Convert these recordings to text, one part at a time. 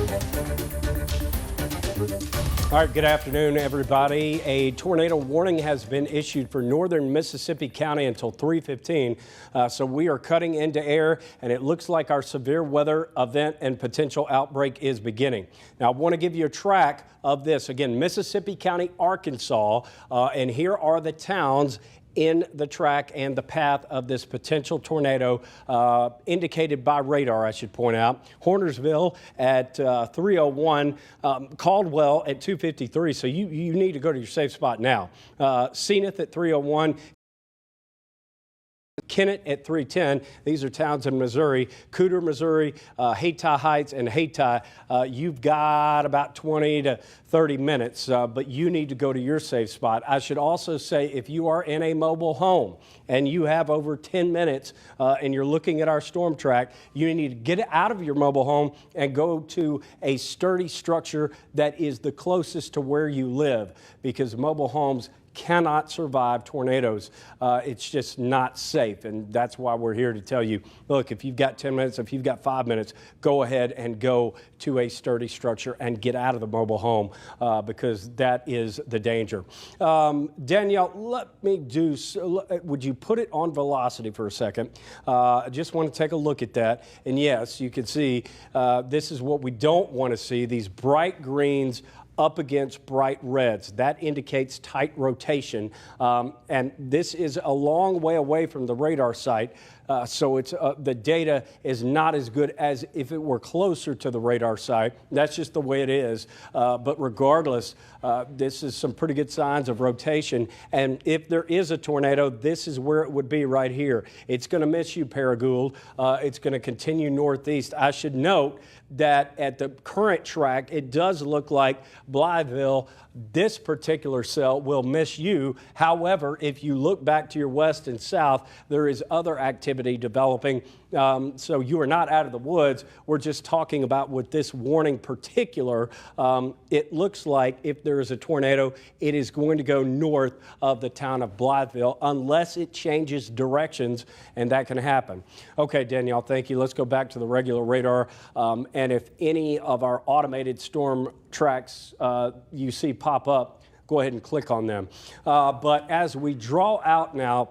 All right, good afternoon, everybody. A tornado warning has been issued for northern Mississippi County until 3:15. So we are cutting into air, and it looks like our severe weather event and potential outbreak is beginning. Now, I want to give you a track of this. Again, Mississippi County, Arkansas, and here are the towns in the track and the path of this potential tornado indicated by radar, I should point out. Hornersville at 3:01, Caldwell at 2:53, so you need to go to your safe spot now. Zenith at 3:01. Kennett at 3:10. These are towns in Missouri. Cooter, Missouri, Hayti Heights, and Hayti. You've got about 20 to 30 minutes, but you need to go to your safe spot. I should also say, if you are in a mobile home and you have over 10 minutes and you're looking at our storm track, you need to get out of your mobile home and go to a sturdy structure that is the closest to where you live, because mobile homes cannot survive tornadoes. It's just not safe, and that's why we're here to tell you, look, if you've got 10 minutes, if you've got 5 minutes, go ahead and go to a sturdy structure and get out of the mobile home, because that is the danger. Danielle, would you put it on velocity for a second? I just want to take a look at that, and yes, you can see this is what we don't want to see, these bright greens up against bright reds. That indicates tight rotation, and this is a long way away from the radar site, so it's the data is not as good as if it were closer to the radar site. That's just the way it is, but regardless, this is some pretty good signs of rotation, and if there is a tornado, this is where it would be right here. It's going to miss you, Paragould. It's going to continue northeast. I should note that at the current track, it does look like Blytheville, this particular cell, will miss you. However, if you look back to your west and south, there is other activity developing. So you are not out of the woods. We're just talking about with this warning particular, it looks like if there is a tornado, it is going to go north of the town of Blytheville unless it changes directions, and that can happen. Okay, Danielle, thank you. Let's go back to the regular radar. And if any of our automated storm tracks you see pop up, go ahead and click on them. But as we draw out now,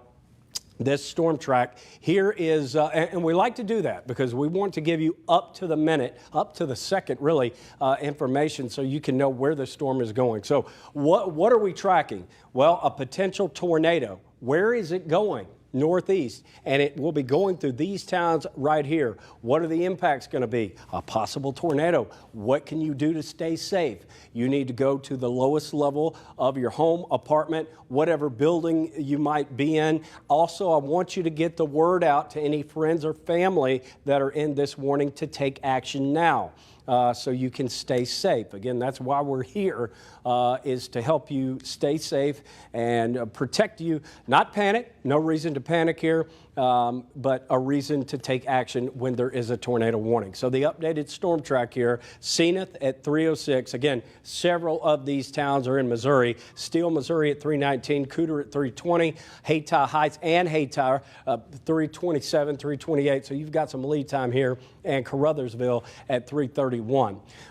this storm track here is, and we like to do that because we want to give you up to the minute, up to the second really, information so you can know where the storm is going. So what are we tracking? Well, a potential tornado. Where is it going? Northeast, and it will be going through these towns right here. What are the impacts going to be? A possible tornado. What can you do to stay safe? You need to go to the lowest level of your home, apartment, whatever building you might be in. Also, I want you to get the word out to any friends or family that are in this warning to take action now. So you can stay safe. Again, that's why we're here, is to help you stay safe and protect you. Not panic, no reason to panic here, but a reason to take action when there is a tornado warning. So the updated storm track here, Zenith at 3:06. Again, several of these towns are in Missouri. Steele, Missouri at 3:19, Cooter at 3:20, Hayti Heights and Hayti 3:27, 3:28. So you've got some lead time here, and Caruthersville at 3:31.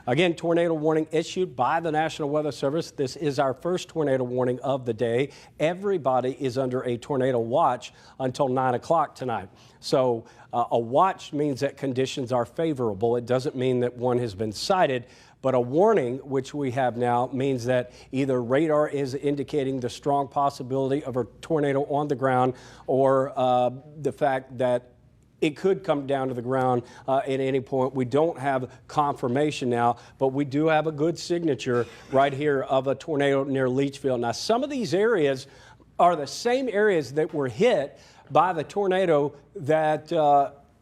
Again, tornado warning issued by the National Weather Service. This is our first tornado warning of the day. Everybody is under a tornado watch until 9 o'clock tonight. So a watch means that conditions are favorable. It doesn't mean that one has been sighted, but a warning, which we have now, means that either radar is indicating the strong possibility of a tornado on the ground, or the fact that it could come down to the ground at any point. We don't have confirmation now, but we do have a good signature right here of a tornado near Leachville. Now, some of these areas are the same areas that were hit by the tornado that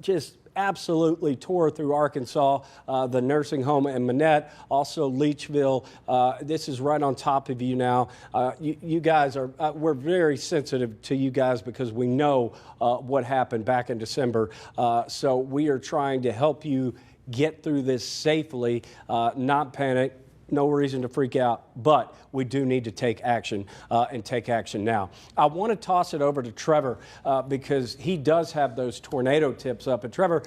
just absolutely tore through Arkansas, the nursing home in Manette, also Leachville. This is right on top of you now. You guys are, we're very sensitive to you guys because we know what happened back in December. So we are trying to help you get through this safely, not panic. No reason to freak out, but we do need to take action and take action now. I want to toss it over to Trevor because he does have those tornado tips up. And Trevor,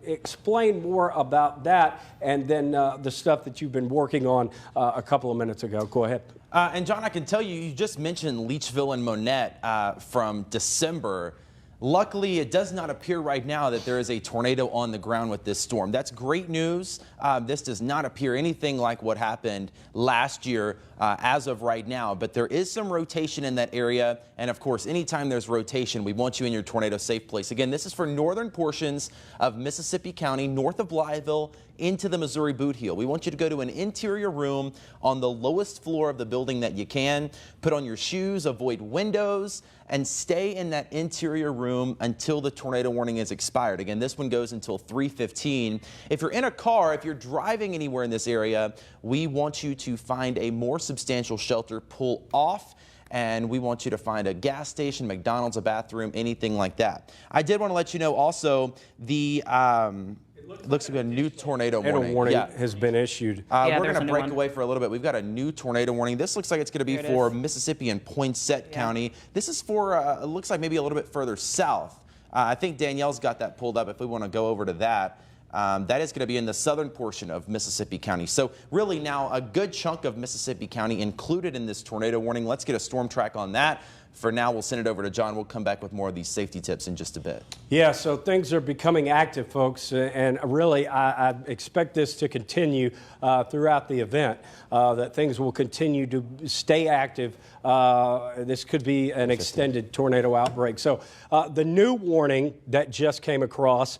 explain more about that and then the stuff that you've been working on a couple of minutes ago. Go ahead. And John, I can tell you, you just mentioned Leachville and Monette from December. Luckily, it does not appear right now that there is a tornado on the ground with this storm. That's great news. This does not appear anything like what happened last year as of right now, but there is some rotation in that area. And of course, anytime there's rotation, we want you in your tornado safe place. Again, this is for northern portions of Mississippi County, north of Blytheville, into the Missouri boot heel. We want you to go to an interior room on the lowest floor of the building that you can. Put on your shoes, avoid windows, and stay in that interior room until the tornado warning is expired. Again, this one goes until 3:15. If you're in a car, if you're driving anywhere in this area, we want you to find a more substantial shelter, pull off, and we want you to find a gas station, McDonald's, a bathroom, anything like that. I did want to let you know also the it looks like a new tornado warning has been issued. We're going to break away for a little bit. We've got a new tornado warning. This looks like it's going to be for Mississippi and Poinsett County. This is for, it looks like maybe a little bit further south. I think Danielle's got that pulled up if we want to go over to that. That is going to be in the southern portion of Mississippi County. So really now a good chunk of Mississippi County included in this tornado warning. Let's get a storm track on that. For now, we'll send it over to John. We'll come back with more of these safety tips in just a bit. Yeah, so things are becoming active, folks, and really I expect this to continue throughout the event, that things will continue to stay active. This could be an extended tornado outbreak. So the new warning that just came across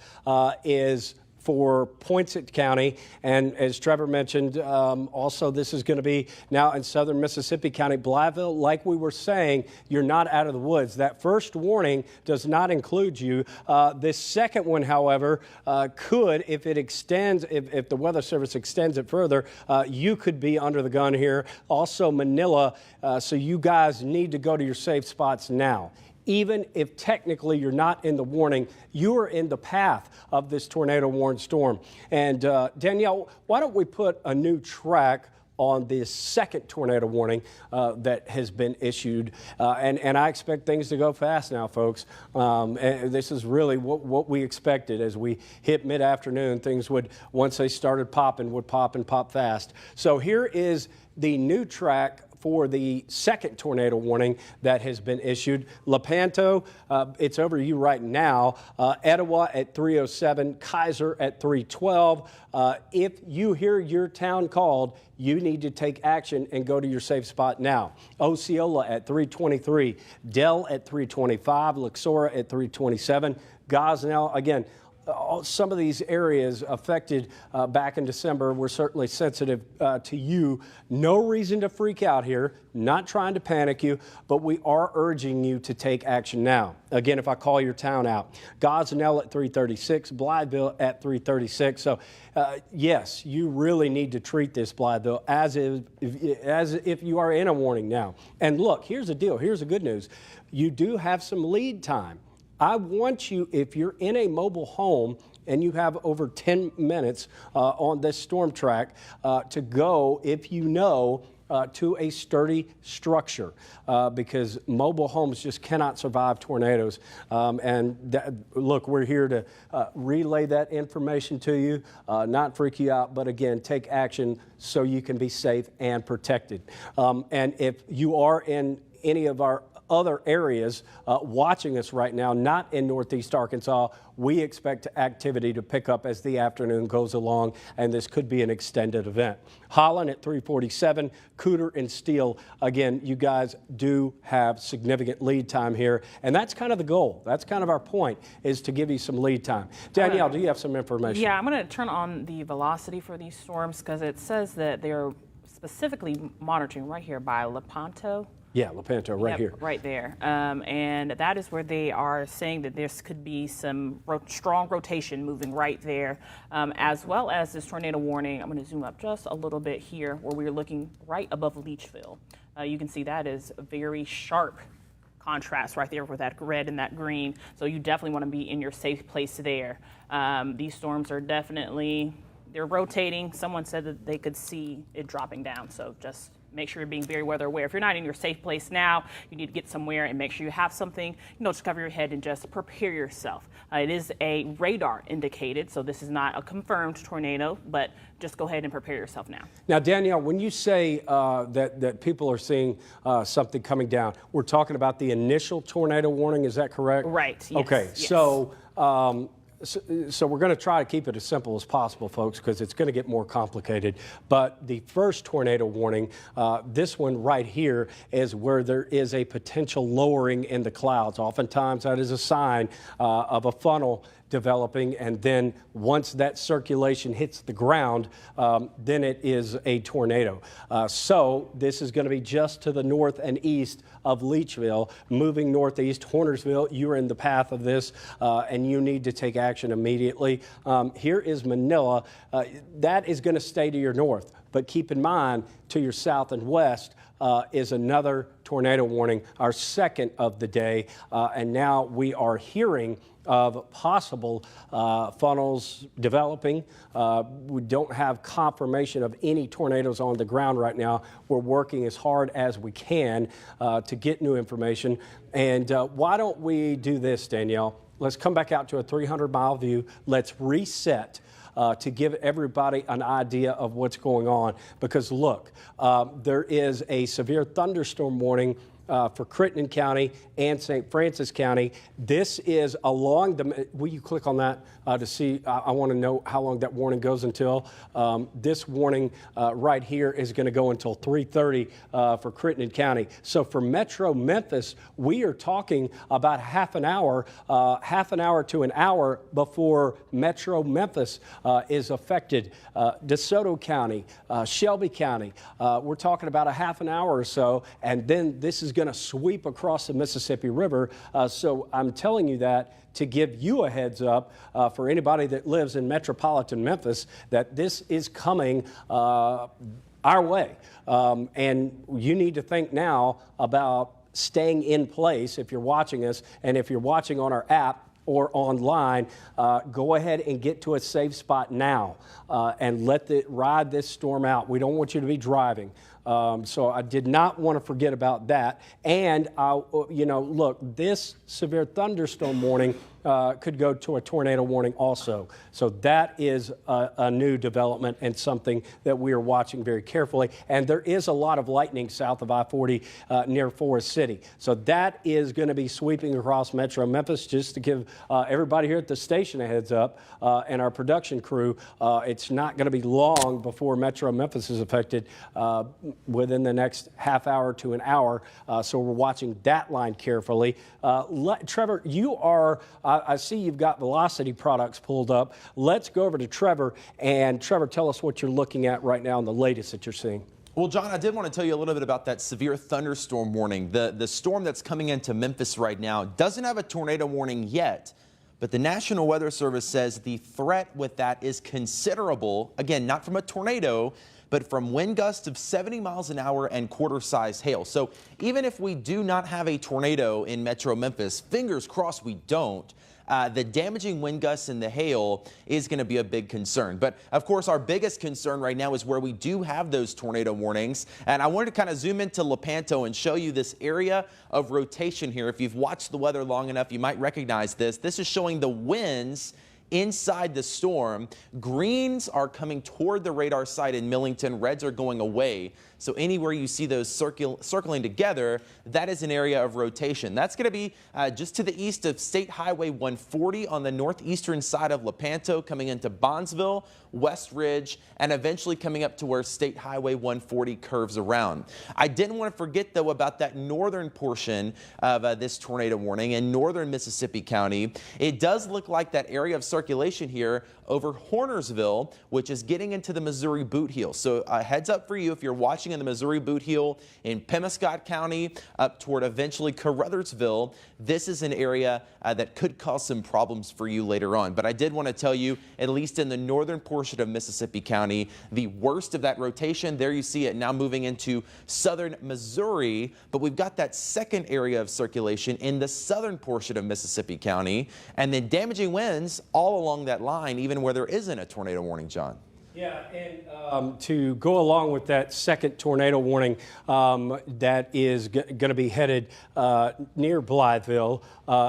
is for Poinsett County, and as Trevor mentioned, also this is going to be now in southern Mississippi County. Blytheville, like we were saying, you're not out of the woods. That first warning does not include you. This second one, however, could, if it extends, if the Weather Service extends it further, you could be under the gun here. Also Manila, so you guys need to go to your safe spots now. Even if technically you're not in the warning, you are in the path of this tornado warned storm. And Danielle, why don't we put a new track on this second tornado warning that has been issued. And I expect things to go fast now, folks. And this is really what we expected as we hit mid-afternoon. Things would, once they started popping, would pop and pop fast. So here is the new track for the second tornado warning that has been issued. Lepanto, it's over to you right now. Etowah at 3:07, Kaiser at 3:12. If you hear your town called, you need to take action and go to your safe spot now. Osceola at 3:23, Dell at 3:25, Luxora at 3:27, Gosnell, again, some of these areas affected back in December were certainly sensitive to you. No reason to freak out here, not trying to panic you, but we are urging you to take action now. Again, if I call your town out, Gosnell at 3:36, Blytheville at 3:36. So yes, you really need to treat this, Blytheville, as if you are in a warning now. And look, here's the deal. Here's the good news. You do have some lead time. I want you, if you're in a mobile home and you have over 10 minutes on this storm track, to go, if you know, to a sturdy structure because mobile homes just cannot survive tornadoes. Look, we're here to relay that information to you, not freak you out, but again, take action so you can be safe and protected. And if you are in any of our other areas watching us right now, not in Northeast Arkansas, we expect activity to pick up as the afternoon goes along, and this could be an extended event. Holland at 3:47, Cooter and Steele. Again, you guys do have significant lead time here, and that's kind of the goal. That's kind of our point, is to give you some lead time. Danielle, do you have some information? Yeah, I'm going to turn on the velocity for these storms because it says that they're specifically monitoring right here by Lepanto. Yeah, Lepanto, right here. Right there. And that is where they are saying that this could be some strong rotation moving right there, as well as this tornado warning. I'm going to zoom up just a little bit here where we're looking right above Leachville. You can see that is a very sharp contrast right there with that red and that green. So you definitely want to be in your safe place there. These storms are definitely they're rotating. Someone said that they could see it dropping down, so just make sure you're being very weather aware. If you're not in your safe place now, you need to get somewhere and make sure you have something, to cover your head and just prepare yourself. It is a radar indicated, so this is not a confirmed tornado, but just go ahead and prepare yourself now. Now, Danielle, when you say that people are seeing something coming down, we're talking about the initial tornado warning, is that correct? Right, yes. Okay, yes. So we're going to try to keep it as simple as possible, folks, because it's going to get more complicated. But the first tornado warning, this one right here, is where there is a potential lowering in the clouds. Oftentimes that is a sign of a funnel developing, and then once that circulation hits the ground, then it is a tornado. So this is going to be just to the north and east of Leachville, moving northeast. Hornersville, you're in the path of this, and you need to take action immediately. Here is Manila. That is going to stay to your north, but keep in mind, to your south and west is another tornado warning, our second of the day, and now we are hearing of possible funnels developing. We don't have confirmation of any tornadoes on the ground right now. We're working as hard as we can to get new information. And why don't we do this, Danielle? Let's come back out to a 300-mile view. Let's reset to give everybody an idea of what's going on. Because look, there is a severe thunderstorm warning for Crittenden County and St. Francis County. This is along the, will you click on that to see, I want to know how long that warning goes until. This warning right here is going to go until 3:30 for Crittenden County. So for Metro Memphis, we are talking about half an hour to an hour before Metro Memphis is affected. DeSoto County, Shelby County, we're talking about a half an hour or so, and then this is going to sweep across the Mississippi River. So I'm telling you that to give you a heads up for anybody that lives in metropolitan Memphis, that this is coming our way. And you need to think now about staying in place if you're watching us, and if you're watching on our app or online, go ahead and get to a safe spot now and ride this storm out. We don't want you to be driving. So I did not want to forget about that. And, look, this severe thunderstorm warning could go to a tornado warning also. So that is a new development and something that we are watching very carefully. And there is a lot of lightning south of I-40 near Forest City. So that is going to be sweeping across Metro Memphis. Just to give everybody here at the station a heads up, and our production crew, it's not going to be long before Metro Memphis is affected, within the next half hour to an hour. So we're watching that line carefully. Trevor, you are, I see you've got Velocity products pulled up. Let's go over to Trevor. And Trevor, tell us what you're looking at right now and the latest that you're seeing. Well, John, I did want to tell you a little bit about that severe thunderstorm warning. The storm that's coming into Memphis right now doesn't have a tornado warning yet, but the National Weather Service says the threat with that is considerable. Again, not from a tornado, but from wind gusts of 70 miles an hour and quarter-sized hail. So even if we do not have a tornado in Metro Memphis, fingers crossed we don't, the damaging wind gusts and the hail is going to be a big concern. But of course, our biggest concern right now is where we do have those tornado warnings. And I wanted to kind of zoom into Lepanto and show you this area of rotation here. If you've watched the weather long enough, you might recognize this. This is showing the winds inside the storm. Greens are coming toward the radar site in Millington. Reds are going away. So anywhere you see those circling together, that is an area of rotation. That's going to be just to the east of State Highway 140 on the northeastern side of Lepanto, coming into Bondsville, West Ridge, and eventually coming up to where State Highway 140 curves around. I didn't want to forget, though, about that northern portion of this tornado warning in northern Mississippi County. It does look like that area of circulation here over Hornersville, which is getting into the Missouri Boot Heel. So heads up for you if you're watching in the Missouri Boot Heel in Pemiscot County up toward eventually Carruthersville. This is an area that could cause some problems for you later on. But I did want to tell you, at least in the northern portion of Mississippi County, the worst of that rotation, there you see it now moving into southern Missouri. But we've got that second area of circulation in the southern portion of Mississippi County, and then damaging winds all along that line, even where there isn't a tornado warning, John. Yeah, and to go along with that second tornado warning that is going to be headed near Blytheville,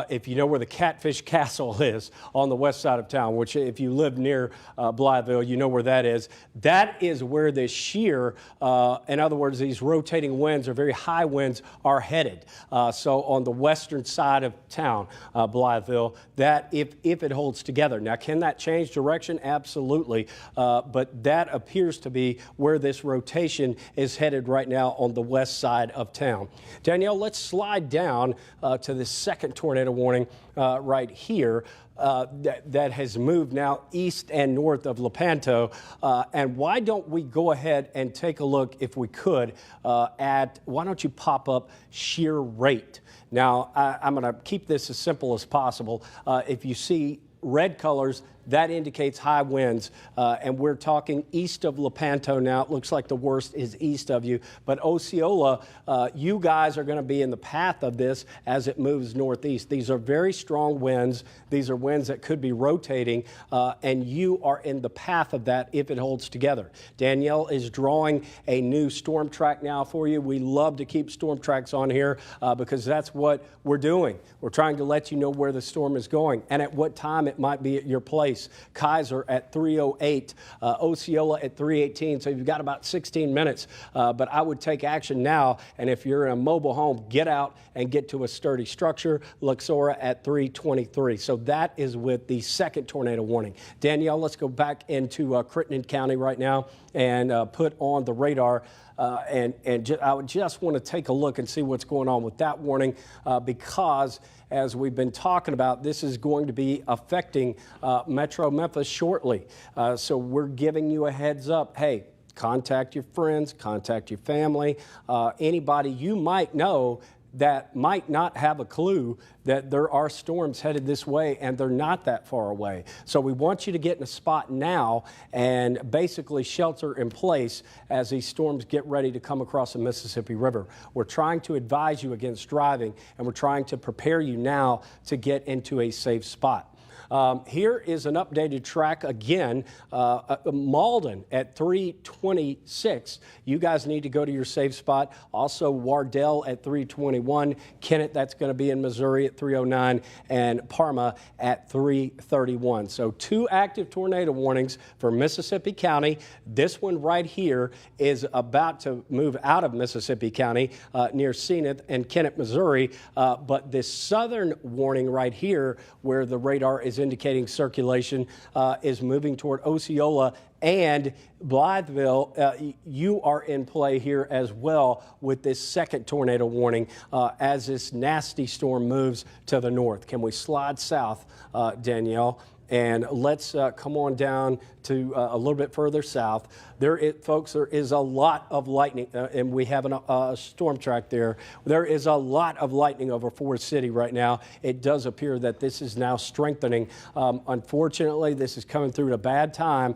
if you know where the Catfish Castle is on the west side of town, which if you live near Blytheville, you know where that is. That is where this shear, in other words, these rotating winds or very high winds are headed. So on the western side of town, Blytheville, that if it holds together. Now, can that change direction? Absolutely. But that appears to be where this rotation is headed right now on the west side of town. Danielle, let's slide down to the second tornado warning right here. That has moved now east and north of Lepanto. And why don't we go ahead and take a look, if we could, at, why don't you pop up shear rate? Now, I'm going to keep this as simple as possible. If you see red colors, that indicates high winds, and we're talking east of Lepanto now. It looks like the worst is east of you, but Osceola, you guys are going to be in the path of this as it moves northeast. These are very strong winds. These are winds that could be rotating, and you are in the path of that if it holds together. Danielle is drawing a new storm track now for you. We love to keep storm tracks on here because that's what we're doing. We're trying to let you know where the storm is going and at what time it might be at your place. Kaiser at 3:08, Osceola at 3:18, so you've got about 16 minutes, but I would take action now, and if you're in a mobile home, get out and get to a sturdy structure. Luxora at 3:23, so that is with the second tornado warning. Danielle, let's go back into Crittenden County right now and put on the radar. I would just want to take a look and see what's going on with that warning because, as we've been talking about, this is going to be affecting Metro Memphis shortly. So we're giving you a heads up. Hey, contact your friends, contact your family, anybody you might know that might not have a clue that there are storms headed this way, and they're not that far away. So we want you to get in a spot now and basically shelter in place as these storms get ready to come across the Mississippi River. We're trying to advise you against driving, and we're trying to prepare you now to get into a safe spot. Here is an updated track again. Malden at 3:26. You guys need to go to your safe spot. Also Wardell at 3:21. Kennett, that's going to be in Missouri at 3:09, and Parma at 3:31. So 2 active tornado warnings for Mississippi County. This one right here is about to move out of Mississippi County near Zenith and Kennett, Missouri. But this southern warning right here, where the radar is indicating circulation, is moving toward Osceola and Blytheville. You are in play here as well with this second tornado warning as this nasty storm moves to the north. Can we slide south, Danielle? And let's come on down to a little bit further south. Folks, there is a lot of lightning, and we have a storm track there. There is a lot of lightning over Forest City right now. It does appear that this is now strengthening. Unfortunately, this is coming through at a bad time.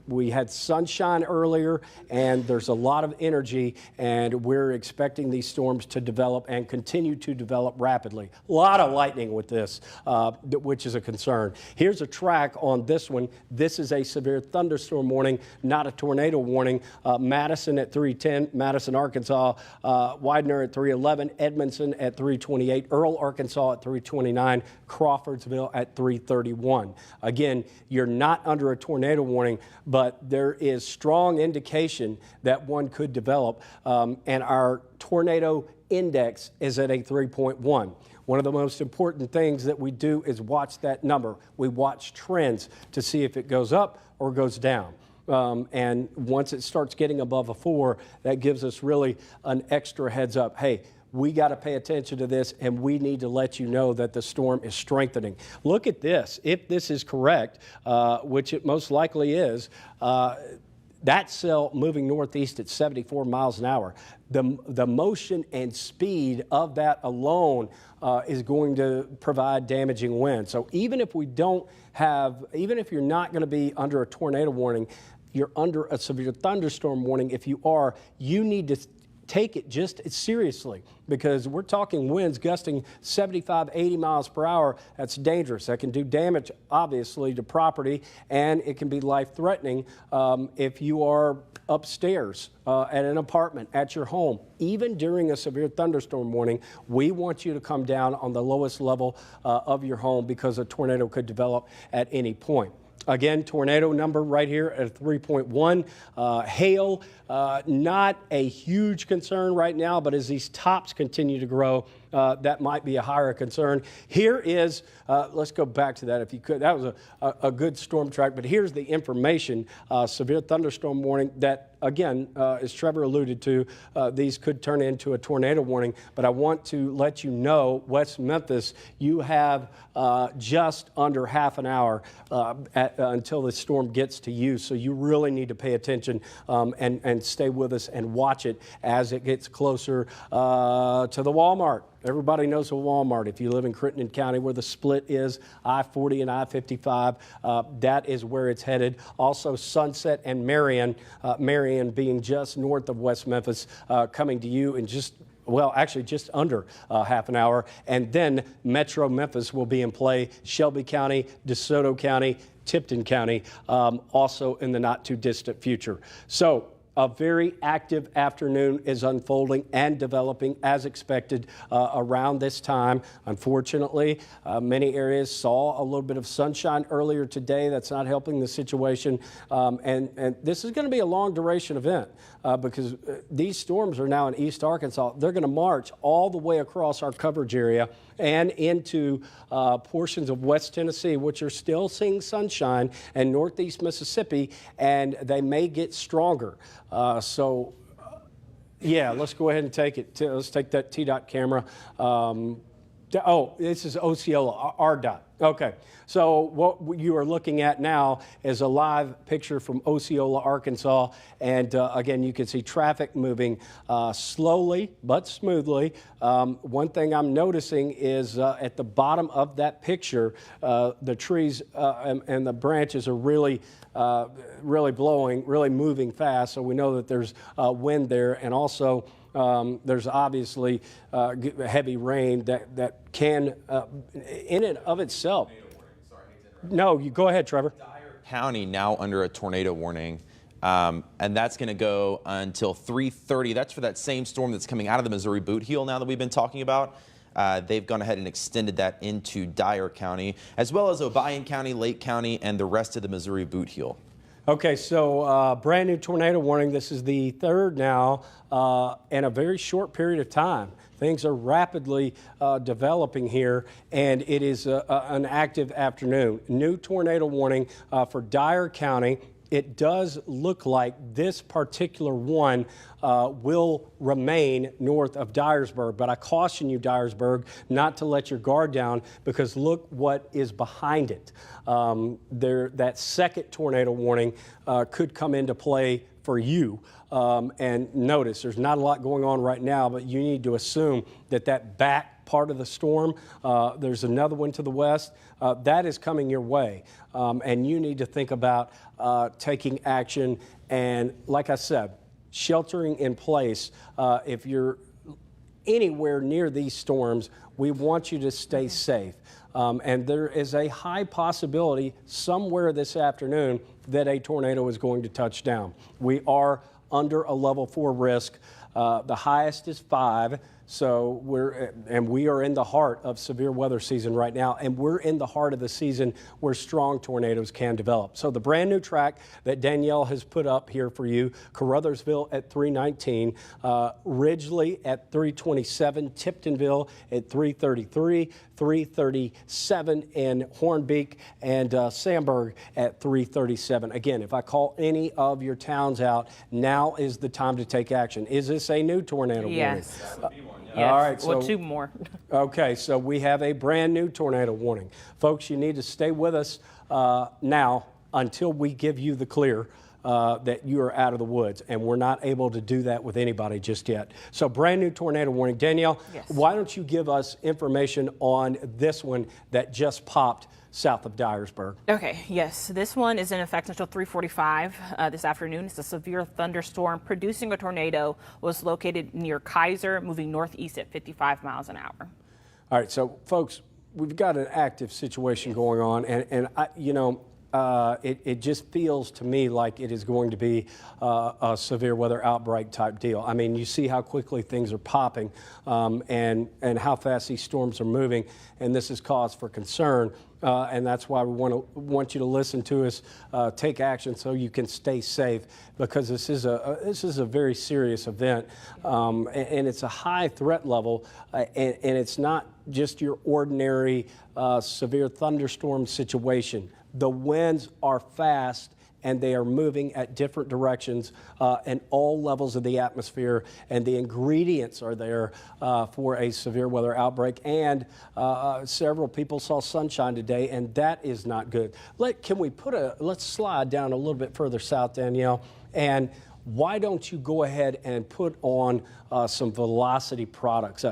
We had sunshine earlier, and there's a lot of energy, and we're expecting these storms to develop and continue to develop rapidly. A lot of lightning with this, which is a concern. Here's a track on this one. This is a severe thunderstorm warning, not a tornado warning. Madison at 3:10, Madison, Arkansas. Widener at 3:11, Edmondson at 3:28, Earl, Arkansas at 3:29, Crawfordsville at 3:31. Again, you're not under a tornado warning, but there is strong indication that one could develop, and our tornado index is at a 3.1. One of the most important things that we do is watch that number. We watch trends to see if it goes up or goes down. And once it starts getting above a 4, that gives us really an extra heads up. Hey, we got to pay attention to this, and we need to let you know that the storm is strengthening. Look at this. If this is correct, which it most likely is, that cell moving northeast at 74 miles an hour. The motion and speed of that alone is going to provide damaging wind. So even if even if you're not going to be under a tornado warning, you're under a severe thunderstorm warning. If you are, you need to take it just seriously, because we're talking winds gusting 75, 80 miles per hour. That's dangerous. That can do damage, obviously, to property, and it can be life-threatening if you are upstairs at an apartment, at your home. Even during a severe thunderstorm warning, we want you to come down on the lowest level of your home, because a tornado could develop at any point. Again, tornado number right here at 3.1. Hail, not a huge concern right now, but as these tops continue to grow, that might be a higher concern. Here is, let's go back to that if you could. That was a good storm track, but here's the information. Severe thunderstorm warning that, again, as Trevor alluded to, these could turn into a tornado warning, but I want to let you know, West Memphis, you have just under half an hour until the storm gets to you, so you really need to pay attention and stay with us and watch it as it gets closer to the Walmart. Everybody knows a Walmart. If you live in Crittenden County, where the split is, I-40 and I-55, that is where it's headed. Also, Sunset and Marion, Marion being just north of West Memphis, coming to you in just, well, actually just under half an hour. And then Metro Memphis will be in play. Shelby County, DeSoto County, Tipton County, also in the not too distant future. So a very active afternoon is unfolding and developing as expected around this time. Unfortunately, many areas saw a little bit of sunshine earlier today. That's not helping the situation. And this is going to be a long duration event because these storms are now in East Arkansas. They're going to march all the way across our coverage area and into portions of West Tennessee, which are still seeing sunshine, and Northeast Mississippi, and they may get stronger. Yeah, let's go ahead and take it. Let's take that TDOT camera. Oh, this is Osceola, RDOT. Okay, so what you are looking at now is a live picture from Osceola, Arkansas, and again, you can see traffic moving slowly but smoothly. One thing I'm noticing is at the bottom of that picture, the trees and the branches are really blowing, really moving fast, so we know that there's wind there, and also there's obviously heavy rain that can, in and of itself. No, you go ahead, Trevor. Dyer County now under a tornado warning, and that's going to go until 3:30. That's for that same storm that's coming out of the Missouri boot heel now that we've been talking about. They've gone ahead and extended that into Dyer County, as well as Obion County, Lake County, and the rest of the Missouri boot heel. Okay, so brand new tornado warning. This is the third now in a very short period of time. Things are rapidly developing here, and it is an active afternoon. New tornado warning for Dyer County. It does look like this particular one will remain north of Dyersburg, but I caution you, Dyersburg, not to let your guard down, because look what is behind it. That second tornado warning could come into play for you. And notice, there's not a lot going on right now, but you need to assume that back part of the storm, there's another one to the west, that is coming your way. And you need to think about taking action and, like I said, sheltering in place. If you're anywhere near these storms, we want you to stay safe. And there is a high possibility somewhere this afternoon that a tornado is going to touch down. We are under a level 4 risk. The highest is 5. So we are in the heart of severe weather season right now, and we're in the heart of the season where strong tornadoes can develop. So the brand new track that Danielle has put up here for you, Caruthersville at 319, Ridgely at 327, Tiptonville at 333, 337 in Hornbeak, and Sandburg at 337. Again, if I call any of your towns out, now is the time to take action. Is this a new tornado warning? Yes. Yes. All right, well, 2 more. Okay, so we have a brand new tornado warning. Folks, you need to stay with us now until we give you the clear. that you are out of the woods, and we're not able to do that with anybody just yet. So brand new tornado warning. Danielle, yes. Why don't you give us information on this one that just popped south of Dyersburg? Okay, yes, this one is in effect until 3:45 this afternoon. It's a severe thunderstorm producing a tornado. Was located near Kaiser, moving northeast at 55 miles an hour. All right, so folks, we've got an active situation going on, and it just feels to me like it is going to be a severe weather outbreak type deal. I mean, you see how quickly things are popping and how fast these storms are moving, and this is cause for concern. And that's why we want you to listen to us, take action so you can stay safe, because this is a very serious event, and it's a high threat level, and it's not just your ordinary severe thunderstorm situation. The winds are fast, and they are moving at different directions in all levels of the atmosphere, and the ingredients are there for a severe weather outbreak. And several people saw sunshine today, and that is not good. Let's slide down a little bit further south, Danielle, and why don't you go ahead and put on some velocity products?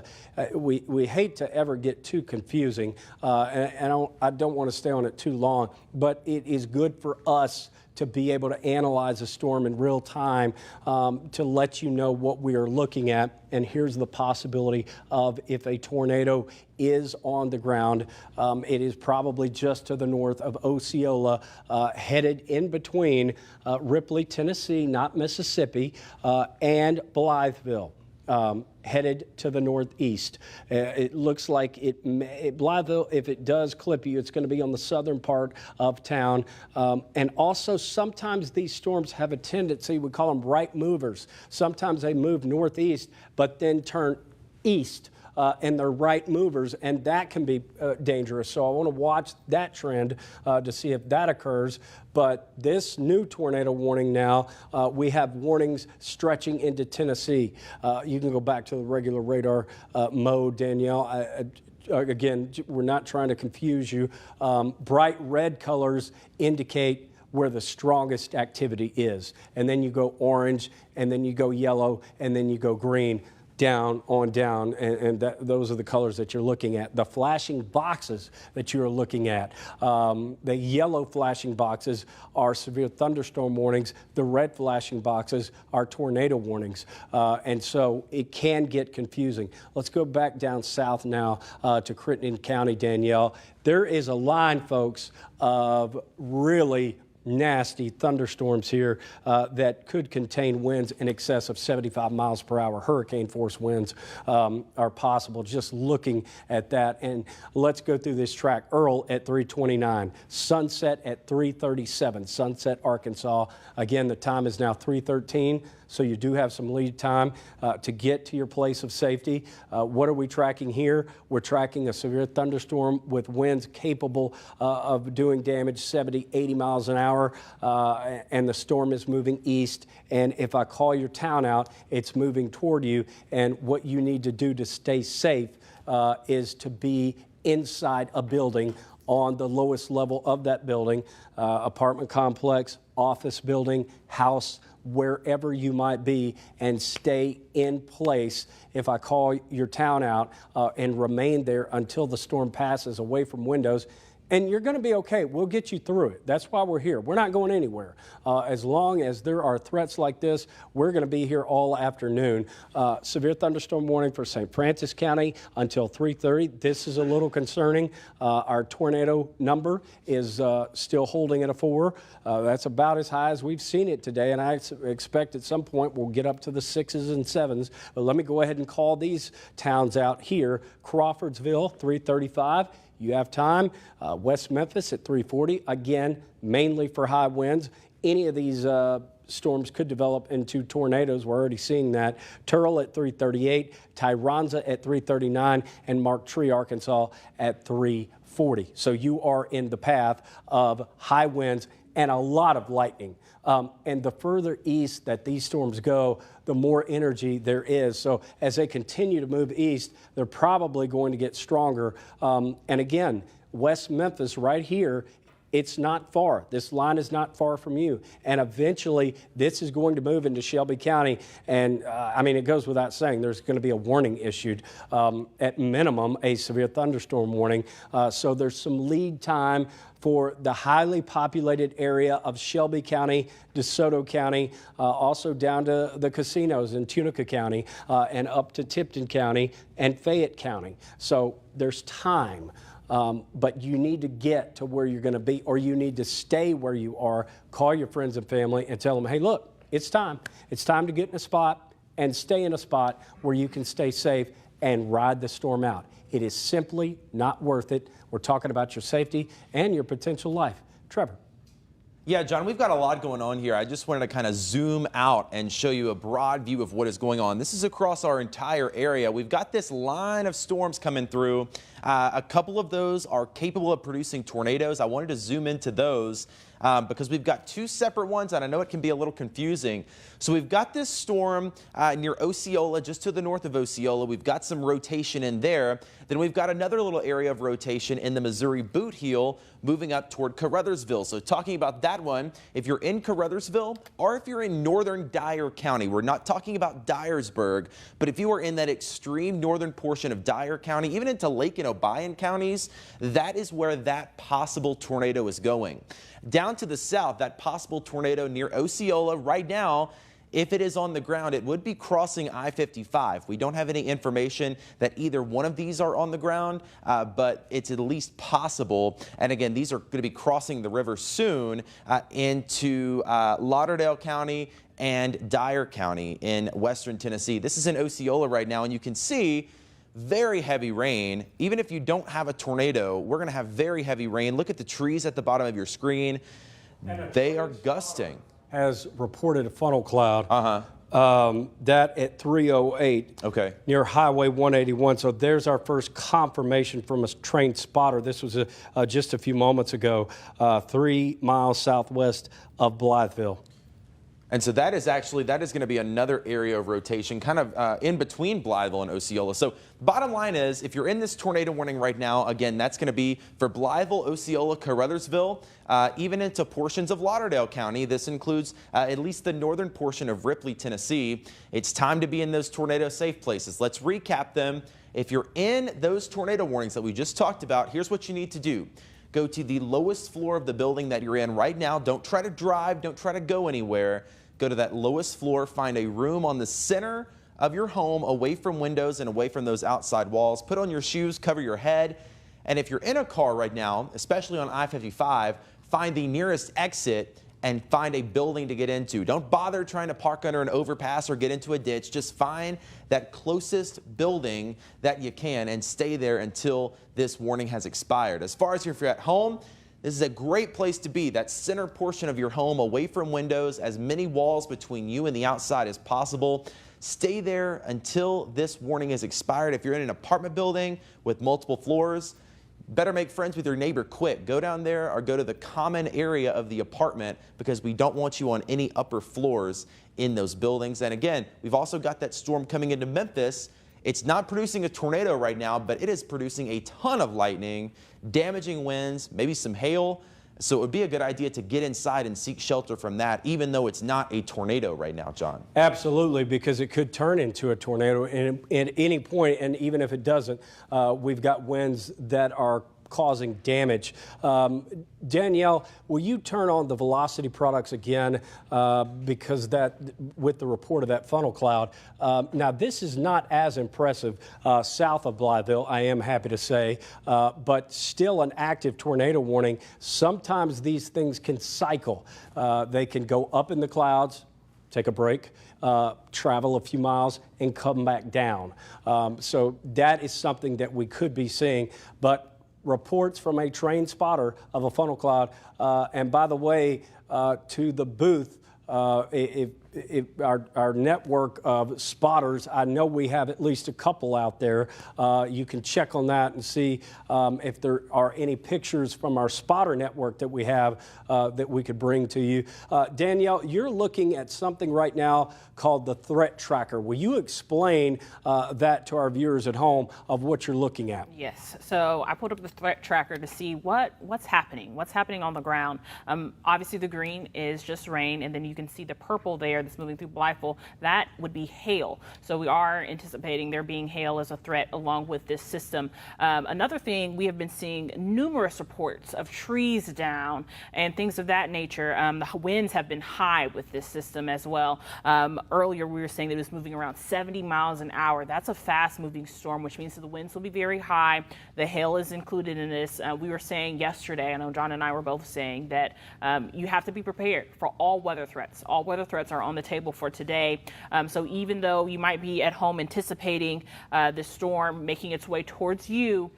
We hate to ever get too confusing, and I don't want to stay on it too long, but it is good for us to be able to analyze a storm in real time, to let you know what we are looking at. And here's the possibility of if a tornado is on the ground. It is probably just to the north of Osceola, headed in between Ripley, Tennessee, not Mississippi, and Blytheville. Headed to the northeast. It looks like Blytheville, if it does clip you, it's going to be on the southern part of town. And also, sometimes these storms have a tendency, we call them right movers. Sometimes they move northeast, but then turn east. And they're right movers, and that can be dangerous. So I want to watch that trend to see if that occurs. But this new tornado warning now, we have warnings stretching into Tennessee. You can go back to the regular radar mode, Danielle. Again, we're not trying to confuse you. Bright red colors indicate where the strongest activity is. And then you go orange, and then you go yellow, and then you go green. Down on down, and those are the colors that you're looking at. The flashing boxes that you're looking at, the yellow flashing boxes are severe thunderstorm warnings. The red flashing boxes are tornado warnings, and so it can get confusing. Let's go back down south now to Crittenden County, Danielle. There is a line, folks, of really nasty thunderstorms here that could contain winds in excess of 75 miles per hour. Hurricane force winds are possible just looking at that. And let's go through this track. Earl at 3:29, Sunset at 3:37, Sunset, Arkansas. Again, the time is now 3:13. So you do have some lead time to get to your place of safety. What are we tracking here? We're tracking a severe thunderstorm with winds capable of doing damage 70, 80 miles an hour, and the storm is moving east. And if I call your town out, it's moving toward you. And what you need to do to stay safe is to be inside a building on the lowest level of that building, apartment complex, office building, house, wherever you might be, and stay in place if I call your town out, and remain there until the storm passes away from windows. And you're going to be okay. We'll get you through it. That's why we're here. We're not going anywhere. As long as there are threats like this, we're going to be here all afternoon. Severe thunderstorm warning for St. Francis County until 3:30. This is a little concerning. Our tornado number is still holding at a 4. That's about as high as we've seen it today, and I expect at some point we'll get up to the 6s and 7s. But let me go ahead and call these towns out here. Crawfordsville, 3:35. You have time. West Memphis at 3:40. Again, mainly for high winds. Any of these storms could develop into tornadoes. We're already seeing that. Turtle at 3:38, Tyronza at 3:39, and Mark Tree, Arkansas at 3:40. So you are in the path of high winds and a lot of lightning. And the further east that these storms go, the more energy there is. So as they continue to move east, they're probably going to get stronger. And again, West Memphis right here It's not far. This line is not far from you. And eventually, this is going to move into Shelby County. And, I mean, it goes without saying, there's going to be a warning issued, at minimum, a severe thunderstorm warning. So there's some lead time for the highly populated area of Shelby County, DeSoto County, also down to the casinos in Tunica County, and up to Tipton County and Fayette County. So there's time. But you need to get to where you're going to be, or you need to stay where you are. Call your friends and family and tell them, hey, look, it's time. It's time to get in a spot and stay in a spot where you can stay safe and ride the storm out. It is simply not worth it. We're talking about your safety and your potential life. Trevor. Yeah, John, we've got a lot going on here. I just wanted to kind of zoom out and show you a broad view of what is going on. This is across our entire area. We've got this line of storms coming through. A couple of those are capable of producing tornadoes. I wanted to zoom into those because we've got two separate ones, and I know it can be a little confusing. So we've got this storm near Osceola, just to the north of Osceola. We've got some rotation in there. Then we've got another little area of rotation in the Missouri boot heel moving up toward Caruthersville. So talking about that one, if you're in Caruthersville or if you're in northern Dyer County, we're not talking about Dyersburg, but if you are in that extreme northern portion of Dyer County, even into Lake and Obion counties, that is where that possible tornado is going. Down to the south, that possible tornado near Osceola right now, if it is on the ground, it would be crossing I-55. We don't have any information that either one of these are on the ground, but it's at least possible. And again, these are going to be crossing the river soon into Lauderdale County and Dyer County in western Tennessee. This is in Osceola right now, and you can see very heavy rain. Even if you don't have a tornado, we're going to have very heavy rain. Look at the trees at the bottom of your screen. They are gusting. Has reported a funnel cloud. That at 3:08 near Highway 181. So there's our first confirmation from a trained spotter. This was just a few moments ago, 3 miles southwest of Blytheville. And so that is going to be another area of rotation, kind of in between Blytheville and Osceola. So bottom line is, if you're in this tornado warning right now, again, that's going to be for Blytheville, Osceola, Caruthersville, even into portions of Lauderdale County. This includes at least the northern portion of Ripley, Tennessee. It's time to be in those tornado safe places. Let's recap them. If you're in those tornado warnings that we just talked about, here's what you need to do. Go to the lowest floor of the building that you're in right now. Don't try to drive. Don't try to go anywhere. Go to that lowest floor. Find a room on the center of your home, away from windows and away from those outside walls. Put on your shoes. Cover your head. And if you're in a car right now, especially on I-55, find the nearest exit and find a building to get into. Don't bother trying to park under an overpass or get into a ditch. Just find that closest building that you can and stay there until this warning has expired. As far as if you're at home, this is a great place to be. That center portion of your home, away from windows, as many walls between you and the outside as possible. Stay there until this warning is expired. If you're in an apartment building with multiple floors, better make friends with your neighbor quick. Go down there or go to the common area of the apartment, because we don't want you on any upper floors in those buildings. And again, we've also got that storm coming into Memphis. It's not producing a tornado right now, but it is producing a ton of lightning, damaging winds, maybe some hail. So it would be a good idea to get inside and seek shelter from that, even though it's not a tornado right now, John. Absolutely, because it could turn into a tornado at any point, and even if it doesn't, we've got winds that are causing damage. Danielle, will you turn on the velocity products again, because that, with the report of that funnel cloud. Now, this is not as impressive south of Blytheville, I am happy to say, but still an active tornado warning. Sometimes these things can cycle. They can go up in the clouds, take a break, travel a few miles, and come back down. So that is something that we could be seeing. But reports from a trained spotter of a funnel cloud. And by the way, to the booth, our network of spotters. I know we have at least a couple out there. You can check on that and see if there are any pictures from our spotter network that we have that we could bring to you. Danielle, you're looking at something right now called the threat tracker. Will you explain that to our viewers at home of what you're looking at? Yes. So I put up the threat tracker to see what's happening on the ground. Obviously, the green is just rain, and then you can see the purple there that's moving through Blytheville. That would be hail. So we are anticipating there being hail as a threat along with this system. Another thing, we have been seeing numerous reports of trees down and things of that nature. The winds have been high with this system as well. Earlier, we were saying that it was moving around 70 miles an hour. That's a fast-moving storm, which means that the winds will be very high. The hail is included in this. We were saying yesterday, I know John and I were both saying that you have to be prepared for all weather threats. All weather threats are on the table for today. So even though you might be at home anticipating the storm making its way towards you,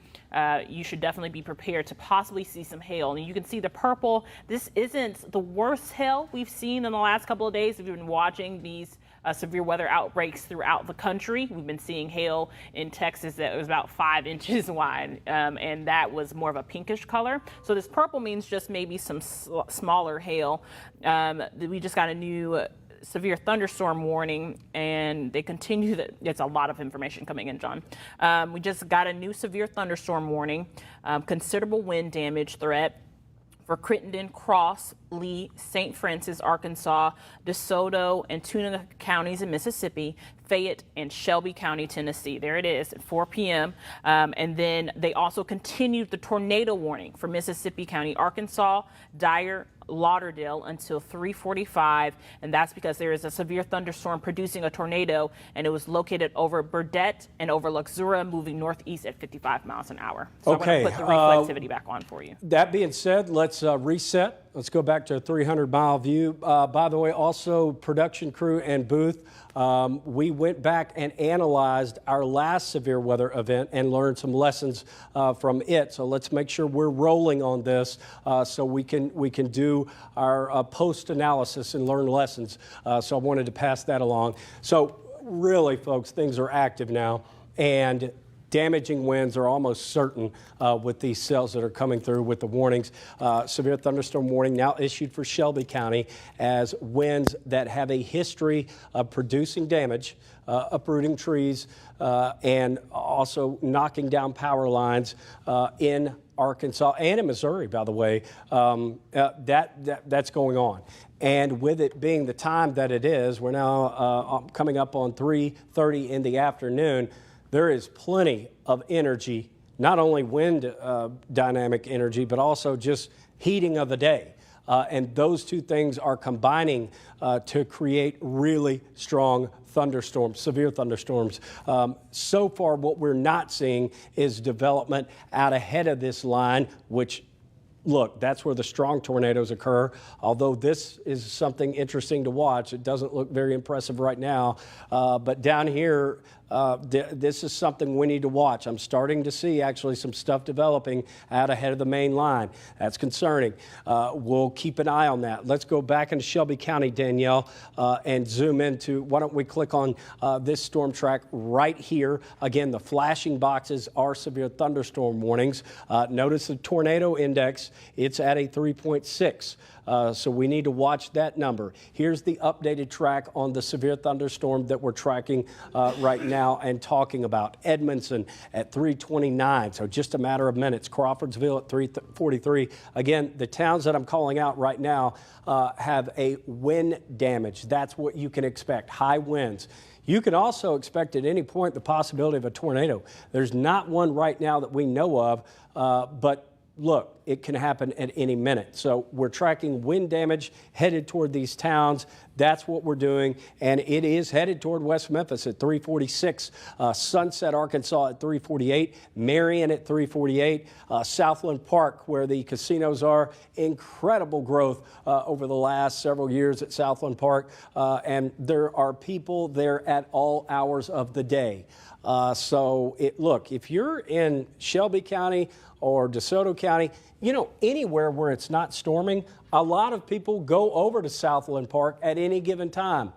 you should definitely be prepared to possibly see some hail. And you can see the purple. This isn't the worst hail we've seen in the last couple of days. We've been watching these severe weather outbreaks throughout the country. We've been seeing hail in Texas that was about 5 inches wide, and that was more of a pinkish color. So this purple means just maybe some smaller hail. We just got a new severe thunderstorm warning, and they continue that. It's a lot of information coming in, John. We just got a new severe thunderstorm warning, considerable wind damage threat for Crittenden, Cross, Lee, St. Francis, Arkansas, DeSoto, and Tunica counties in Mississippi, Fayette, and Shelby County, Tennessee. There it is at 4 p.m. And then they also continued the tornado warning for Mississippi County, Arkansas, Dyer, Lauderdale until 3:45, and that's because there is a severe thunderstorm producing a tornado, and it was located over Birchett and over Luxura, moving northeast at 55 miles an hour. So okay, I'm going to put the reflectivity back on for you. That being said, let's reset. Let's go back to a 300-mile view. By the way, also production crew and booth, we went back and analyzed our last severe weather event and learned some lessons from it. So let's make sure we're rolling on this so we can do our post-analysis and learn lessons. So I wanted to pass that along. So really, folks, things are active now, and damaging winds are almost certain with these cells that are coming through with the warnings. Severe thunderstorm warning now issued for Shelby County as winds that have a history of producing damage, uprooting trees, and also knocking down power lines in Arkansas and in Missouri, by the way. That's going on. And with it being the time that it is, we're now coming up on 3:30 in the afternoon. There is plenty of energy, not only wind dynamic energy, but also just heating of the day. And those two things are combining to create really strong thunderstorms, severe thunderstorms. So far, what we're not seeing is development out ahead of this line, which, look, that's where the strong tornadoes occur. Although this is something interesting to watch. It doesn't look very impressive right now. But down here, this is something we need to watch. I'm starting to see actually some stuff developing out ahead of the main line. That's concerning. We'll keep an eye on that. Let's go back into Shelby County, Danielle, and zoom into, why don't we click on this storm track right here. Again, the flashing boxes are severe thunderstorm warnings. Notice the tornado index, it's at a 3.6. So we need to watch that number. Here's the updated track on the severe thunderstorm that we're tracking right now and talking about. Edmondson at 329, so just a matter of minutes. Crawfordsville at 343. Again, the towns that I'm calling out right now have a wind damage. That's what you can expect, high winds. You can also expect at any point the possibility of a tornado. There's not one right now that we know of, but look, it can happen at any minute. So we're tracking wind damage headed toward these towns. That's what we're doing. And it is headed toward West Memphis at 346, Sunset, Arkansas at 348, Marion at 348, Southland Park, where the casinos are. Incredible growth over the last several years at Southland Park. And there are people there at all hours of the day. Look, if you're in Shelby County or DeSoto County, you know, anywhere where it's not storming, a lot of people go over to Southland Park at any given time.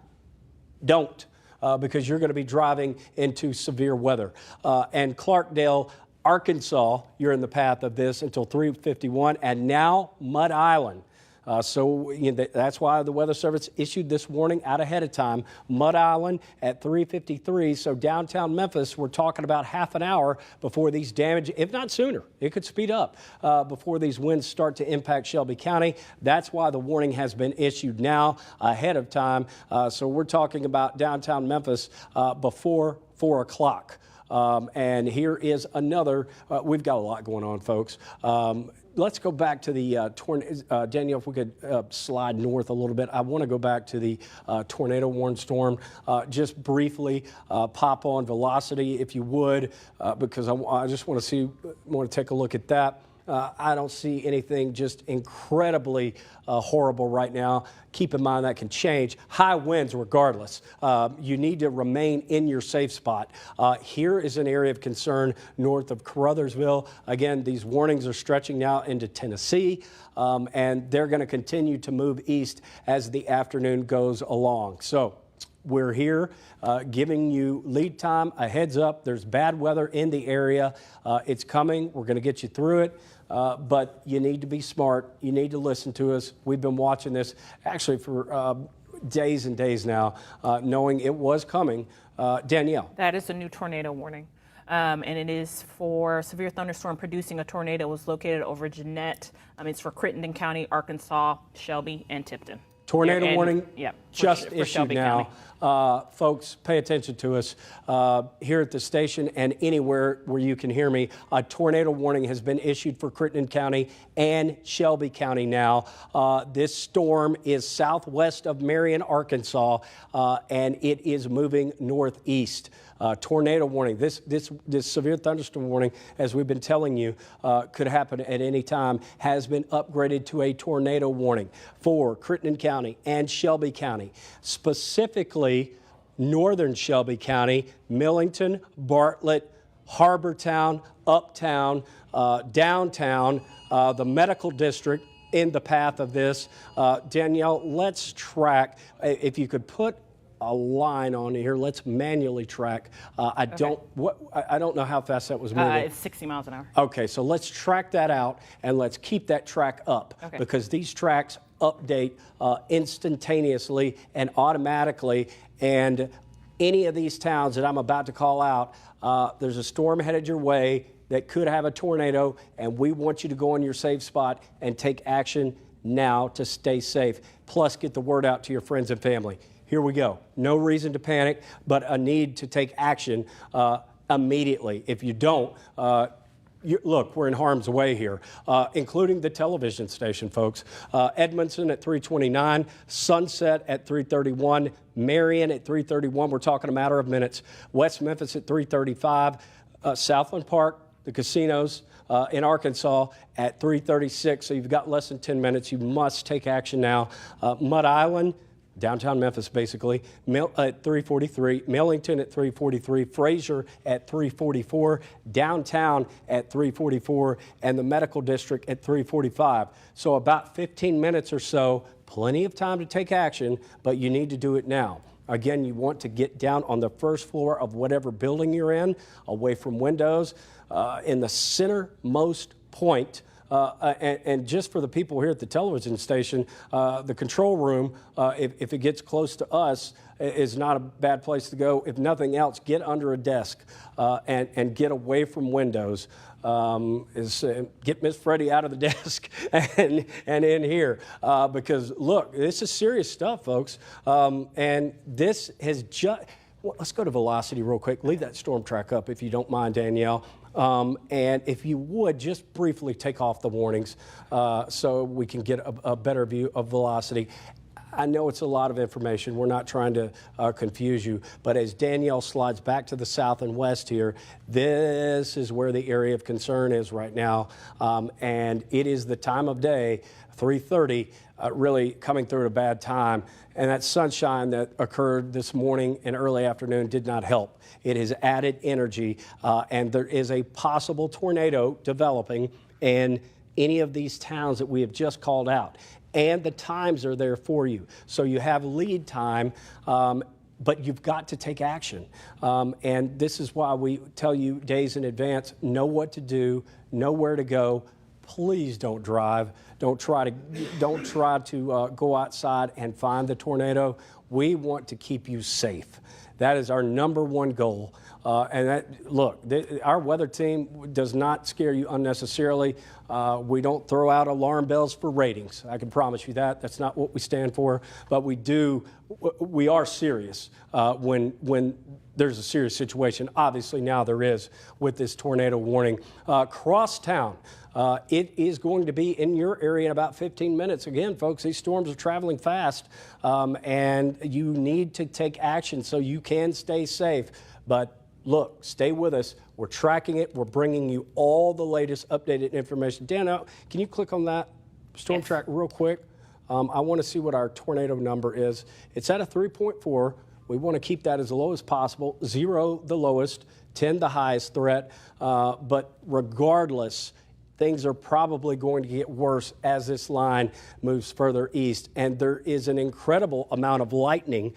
Don't. Because you're going to be driving into severe weather. And Clarkdale, Arkansas, you're in the path of this until 3:51, and now Mud Island. So that's why the Weather Service issued this warning out ahead of time. Mud Island at 3:53. So downtown Memphis, we're talking about half an hour before these damage, if not sooner, it could speed up before these winds start to impact Shelby County. That's why the warning has been issued now ahead of time. So we're talking about downtown Memphis before 4 o'clock. And here is another, we've got a lot going on, folks. Let's go back to the tornado. Danielle, if we could slide north a little bit. I want to go back to the tornado warning storm. Just briefly pop on velocity, if you would, because I just want to take a look at that. I don't see anything just incredibly horrible right now. Keep in mind that can change. High winds regardless. You need to remain in your safe spot. Here is an area of concern north of Caruthersville. Again, these warnings are stretching now into Tennessee, and they're going to continue to move east as the afternoon goes along. So we're here giving you lead time, a heads up. There's bad weather in the area. It's coming. We're going to get you through it. But you need to be smart. You need to listen to us. We've been watching this actually for days and days now, knowing it was coming. Danielle. That is a new tornado warning. And it is for severe thunderstorm producing a tornado. It was located over Jeanette. It's for Crittenden County, Arkansas, Shelby, and Tipton. Tornado warning just issued now. Folks, pay attention to us here at the station and anywhere where you can hear me. A tornado warning has been issued for Crittenden County and Shelby County now. This storm is southwest of Marion, Arkansas, and it is moving northeast. Tornado warning. This severe thunderstorm warning, as we've been telling you, could happen at any time, has been upgraded to a tornado warning for Crittenden County and Shelby County. Specifically, northern Shelby County, Millington, Bartlett, Harbortown, Uptown, downtown, the medical district in the path of this. Danielle, let's track, if you could put a line on here. Let's manually track. I don't know how fast that was moving. It's 60 miles an hour. Okay, so let's track that out and let's keep that track up because these tracks update instantaneously and automatically. And any of these towns that I'm about to call out, there's a storm headed your way that could have a tornado, and we want you to go in your safe spot and take action now to stay safe. Plus, get the word out to your friends and family. Here we go. No reason to panic, but a need to take action immediately. If you don't, look, we're in harm's way here, including the television station, folks. Edmondson at 3:29, Sunset at 3:31, Marion at 3:31. We're talking a matter of minutes. West Memphis at 3:35, Southland Park, the casinos in Arkansas at 3:36. So you've got less than 10 minutes. You must take action now. Mud Island, downtown Memphis, basically, at 3:43, Millington at 3:43, Fraser at 3:44, downtown at 3:44, and the medical district at 3:45. So about 15 minutes or so, plenty of time to take action, but you need to do it now. Again, you want to get down on the first floor of whatever building you're in, away from windows, in the centermost point. And just for the people here at the television station, the control room, if it gets close to us, is not a bad place to go. If nothing else, get under a desk and get away from windows. Get Miss Freddie out of the desk and in here because, look, this is serious stuff, folks. And this has just... Well, let's go to velocity real quick. Leave that storm track up if you don't mind, Danielle. And if you would, just briefly take off the warnings so we can get a better view of velocity. I know it's a lot of information. We're not trying to confuse you. But as Danielle slides back to the south and west here, this is where the area of concern is right now. And it is the time of day, 3:30, really coming through at a bad time. And that sunshine that occurred this morning and early afternoon did not help. It has added energy, and there is a possible tornado developing in any of these towns that we have just called out. And the times are there for you. So you have lead time. but you've got to take action. And this is why we tell you days in advance, know what to do, know where to go. Please don't drive. Don't try to go outside and find the tornado. We want to keep you safe. That is our #1 goal. Our weather team does not scare you unnecessarily. We don't throw out alarm bells for ratings. I can promise you that. That's not what we stand for. But we are serious when there's a serious situation. Obviously now there is with this tornado warning. Cross town. It is going to be in your area in about 15 minutes. Again, folks, these storms are traveling fast, and you need to take action so you can stay safe. But look, stay with us. We're tracking it. We're bringing you all the latest updated information. Danielle, can you click on that storm track real quick? I want to see what our tornado number is. It's at a 3.4. We want to keep that as low as possible. 0 the lowest, 10 the highest threat. But regardless, things are probably going to get worse as this line moves further east. And there is an incredible amount of lightning,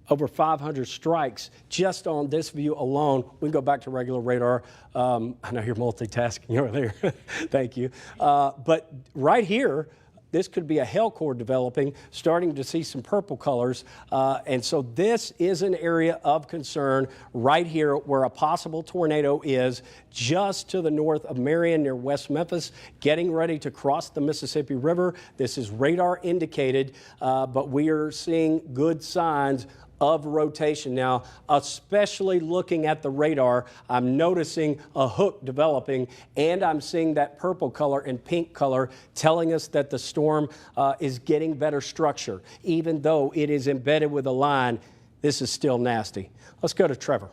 over 500 strikes just on this view alone. We can go back to regular radar. I know you're multitasking over there. Thank you. But right here, this could be a hail core developing, starting to see some purple colors. And so this is an area of concern right here where a possible tornado is, just to the north of Marion near West Memphis, getting ready to cross the Mississippi River. This is radar indicated, but we are seeing good signs of rotation. Now, especially looking at the radar, I'm noticing a hook developing, and I'm seeing that purple color and pink color telling us that the storm is getting better structure. Even though it is embedded with a line, this is still nasty. Let's go to Trevor.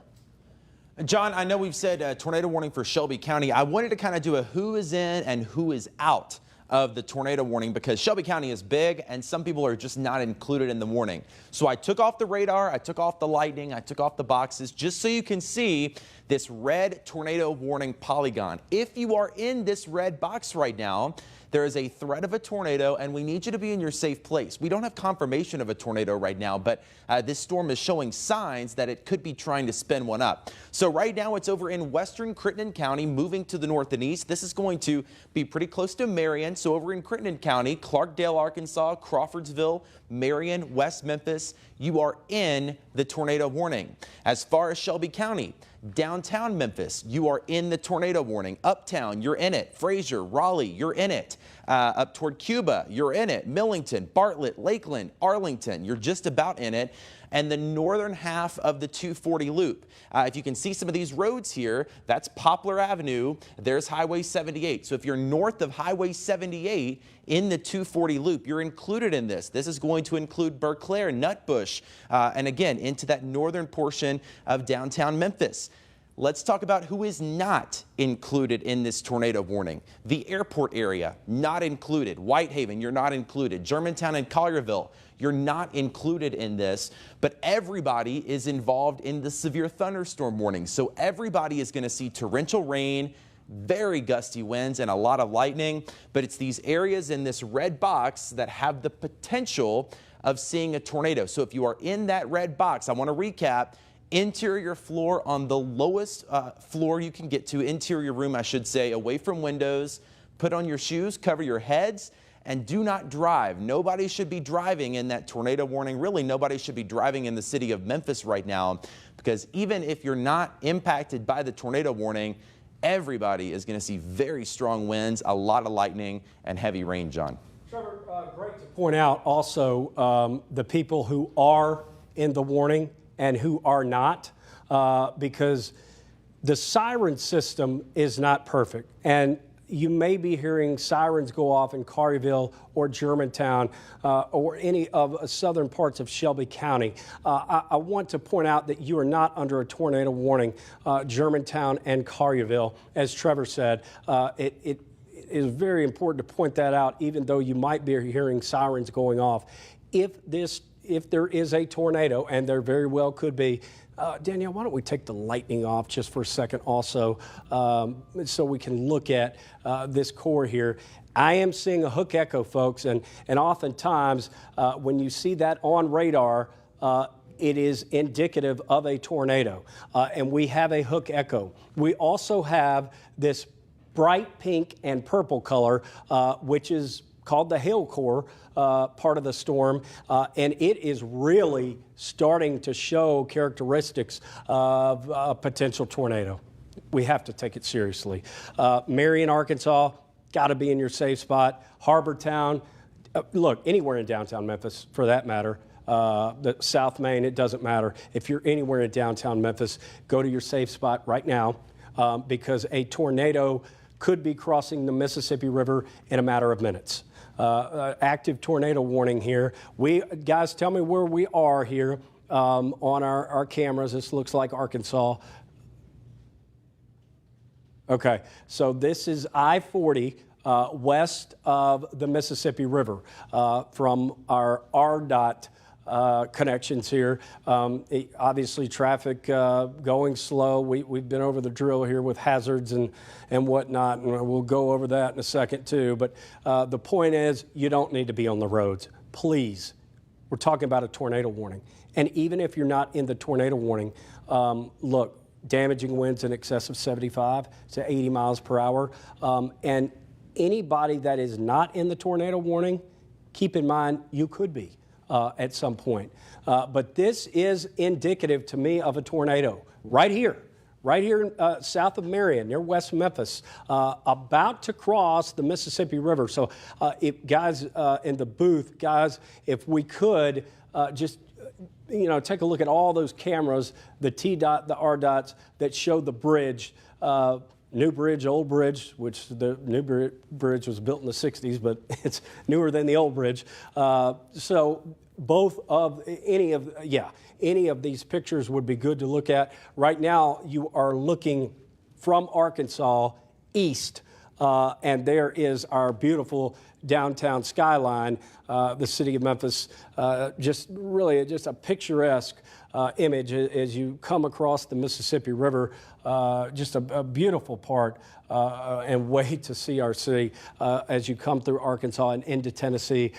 John, I know we've said tornado warning for Shelby County. I wanted to kind of do a who is in and who is out of the tornado warning because Shelby County is big and some people are just not included in the warning. So I took off the radar, I took off the lightning, I took off the boxes just so you can see this red tornado warning polygon. If you are in this red box right now, there is a threat of a tornado and we need you to be in your safe place. We don't have confirmation of a tornado right now, but this storm is showing signs that it could be trying to spin one up. So right now it's over in western Crittenden County, moving to the north and east. This is going to be pretty close to Marion. So over in Crittenden County, Clarkdale, Arkansas, Crawfordsville, Marion, West Memphis, you are in the tornado warning. As far as Shelby County, downtown Memphis, you are in the tornado warning. Uptown, you're in it. Fraser, Raleigh, you're in it. Up toward Cuba, you're in it. Millington, Bartlett, Lakeland, Arlington, you're just about in it. And the northern half of the 240 loop. If you can see some of these roads here, that's Poplar Avenue. There's Highway 78. So if you're north of Highway 78 in the 240 loop, you're included in this. This is going to include Berkeley, Nutbush, and again, into that northern portion of downtown Memphis. Let's talk about who is not included in this tornado warning. The airport area, not included. Whitehaven, you're not included. Germantown and Collierville, you're not included in this. But everybody is involved in the severe thunderstorm warning. So everybody is going to see torrential rain, very gusty winds, and a lot of lightning. But it's these areas in this red box that have the potential of seeing a tornado. So if you are in that red box, I want to recap. Interior floor on the lowest floor you can get to, interior room, I should say, away from windows. Put on your shoes, cover your heads, and do not drive. Nobody should be driving in that tornado warning. Really, nobody should be driving in the city of Memphis right now, because even if you're not impacted by the tornado warning, everybody is going to see very strong winds, a lot of lightning, and heavy rain, John. Trevor, great to point out also the people who are in the warning and who are not, because the siren system is not perfect. And you may be hearing sirens go off in Collierville or Germantown or any of southern parts of Shelby County. I want to point out that you are not under a tornado warning, Germantown and Collierville. As Trevor said, it is very important to point that out, even though you might be hearing sirens going off. If there is a tornado, and there very well could be, Danielle, why don't we take the lightning off just for a second also, so we can look at this core here. I am seeing a hook echo, folks, and oftentimes when you see that on radar, it is indicative of a tornado. And we have a hook echo. We also have this bright pink and purple color, which is called the hail core part of the storm, and it is really starting to show characteristics of a potential tornado. We have to take it seriously. Marion, Arkansas, got to be in your safe spot. Harbortown, look, anywhere in downtown Memphis for that matter. The South Main, it doesn't matter. If you're anywhere in downtown Memphis, go to your safe spot right now because a tornado could be crossing the Mississippi River in a matter of minutes. Active tornado warning here. Guys, tell me where we are here on our cameras. This looks like Arkansas. Okay, so this is I-40 west of the Mississippi River from our RDOT connections here. Obviously, traffic going slow. We've been over the drill here with hazards and whatnot, and we'll go over that in a second too. But the point is, you don't need to be on the roads. Please, we're talking about a tornado warning. And even if you're not in the tornado warning, look, damaging winds in excess of 75 to 80 miles per hour. And anybody that is not in the tornado warning, keep in mind you could be at some point. But this is indicative to me of a tornado right here south of Marion, near West Memphis, about to cross the Mississippi River. So if guys in the booth, guys, if we could just take a look at all those cameras, the T-dot, the R-dots that show the bridge, new bridge, old bridge, which the new bridge was built in the 60s, but it's newer than the old bridge. So both of any of these pictures would be good to look at. Right now, you are looking from Arkansas east, and there is our beautiful downtown skyline, the city of Memphis, just a picturesque image as you come across the Mississippi River, just a beautiful part and way to see our city as you come through Arkansas and into Tennessee.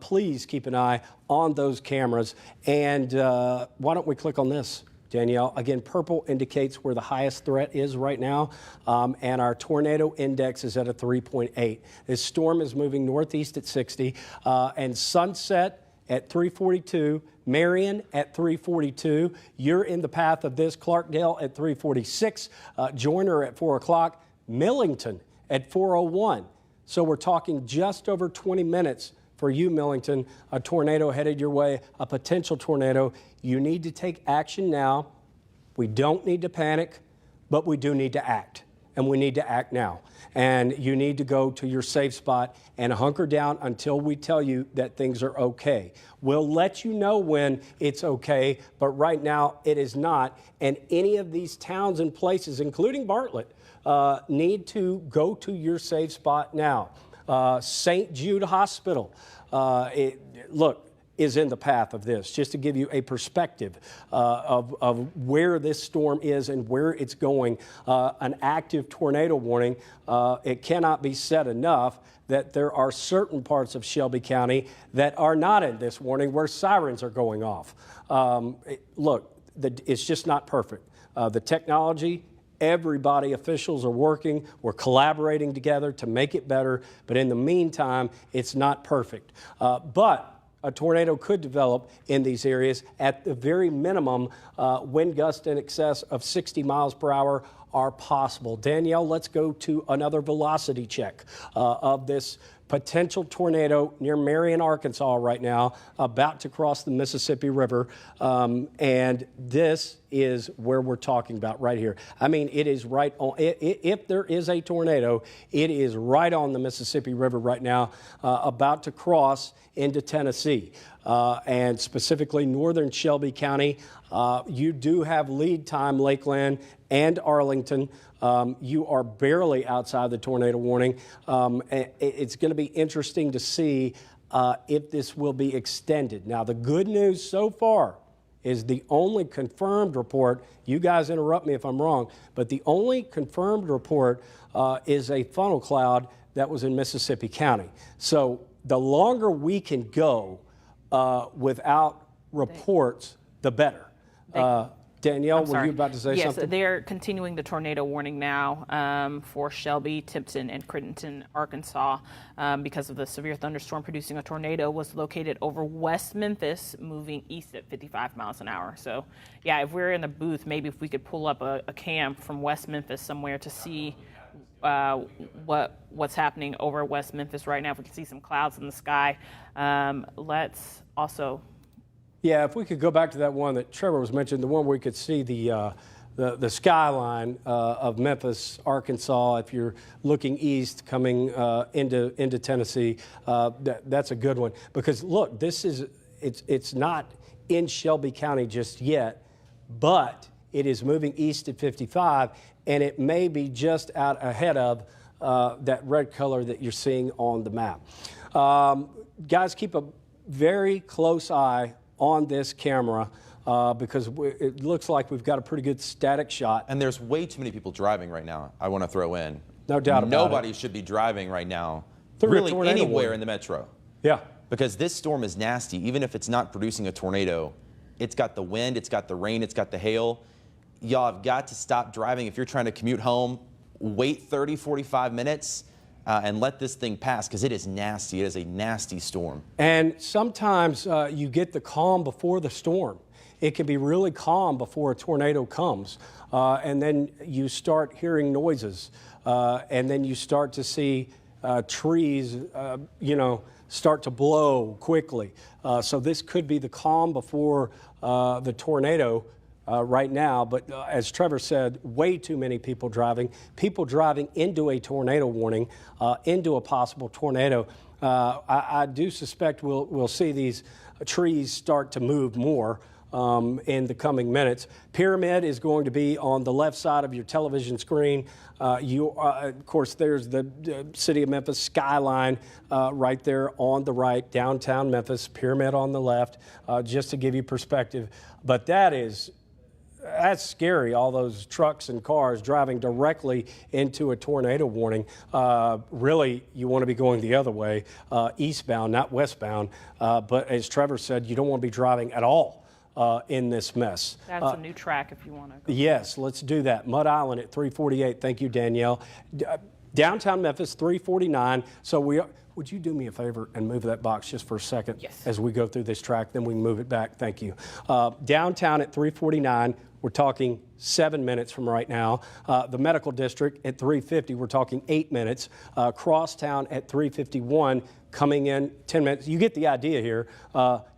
Please keep an eye on those cameras. And why don't we click on this, Danielle? Again, purple indicates where the highest threat is right now, and our tornado index is at a 3.8. This storm is moving northeast at 60, and Sunset at 342, Marion at 342. You're in the path of this. Clarkdale at 346, Joyner at 4 o'clock, Millington at 4:01. So we're talking just over 20 minutes for you, Millington, a tornado headed your way, a potential tornado. You need to take action now. We don't need to panic, but we do need to act, and we need to act now. And you need to go to your safe spot and hunker down until we tell you that things are okay. We'll let you know when it's okay, but right now it is not. And any of these towns and places, including Bartlett, need to go to your safe spot now. St. Jude Hospital, is in the path of this, just to give you a perspective of where this storm is and where it's going. An active tornado warning. It cannot be said enough that there are certain parts of Shelby County that are not in this warning where sirens are going off. It's just not perfect. The technology, everybody, officials are working. We're collaborating together to make it better. But in the meantime, it's not perfect. But a tornado could develop in these areas. At the very minimum, wind gusts in excess of 60 miles per hour are possible. Danielle, let's go to another velocity check of this potential tornado near Marion, Arkansas right now, about to cross the Mississippi River. And this is where we're talking about right here. I mean, it is right on. If there is a tornado, it is right on the Mississippi River right now, about to cross into Tennessee. And specifically northern Shelby County. You do have lead time, Lakeland and Arlington. You are barely outside the tornado warning. It's going to be interesting to see if this will be extended. Now, the good news so far is the only confirmed report, you guys interrupt me if I'm wrong, but the only confirmed report is a funnel cloud that was in Mississippi County. So the longer we can go without reports the better. Danielle, were you about to say something? Yes, they're continuing the tornado warning now for Shelby, Tipton, and Crittenton, Arkansas, because of the severe thunderstorm producing a tornado was located over West Memphis, moving east at 55 miles an hour. So, yeah, if we're in the booth, maybe if we could pull up a cam from West Memphis somewhere to see what's happening over West Memphis right now. If we can see some clouds in the sky, let's also. Yeah, if we could go back to that one that Trevor was mentioning, the one where we could see the skyline of Memphis, Arkansas. If you're looking east, coming into Tennessee, that's a good one. Because look, it's not in Shelby County just yet, but it is moving east at 55, and it may be just out ahead of that red color that you're seeing on the map. Guys, keep a very close eye on this camera because it looks like we've got a pretty good static shot. And there's way too many people driving right now, I want to throw in. No doubt about it. Nobody should be driving right now, really anywhere in the metro. Yeah. Because this storm is nasty. Even if it's not producing a tornado, it's got the wind, it's got the rain, it's got the hail. Y'all have got to stop driving. If you're trying to commute home, wait 30, 45 minutes. And let this thing pass because it is nasty. It is a nasty storm. And sometimes you get the calm before the storm. It can be really calm before a tornado comes. And then you start hearing noises. And then you start to see trees, start to blow quickly. So this could be the calm before the tornado. Right now, but as Trevor said, way too many people driving into a tornado warning, into a possible tornado. I do suspect we'll see these trees start to move more in the coming minutes. Pyramid is going to be on the left side of your television screen. Of course, there's the city of Memphis skyline right there on the right, downtown Memphis, Pyramid on the left, just to give you perspective. But that's scary, all those trucks and cars driving directly into a tornado warning. Really, you want to be going the other way, eastbound, not westbound. But as Trevor said, you don't want to be driving at all in this mess. That's a new track if you want to go. Yes, let's do that. Mud Island at 348. Thank you, Danielle. Downtown Memphis, 349. So would you do me a favor and move that box just for a second? Yes. As we go through this track, then we can move it back. Thank you. Downtown at 349. We're talking 7 minutes from right now. The medical district at 350, we're talking 8 minutes. Crosstown at 351, coming in 10 minutes. You get the idea here.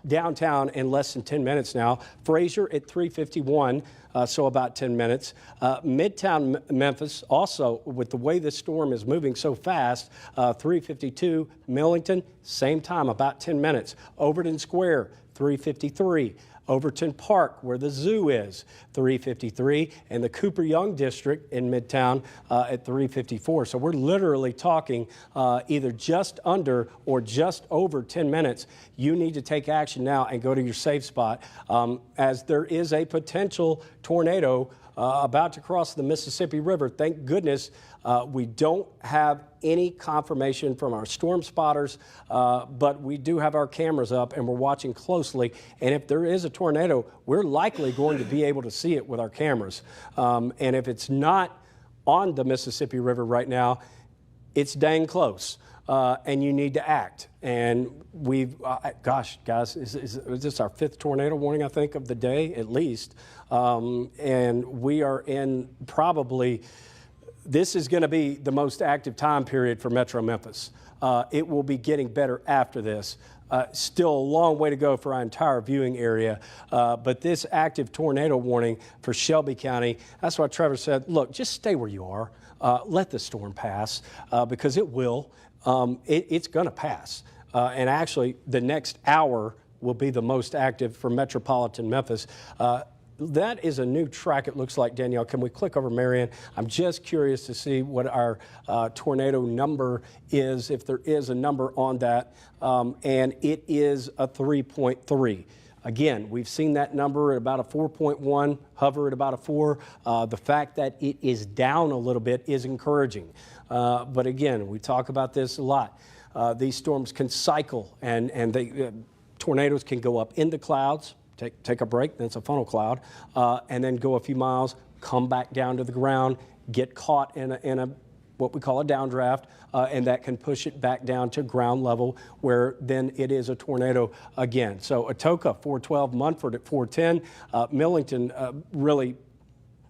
Downtown in less than 10 minutes now. Fraser at 351, so about 10 minutes. Midtown Memphis, also with the way this storm is moving so fast, 352. Millington, same time, about 10 minutes. Overton Square, 353. Overton Park, where the zoo is, 353, and the Cooper Young District in Midtown at 354. So we're literally talking either just under or just over 10 minutes. You need to take action now and go to your safe spot, as there is a potential tornado about to cross the Mississippi River. Thank goodness we don't have any confirmation from our storm spotters, but we do have our cameras up and we're watching closely. And if there is a tornado, we're likely going to be able to see it with our cameras. And if it's not on the Mississippi River right now, it's dang close. And you need to act. And gosh, guys, is this our 5th tornado warning, I think, of the day, at least? And we are in probably, this is going to be the most active time period for Metro Memphis. It will be getting better after this. Still a long way to go for our entire viewing area. But this active tornado warning for Shelby County, that's why Trevor said, look, just stay where you are. Let the storm pass, because it will. It's going to pass. And actually, the next hour will be the most active for metropolitan Memphis. That is a new track, it looks like. Danielle, can we click over Marion? I'm just curious to see what our tornado number is, if there is a number on that. And it is a 3.3. Again, we've seen that number at about a 4.1, hover at about a 4. The fact that it is down a little bit is encouraging. But again, we talk about this a lot. These storms can cycle, and tornadoes can go up in the clouds, take a break, then it's a funnel cloud, and then go a few miles, come back down to the ground, get caught in a what we call a downdraft, and that can push it back down to ground level, where then it is a tornado again. So Atoka 412, Munford at 410, Millington really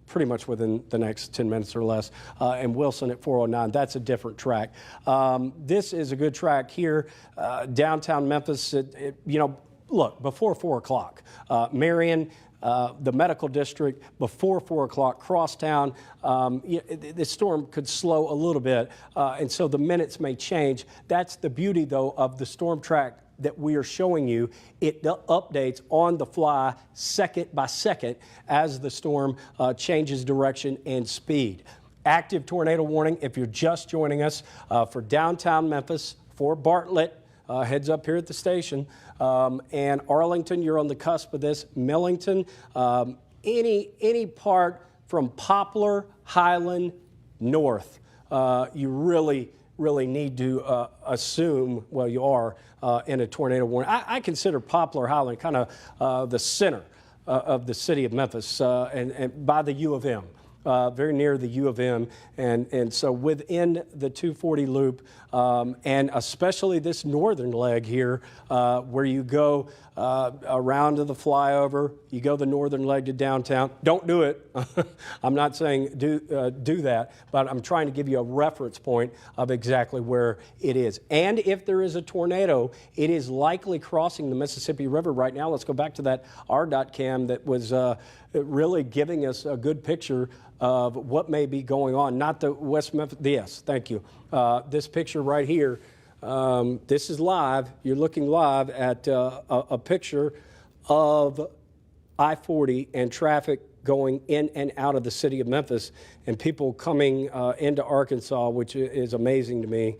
pretty much within the next 10 minutes or less, and Wilson at 409. That's a different track. This is a good track here, downtown Memphis. Look, before 4 o'clock, Marion, the medical district, before 4 o'clock, Crosstown, the storm could slow a little bit, and so the minutes may change. That's the beauty, though, of the storm track that we are showing you. It updates on the fly, second by second, as the storm changes direction and speed. Active tornado warning if you're just joining us for downtown Memphis, for Bartlett, heads up here at the station, and Arlington, you're on the cusp of this. Millington, any part from Poplar, Highland, north, you really need to assume, well, you are in a tornado warning. I consider Poplar, Highland kind of the center of the city of Memphis, and by the U of M. Very near the U of M, and so within the 240 loop, and especially this northern leg here, where you go around to the flyover, you go the northern leg to downtown. Don't do it. I'm not saying do that, but I'm trying to give you a reference point of exactly where it is. And if there is a tornado, it is likely crossing the Mississippi River right now. Let's go back to that RDOT cam that was really giving us a good picture of what may be going on. Not the West Memphis, yes, thank you. This picture right here, this is live. You're looking live at a picture of I-40 and traffic going in and out of the city of Memphis, and people coming into Arkansas, which is amazing to me.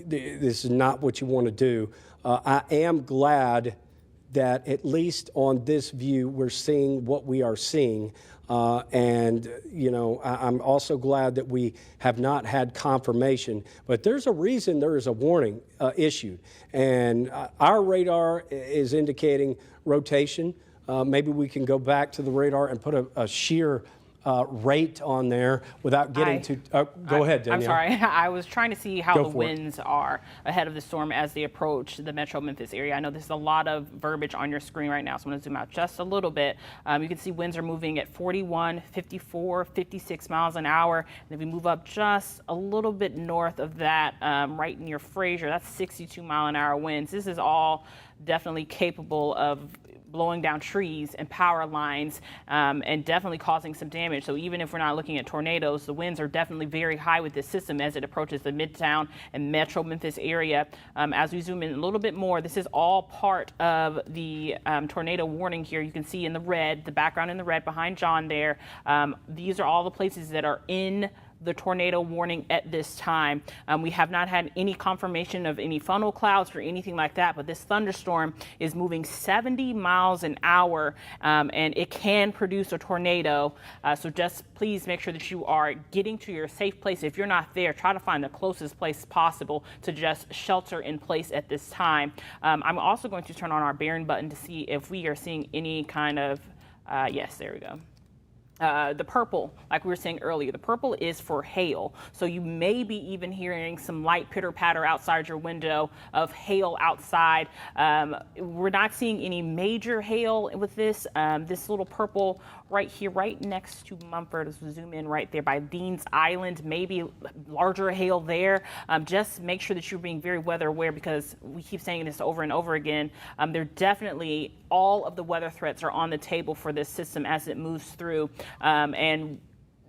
This is not what you want to do. I am glad that at least on this view, we're seeing what we are seeing. And, I'm also glad that we have not had confirmation. But there's a reason there is a warning issued. And our radar is indicating rotation. Maybe we can go back to the radar and put a shear rate on there without getting go ahead, Danielle. I'm sorry. I was trying to see how the winds are ahead of the storm as they approach the metro Memphis area. I know there's a lot of verbiage on your screen right now, so I'm going to zoom out just a little bit. You can see winds are moving at 41, 54, 56 miles an hour. And if we move up just a little bit north of that, right near Fraser, that's 62 mile an hour winds. This is all definitely capable of blowing down trees and power lines, and definitely causing some damage. So even if we're not looking at tornadoes, the winds are definitely very high with this system as it approaches the Midtown and Metro Memphis area. As we zoom in a little bit more, this is all part of the tornado warning here. You can see in the red, the background in the red behind John there. These are all the places that are in the tornado warning at this time. We have not had any confirmation of any funnel clouds or anything like that, but this thunderstorm is moving 70 miles an hour, and it can produce a tornado. So just please make sure that you are getting to your safe place. If you're not there, try to find the closest place possible to just shelter in place at this time. I'm also going to turn on our bearing button to see if we are seeing any kind of, yes, there we go. The purple, like we were saying earlier, the purple is for hail. So you may be even hearing some light pitter patter outside your window of hail outside. We're not seeing any major hail with this. This little purple right here, right next to Mumford, as we zoom in right there by Dean's Island, maybe larger hail there. Just make sure that you're being very weather aware, because we keep saying this over and over again. They're definitely, all of the weather threats are on the table for this system as it moves through. And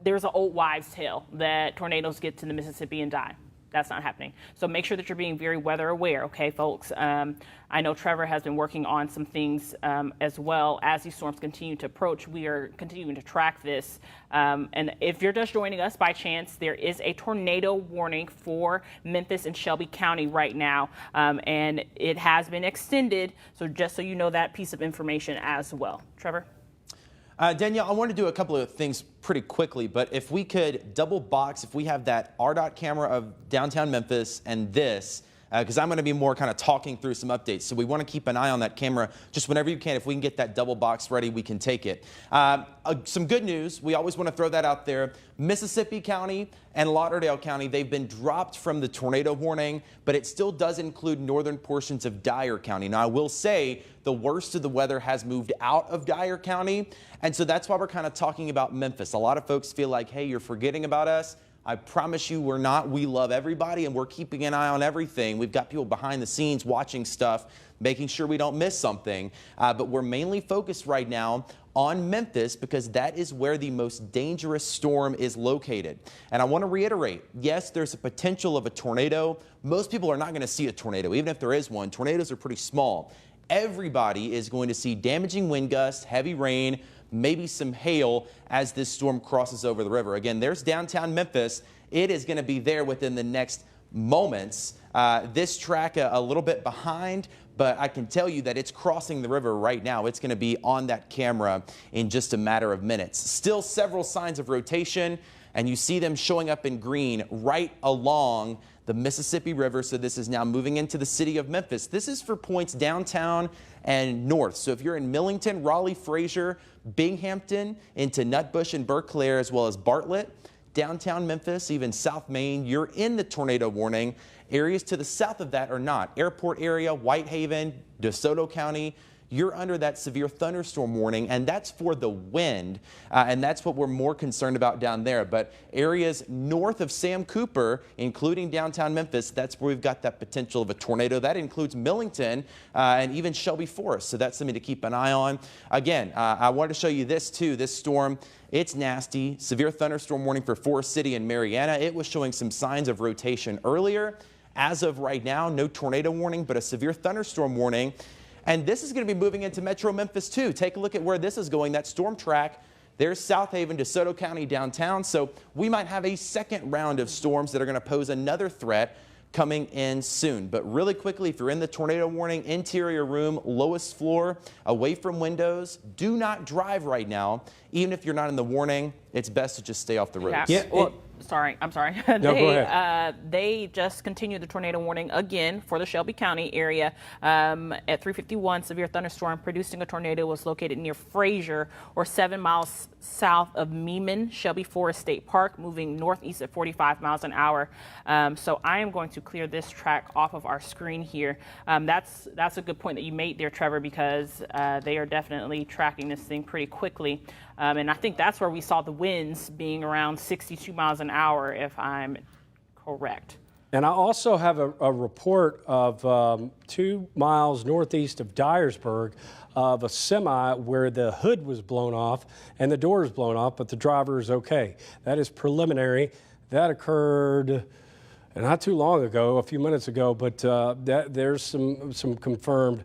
there's an old wives' tale that tornadoes get to the Mississippi and die. That's not happening. So make sure that you're being very weather aware, okay, folks? I know Trevor has been working on some things as well. As these storms continue to approach, we are continuing to track this. And if you're just joining us by chance, there is a tornado warning for Memphis and Shelby County right now, and it has been extended. So just so you know that piece of information as well. Trevor? Danielle, I want to do a couple of things pretty quickly, but if we could double box, if we have that RDOT camera of downtown Memphis and this, because I'm going to be more kind of talking through some updates. So we want to keep an eye on that camera just whenever you can. If we can get that double box ready, we can take it. Some good news. We always want to throw that out there. Mississippi County and Lauderdale County, they've been dropped from the tornado warning, but it still does include northern portions of Dyer County. Now, I will say the worst of the weather has moved out of Dyer County, and so that's why we're kind of talking about Memphis. A lot of folks feel like, hey, you're forgetting about us. I promise you we're not. We love everybody, and we're keeping an eye on everything. We've got people behind the scenes watching stuff, making sure we don't miss something, but we're mainly focused right now on Memphis because that is where the most dangerous storm is located. And I want to reiterate, yes, there's a potential of a tornado. Most people are not going to see a tornado. Even if there is one, tornadoes are pretty small. Everybody is going to see damaging wind gusts, heavy rain, maybe some hail as this storm crosses over the river. Again, there's downtown Memphis. It is going to be there within the next moments. This track a little bit behind, but I can tell you that it's crossing the river right now. It's going to be on that camera in just a matter of minutes. Still several signs of rotation, and you see them showing up in green right along the Mississippi River. So this is now moving into the city of Memphis. This is for points downtown and north. So if you're in Millington, Raleigh, Fraser, Binghamton, into Nutbush and Berkeley, as well as Bartlett, downtown Memphis, even South Main, you're in the tornado warning. Areas to the south of that are not. Airport area, Whitehaven, DeSoto County, you're under that severe thunderstorm warning, and that's for the wind, and that's what we're more concerned about down there. But areas north of Sam Cooper, including downtown Memphis, that's where we've got that potential of a tornado. That includes Millington and even Shelby Forest, so that's something to keep an eye on. Again, I wanted to show you this too, this storm. It's nasty. Severe thunderstorm warning for Forest City and Mariana. It was showing some signs of rotation earlier. As of right now, no tornado warning, but a severe thunderstorm warning. And this is going to be moving into Metro Memphis too. Take a look at where this is going, that storm track. There's South Haven, DeSoto County downtown. So we might have a second round of storms that are going to pose another threat coming in soon. But really quickly, if you're in the tornado warning, interior room, lowest floor, away from windows, do not drive right now. Even if you're not in the warning, it's best to just stay off the roads. Yeah. Well, I'm sorry. No, go ahead. They just continued the tornado warning again for the Shelby County area. At 3:51, severe thunderstorm producing a tornado was located near Fraser, or 7 miles south of Meeman, Shelby Forest State Park, moving northeast at 45 miles an hour. So I am going to clear this track off of our screen here. That's a good point that you made there, Trevor, because they are definitely tracking this thing pretty quickly. And I think that's where we saw the winds being around 62 miles an hour, if I'm correct. And I also have a report of 2 miles northeast of Dyersburg of a semi where the hood was blown off and the door is blown off, but the driver is okay. That is preliminary. That occurred not too long ago, a few minutes ago, but there's some confirmed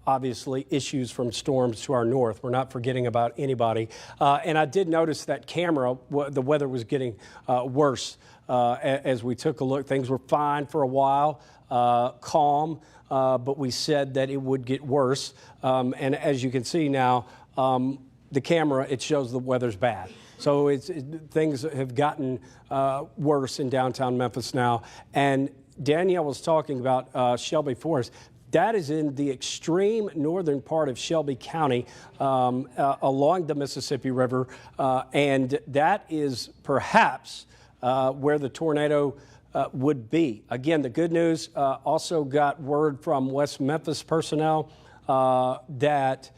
obviously issues from storms to our north. We're not forgetting about anybody. And I did notice that camera, the weather was getting worse as we took a look. Things were fine for a while, calm, but we said that it would get worse. And as you can see now, the camera, it shows the weather's bad. So things have gotten worse in downtown Memphis now. And Danielle was talking about Shelby Forest. That is in the extreme northern part of Shelby County along the Mississippi River, and that is perhaps where the tornado would be. Again, the good news, also got word from West Memphis personnel that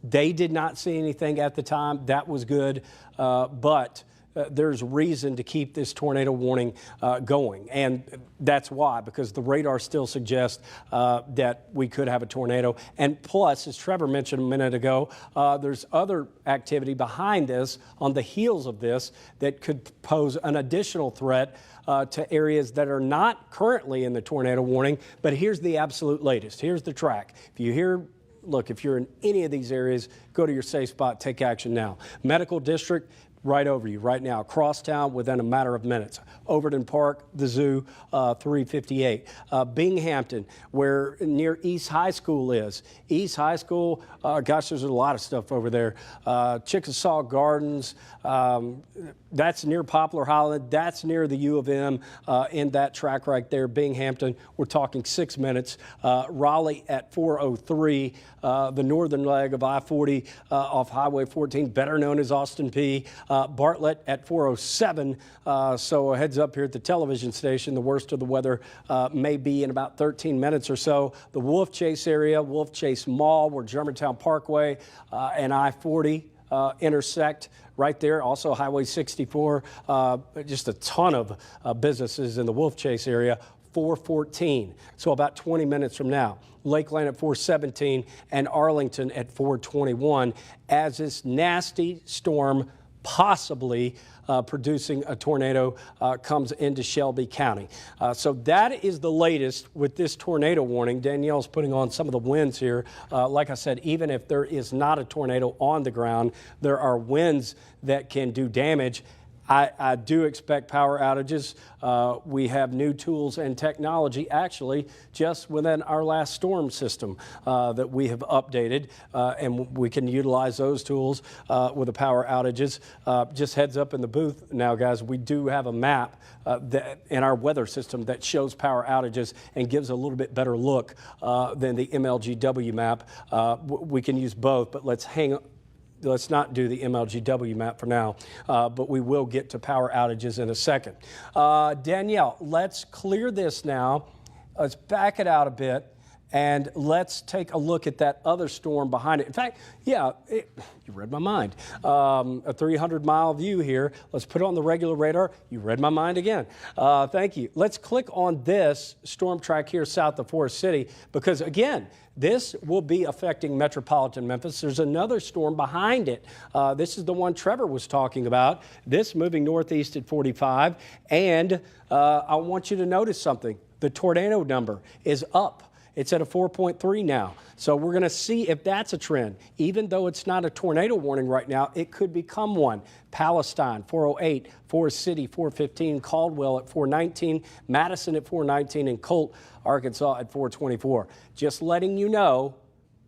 they did not see anything at the time. That was good, but there's reason to keep this tornado warning going. And that's why, because the radar still suggests that we could have a tornado. And plus, as Trevor mentioned a minute ago, there's other activity behind this, on the heels of this, that could pose an additional threat to areas that are not currently in the tornado warning. But here's the absolute latest. Here's the track. If you're in any of these areas, go to your safe spot, take action now. Medical District, right over you right now. Crosstown within a matter of minutes. Overton Park, the zoo, 358. Binghamton, where near East High School is. East High School, gosh, there's a lot of stuff over there. Chickasaw Gardens, that's near Poplar Holland. That's near the U of M in that track right there. Binghamton, we're talking 6 minutes. Raleigh at 4:03. The northern leg of I-40 off Highway 14, better known as Austin P. Bartlett at 4:07. So a heads up here at the television station, the worst of the weather may be in about 13 minutes or so. The Wolf Chase area, Wolf Chase Mall, where Germantown Parkway and I-40 intersect right there. Also Highway 64, just a ton of businesses in the Wolf Chase area. 4:14, so about 20 minutes from now. Lakeland at 4:17 and Arlington at 4:21 as this nasty storm possibly producing a tornado comes into Shelby County. So that is the latest with this tornado warning. Danielle's putting on some of the winds here. Like I said, even if there is not a tornado on the ground, there are winds that can do damage. I do expect power outages. We have new tools and technology, actually, just within our last storm system that we have updated, and we can utilize those tools with the power outages. Just heads up in the booth now, guys, we do have a map that in our weather system that shows power outages and gives a little bit better look than the MLGW map. We can use both, but let's not do the MLGW map for now, but we will get to power outages in a second. Danielle, let's clear this now. Let's back it out a bit, and let's take a look at that other storm behind it. In fact, you read my mind. A 300-mile view here. Let's put it on the regular radar. You read my mind again. Thank you. Let's click on this storm track here south of Forest City because, again, this will be affecting metropolitan Memphis. There's another storm behind it. This is the one Trevor was talking about. This moving northeast at 45. And I want you to notice something. The tornado number is up. It's at a 4.3 now. So we're going to see if that's a trend. Even though it's not a tornado warning right now, it could become one. Palestine, 408, Forest City, 415, Caldwell at 419, Madison at 419, and Colt, Arkansas at 424. Just letting you know,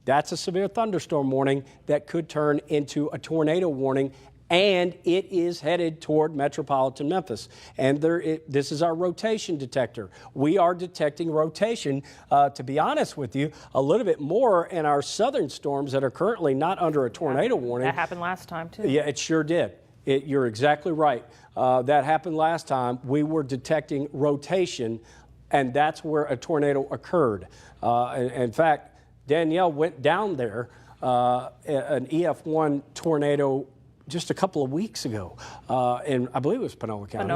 that's a severe thunderstorm warning that could turn into a tornado warning, and it is headed toward metropolitan Memphis. And this is our rotation detector. We are detecting rotation, to be honest with you, a little bit more in our southern storms that are currently not under a tornado warning. That happened last time, too. Yeah, it sure did. You're exactly right. That happened last time. We were detecting rotation, and that's where a tornado occurred. In fact, Danielle went down there, an EF1 tornado just a couple of weeks ago, and I believe it was Panola County.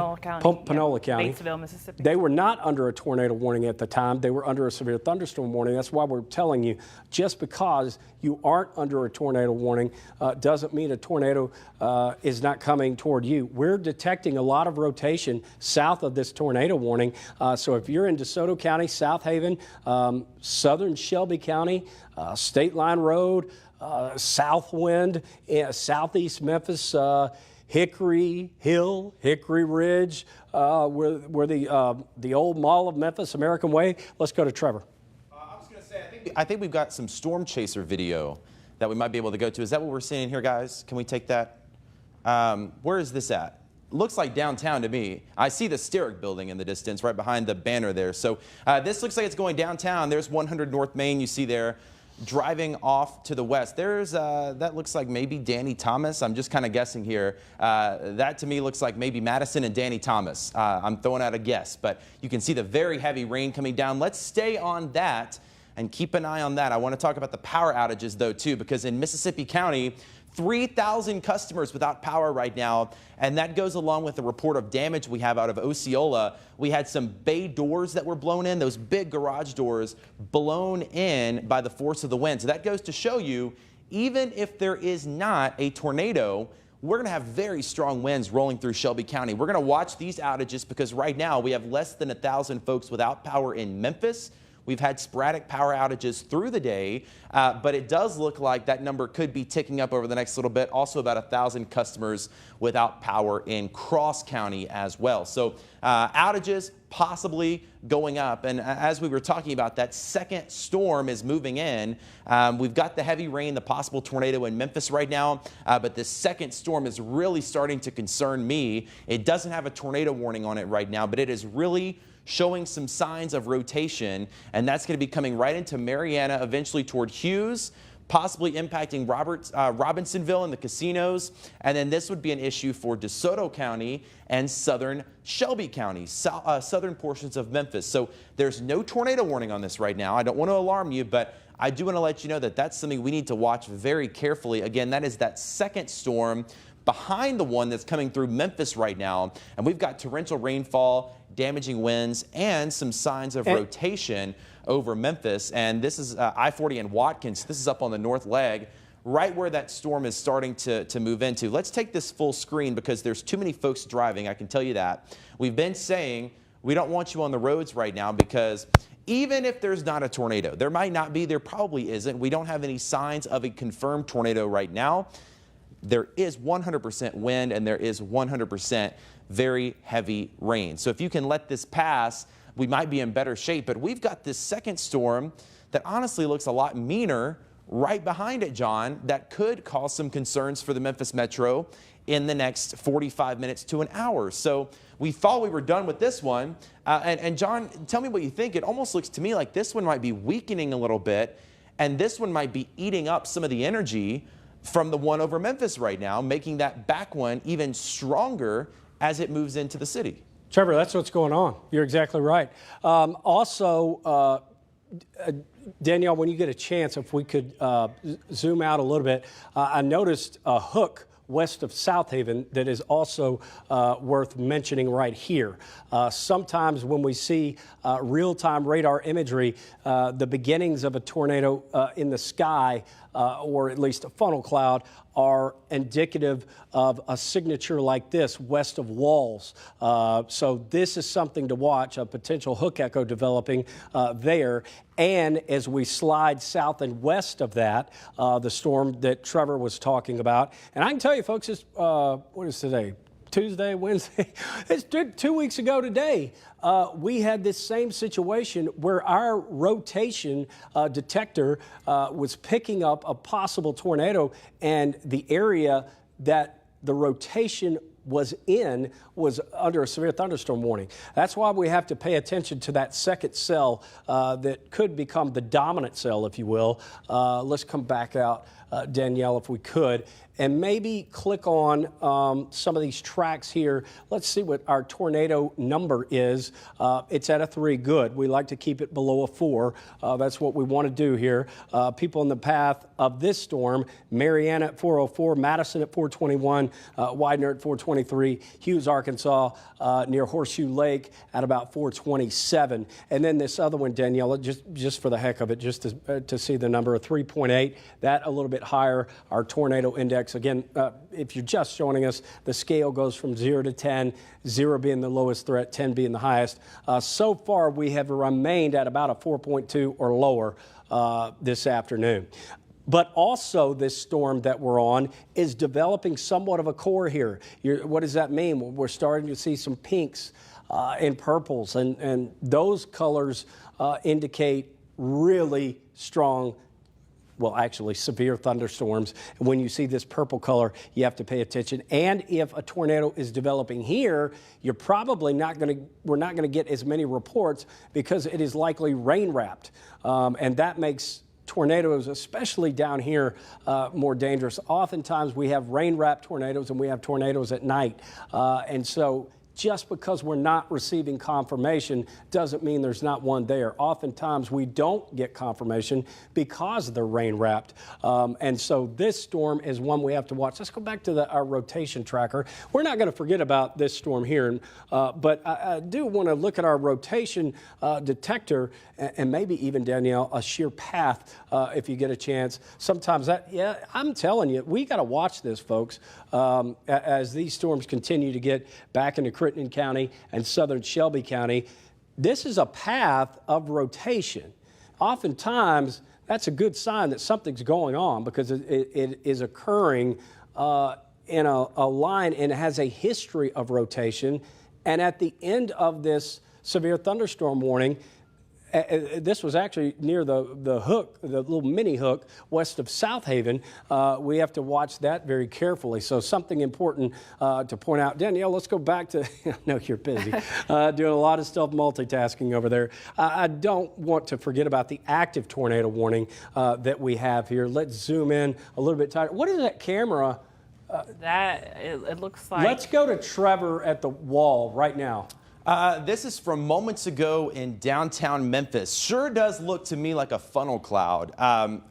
Panola County. Batesville, Mississippi. They were not under a tornado warning at the time. They were under a severe thunderstorm warning. That's why we're telling you, just because you aren't under a tornado warning doesn't mean a tornado is not coming toward you. We're detecting a lot of rotation south of this tornado warning. So if you're in DeSoto County, South Haven, southern Shelby County, State Line Road, Southwind, southeast Memphis, Hickory Hill, Hickory Ridge, where the old Mall of Memphis, American Way. Let's go to Trevor. I was going to say, I think we've got some storm chaser video that we might be able to go to. Is that what we're seeing here, guys? Can we take that? Where is this at? Looks like downtown to me. I see the Steric building in the distance right behind the banner there. So this looks like it's going downtown. There's 100 North Main you see there. Driving off to the west, there's that looks like maybe Danny Thomas. I'm just kind of guessing here. That to me looks like maybe Madison and Danny Thomas. I'm throwing out a guess, but you can see the very heavy rain coming down. Let's stay on that and keep an eye on that. I want to talk about the power outages though too, because in Mississippi County, 3,000 customers without power right now, and that goes along with the report of damage we have out of Osceola. We had some bay doors that were blown in, those big garage doors blown in by the force of the wind. So that goes to show you, even if there is not a tornado, we're going to have very strong winds rolling through Shelby County. We're going to watch these outages because right now we have less than 1,000 folks without power in Memphis. We've had sporadic power outages through the day, but it does look like that number could be ticking up over the next little bit. Also about 1,000 customers without power in Cross County as well. So outages possibly going up. And as we were talking about, that second storm is moving in. We've got the heavy rain, the possible tornado in Memphis right now, but this second storm is really starting to concern me. It doesn't have a tornado warning on it right now, but it is really showing some signs of rotation, and that's going to be coming right into Marietta, eventually toward Hughes, possibly impacting Robinsonville and the casinos. And then this would be an issue for DeSoto County and southern Shelby County, southern portions of Memphis. So there's no tornado warning on this right now. I don't want to alarm you, but I do want to let you know that that's something we need to watch very carefully. Again, that is that second storm behind the one that's coming through Memphis right now. And we've got torrential rainfall, damaging winds, and some signs of rotation over Memphis. And this is I-40 and Watkins. This is up on the north leg, right where that storm is starting to move into. Let's take this full screen because there's too many folks driving, I can tell you that. We've been saying we don't want you on the roads right now because even if there's not a tornado, there might not be, there probably isn't. We don't have any signs of a confirmed tornado right now. There is 100% wind and there is 100% very heavy rain. So if you can let this pass, we might be in better shape. But we've got this second storm that honestly looks a lot meaner right behind it, John, that could cause some concerns for the Memphis Metro in the next 45 minutes to an hour. So we thought we were done with this one. And John, tell me what you think. It almost looks to me like this one might be weakening a little bit, and this one might be eating up some of the energy from the one over Memphis right now, making that back one even stronger as it moves into the city. Trevor, that's what's going on. You're exactly right. Danielle, when you get a chance, if we could zoom out a little bit, I noticed a hook west of South Haven that is also worth mentioning right here. Sometimes when we see real-time radar imagery, the beginnings of a tornado in the sky, or at least a funnel cloud, are indicative of a signature like this west of Walls. So this is something to watch, a potential hook echo developing there. And as we slide south and west of that, the storm that Trevor was talking about, and I can tell you folks, it's, what is today? Tuesday, Wednesday, it's 2 weeks ago today, we had this same situation where our rotation detector was picking up a possible tornado, and the area that the rotation was in was under a severe thunderstorm warning. That's why we have to pay attention to that second cell that could become the dominant cell, if you will. Let's come back out, Danielle, if we could, and maybe click on some of these tracks here. Let's see what our tornado number is. It's at a 3. Good. We like to keep it below a 4. That's what we want to do here. People in the path of this storm: Marietta at 404, Madison at 421, Widener at 423, Hughes, Arkansas, near Horseshoe Lake at about 427. And then this other one, Danielle, just for the heck of it, just to see the number of 3.8, that a little bit higher, our tornado index. Again, if you're just joining us, the scale goes from 0 to 10, 0 being the lowest threat, 10 being the highest. So far, we have remained at about a 4.2 or lower this afternoon. But also this storm that we're on is developing somewhat of a core here. What does that mean? Well, we're starting to see some pinks and purples, and those colors indicate really strong, well, actually severe thunderstorms. When you see this purple color, you have to pay attention. And if a tornado is developing here, you're probably we're not going to get as many reports because it is likely rain wrapped. And that makes tornadoes, especially down here, more dangerous. Oftentimes we have rain-wrapped tornadoes and we have tornadoes at night. And so just because we're not receiving confirmation doesn't mean there's not one there. Oftentimes we don't get confirmation because they're rain-wrapped. And so this storm is one we have to watch. Let's go back to our rotation tracker. We're not going to forget about this storm here, but I do want to look at our rotation detector and maybe even, Danielle, a shear path if you get a chance. Sometimes I'm telling you, we got to watch this, folks, as these storms continue to get back into Crittenden County and southern Shelby County. this is a path of rotation. Oftentimes, that's a good sign that something's going on because it is occurring in a line and has a history of rotation. And at the end of this severe thunderstorm warning, this was actually near the hook, the little mini hook west of South Haven. We have to watch that very carefully. So something important to point out. Danielle, let's go back to, I know you're busy, doing a lot of stuff, multitasking over there. I don't want to forget about the active tornado warning that we have here. Let's zoom in a little bit tighter. What is that camera? It looks like. Let's go to Trevor at the wall right now. This is from moments ago in downtown Memphis. Sure does look to me like a funnel cloud.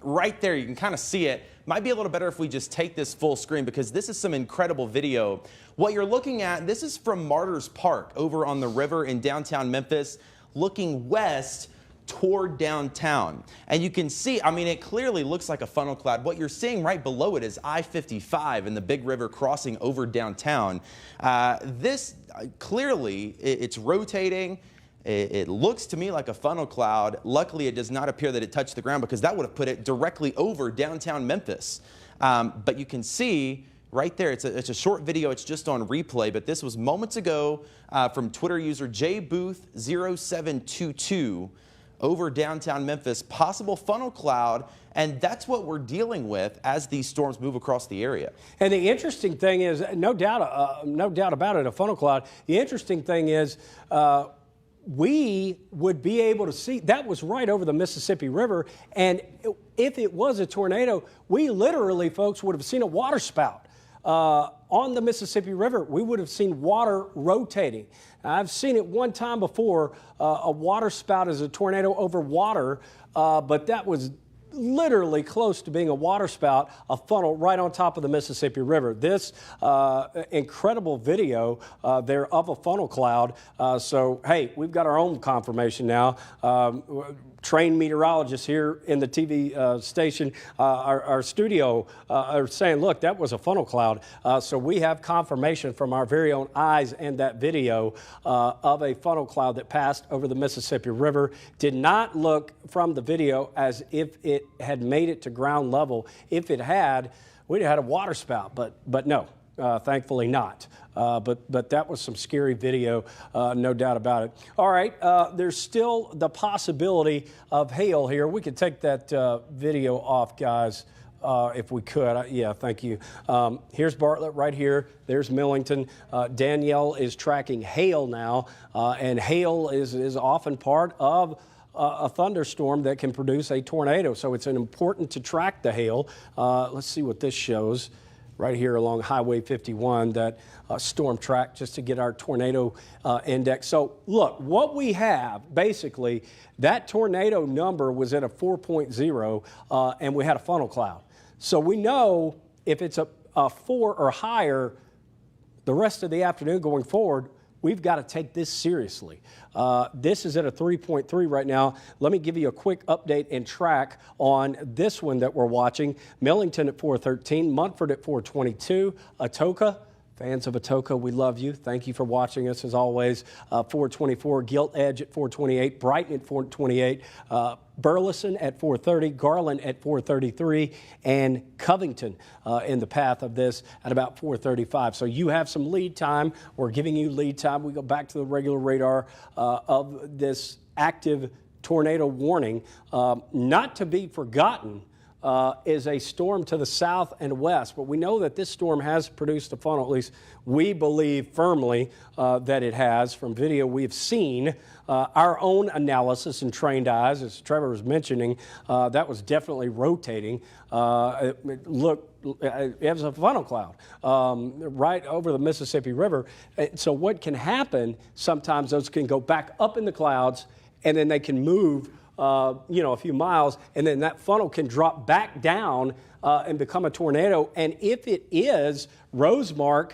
Right there, you can kind of see it. Might be a little better if we just take this full screen because this is some incredible video. What you're looking at, this is from Martyrs Park over on the river in downtown Memphis, looking west toward downtown. And you can see, I mean, it clearly looks like a funnel cloud. What you're seeing right below it is I-55 and the big river crossing over downtown. This clearly, it's rotating. It looks to me like a funnel cloud. Luckily, it does not appear that it touched the ground because that would have put it directly over downtown Memphis. But you can see right there, it's a short video. It's just on replay, but this was moments ago from Twitter user JBooth0722 over downtown Memphis, possible funnel cloud, and that's what we're dealing with as these storms move across the area. And the interesting thing is, no doubt about it, a funnel cloud. The interesting thing is, we would be able to see, that was right over the Mississippi River, and if it was a tornado, we literally, folks, would have seen a water spout. On the Mississippi River, we would have seen water rotating. I've seen it one time before, a water spout as a tornado over water, but that was literally close to being a water spout, a funnel right on top of the Mississippi River. This incredible video there of a funnel cloud. So, hey, we've got our own confirmation now. Trained meteorologists here in the TV station, our studio, are saying, look, that was a funnel cloud. So we have confirmation from our very own eyes and that video of a funnel cloud that passed over the Mississippi River. Did not look from the video as if it had made it to ground level. If it had, we'd have had a water spout, but no. Thankfully not. But that was some scary video, no doubt about it. All right, there's still the possibility of hail here. We could take that video off, guys, if we could. Yeah, thank you. Here's Bartlett right here. There's Millington. Danielle is tracking hail now, and hail is often part of a thunderstorm that can produce a tornado. So it's important to track the hail. Let's see what this shows. Right here along Highway 51, that storm track, just to get our tornado index. So look, what we have, basically, that tornado number was at a 4.0, and we had a funnel cloud. So we know if it's a 4 or higher, the rest of the afternoon going forward, we've got to take this seriously. This is at a 3.3 right now. Let me give you a quick update and track on this one that we're watching. Millington at 413, Munford at 422, Atoka. Fans of Atoka, we love you. Thank you for watching us as always. 424, Gilt Edge at 428, Brighton at 428, Burleson at 430, Garland at 433, and Covington in the path of this at about 435. So you have some lead time. We're giving you lead time. We go back to the regular radar of this active tornado warning. Not to be forgotten is a storm to the south and west. But we know that this storm has produced a funnel, at least we believe firmly that it has. From video we've seen, our own analysis and trained eyes, as Trevor was mentioning, that was definitely rotating. It was a funnel cloud right over the Mississippi River. So what can happen, sometimes those can go back up in the clouds and then they can move a few miles, and then that funnel can drop back down and become a tornado. And if it is Rosemark,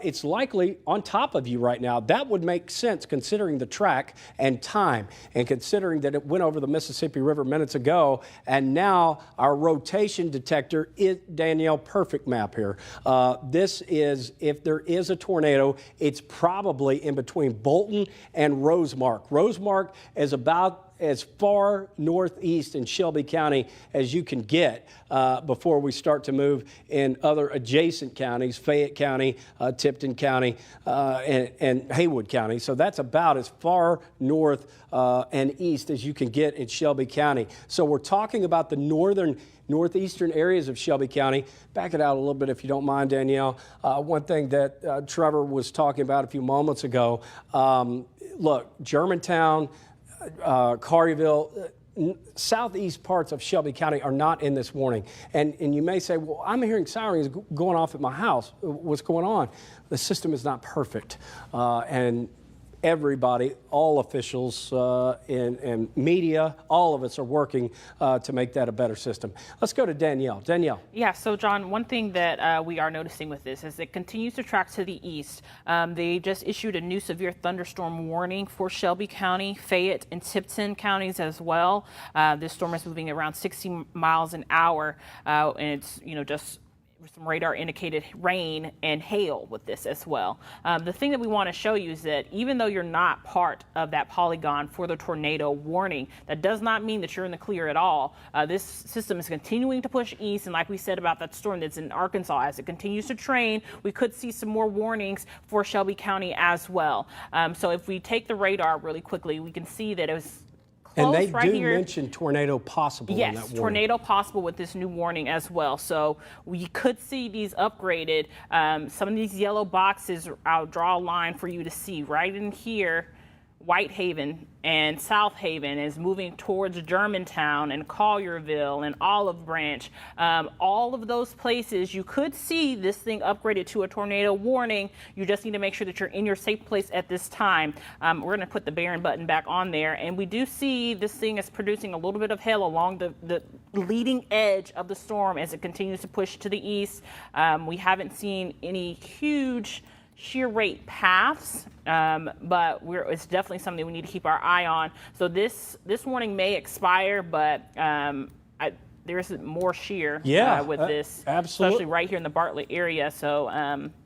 it's likely on top of you right now. That would make sense considering the track and time, and considering that it went over the Mississippi River minutes ago, and now our rotation detector is, Danielle, perfect map here. This is, if there is a tornado, it's probably in between Bolton and Rosemark. Rosemark is about as far northeast in Shelby County as you can get before we start to move in other adjacent counties, Fayette County, Tipton County, and Haywood County. So that's about as far north and east as you can get in Shelby County. So we're talking about the northeastern areas of Shelby County. Back it out a little bit if you don't mind, Danielle. One thing that Trevor was talking about a few moments ago, look, Germantown, Collierville, southeast parts of Shelby County are not in this warning. And you may say, well, I'm hearing sirens going off at my house. What's going on? The system is not perfect. And everybody, all officials and media, all of us are working to make that a better system. Let's go to Danielle. Danielle. Yeah, so John, one thing that we are noticing with this is it continues to track to the east. They just issued a new severe thunderstorm warning for Shelby County, Fayette, and Tipton counties as well. This storm is moving around 60 miles an hour, and it's, just some radar indicated rain and hail with this as well. The thing that we want to show you is that even though you're not part of that polygon for the tornado warning, that does not mean that you're in the clear at all. This system is continuing to push east, and like we said about that storm that's in Arkansas, as it continues to train, we could see some more warnings for Shelby County as well. So if we take the radar really quickly, we can see that it was and they right do here. Mention tornado possible in that Yes, warning. tornado possible with this new warning as well. So we could see these upgraded. Some of these yellow boxes, I'll draw a line for you to see right in here. Whitehaven and South Haven is moving towards Germantown and Collierville and Olive Branch. All of those places, you could see this thing upgraded to a tornado warning. You just need to make sure that you're in your safe place at this time. We're going to put the Barron button back on there. And we do see this thing is producing a little bit of hail along the leading edge of the storm as it continues to push to the east. We haven't seen any huge shear rate paths, but it's definitely something we need to keep our eye on. So this warning may expire, but there's more shear with this, absolutely. especially right here in the Bartlett area. So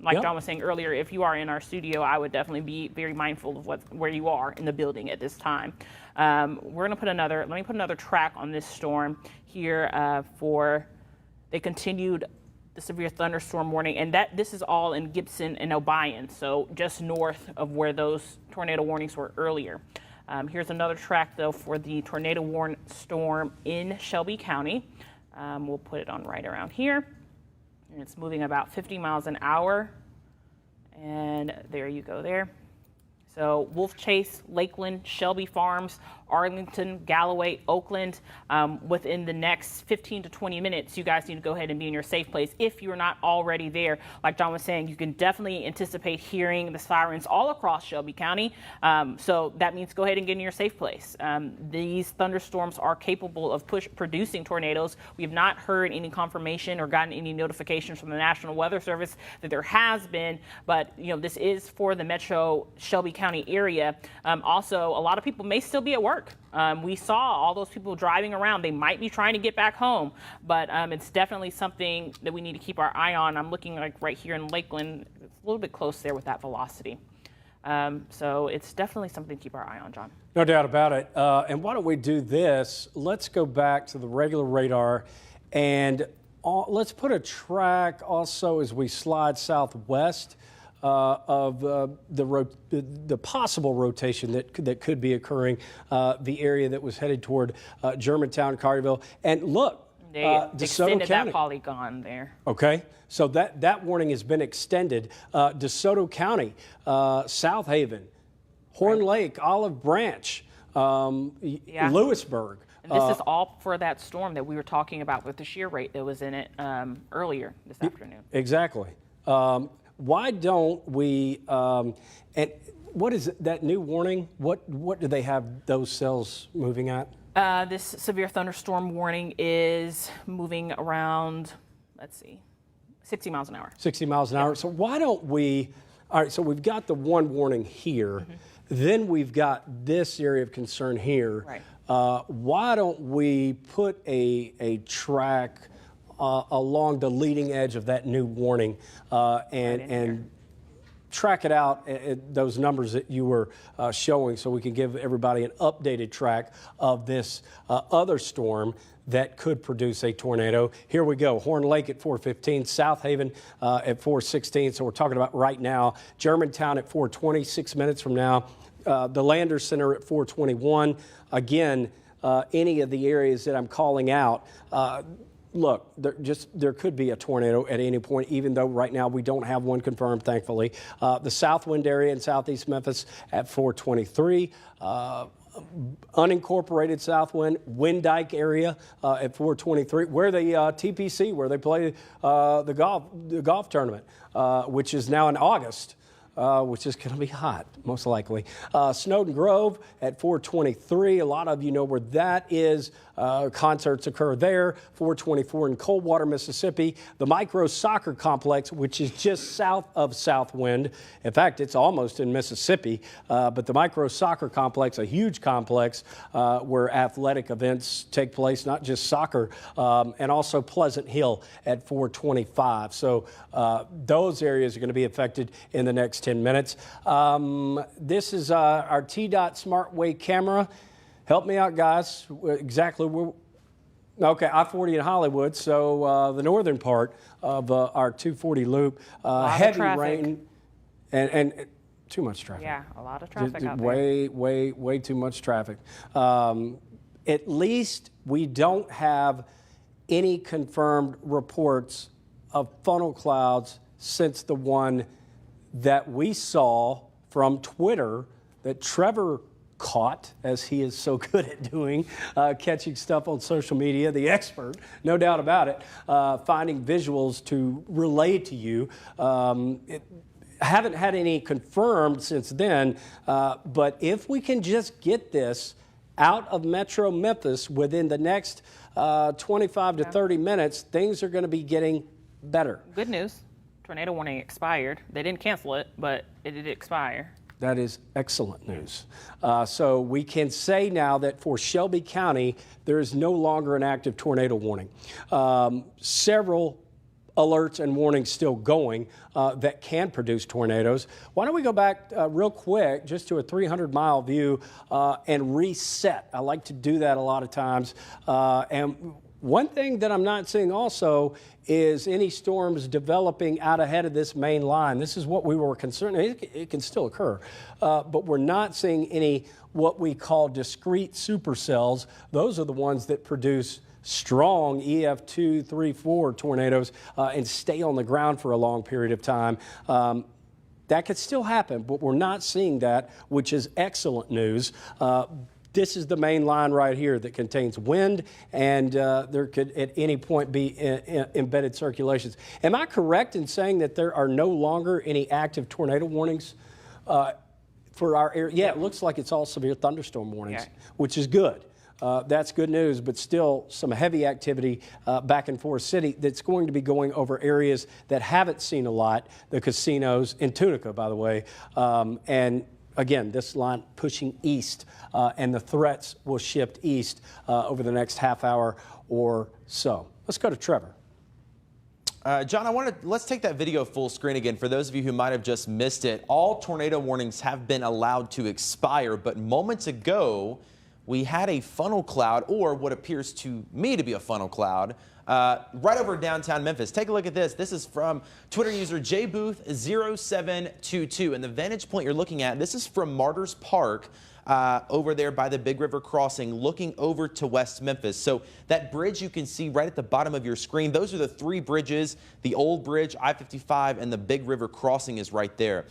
like John was saying earlier, if you are in our studio, I would definitely be very mindful of where you are in the building at this time. Let me put another track on this storm here for they continued the severe thunderstorm warning, and this is all in Gibson and Obion, so just north of where those tornado warnings were earlier. Here's another track, though, for the tornado warned storm in Shelby County. We'll put it on right around here, and it's moving about 50 miles an hour, and there you go there. So Wolf Chase, Lakeland, Shelby Farms, Arlington, Galloway, Oakland. Within the next 15 to 20 minutes, you guys need to go ahead and be in your safe place if you're not already there. Like John was saying, you can definitely anticipate hearing the sirens all across Shelby County. So that means go ahead and get in your safe place. These thunderstorms are capable of producing tornadoes. We have not heard any confirmation or gotten any notifications from the National Weather Service that there has been, but this is for the metro Shelby County area. Also, a lot of people may still be at work. We saw all those people driving around. They might be trying to get back home, but it's definitely something that we need to keep our eye on. I'm looking like right here in Lakeland. It's a little bit close there with that velocity. So it's definitely something to keep our eye on, John. No doubt about it. And why don't we do this? Let's go back to the regular radar, and let's put a track also as we slide southwest of the possible rotation that could be occurring, the area that was headed toward Germantown, Collierville. And look, they extended DeSoto County. that polygon there. Okay, so that warning has been extended. DeSoto County, South Haven, Horn Lake, Olive Branch, Lewisburg. And this is all for that storm that we were talking about with the shear rate that was in it earlier this afternoon. Exactly. Why don't we, and what is that new warning? What do they have those cells moving at? This severe thunderstorm warning is moving around, let's see, 60 miles an hour. 60 miles an hour. So why don't we, all right, so we've got the one warning here. Then we've got this area of concern here. Right. Why don't we put a track along the leading edge of that new warning and track it out at those numbers that you were showing, so we can give everybody an updated track of this other storm that could produce a tornado. Here we go. Horn Lake at 4:15, South Haven at 4:16. So we're talking about right now. Germantown at 4:20, 6 minutes from now. The Landers Center at 4:21. Again, any of the areas that I'm calling out, look, there could be a tornado at any point, even though right now we don't have one confirmed, thankfully. The Southwind area in southeast Memphis at 4:23. Unincorporated Southwind, Wind Dyke area at 4:23, where the TPC, where they play the golf tournament, which is now in August. Which is going to be hot, most likely. Snowden Grove at 4:23. A lot of you know where that is. Concerts occur there. 4:24 in Coldwater, Mississippi. The Micro Soccer Complex, which is just south of Southwind. In fact, it's almost in Mississippi. But the Micro Soccer Complex, a huge complex where athletic events take place, not just soccer, and also Pleasant Hill at 4:25. So those areas are going to be affected in the next 10 minutes. This is our TDOT Smart Way camera. Help me out, guys. Exactly where? Okay, I-40 in Hollywood, so the northern part of our 240 loop. Heavy rain and too much traffic. Yeah, a lot of traffic out there. Way too much traffic. At least we don't have any confirmed reports of funnel clouds since the one that we saw from Twitter that Trevor caught, as he is so good at doing, catching stuff on social media, the expert, no doubt about it, finding visuals to relay to you. Haven't had any confirmed since then, but if we can just get this out of Metro Memphis within the next 25 to 30 minutes, things are going to be getting better. Good news. Tornado warning expired. They didn't cancel it, but it did expire. That is excellent news. So we can say now that for Shelby County, there is no longer an active tornado warning. Several alerts and warnings still going that can produce tornadoes. Why don't we go back real quick just to a 300-mile view and reset? I like to do that a lot of times. And one thing that I'm not seeing also is any storms developing out ahead of this main line. This is what we were concerned. It can still occur, but we're not seeing any what we call discrete supercells. Those are the ones that produce strong EF2, 3, 4 tornadoes and stay on the ground for a long period of time. That could still happen, but we're not seeing that, which is excellent news. This is the main line right here that contains wind, and there could at any point be embedded circulations. Am I correct in saying that there are no longer any active tornado warnings for our area? Yeah, it looks like it's all severe thunderstorm warnings, which is good. That's good news, but still some heavy activity back in Forest City that's going to be going over areas that haven't seen a lot, the casinos in Tunica, by the way, and again, this line pushing east, and the threats will shift east over the next half hour or so. Let's go to Trevor. John, let's take that video full screen again. For those of you who might have just missed it, all tornado warnings have been allowed to expire, but moments ago, we had a funnel cloud, or what appears to me to be a funnel cloud, right over downtown Memphis. Take a look at this. This is from Twitter user jbooth0722. And the vantage point you're looking at, this is from Martyrs Park over there by the Big River Crossing, looking over to West Memphis. So that bridge you can see right at the bottom of your screen, those are the three bridges. The old bridge, I-55, and the Big River Crossing is right there.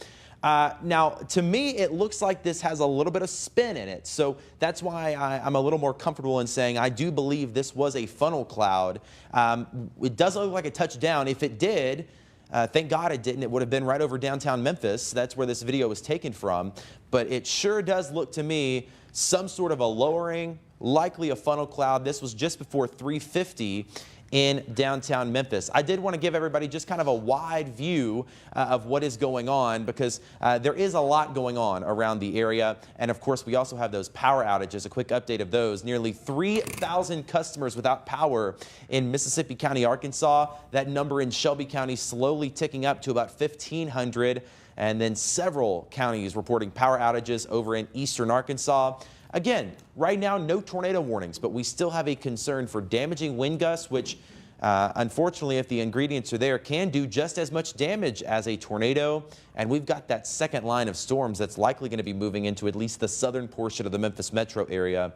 Now, to me, it looks like this has a little bit of spin in it. So that's why I'm a little more comfortable in saying I do believe this was a funnel cloud. It doesn't look like a touchdown. If it did, thank God it didn't. It would have been right over downtown Memphis. That's where this video was taken from. But it sure does look to me some sort of a lowering likely a funnel cloud. This was just before 3:50 in downtown Memphis. I did want to give everybody just kind of a wide view of what is going on, because there is a lot going on around the area. And of course, we also have those power outages. A quick update of those. Nearly 3,000 customers without power in Mississippi County, Arkansas. That number in Shelby County slowly ticking up to about 1,500. And then several counties reporting power outages over in eastern Arkansas. Again, right now, no tornado warnings, but we still have a concern for damaging wind gusts, which unfortunately, if the ingredients are there, can do just as much damage as a tornado. And we've got that second line of storms that's likely going to be moving into at least the southern portion of the Memphis metro area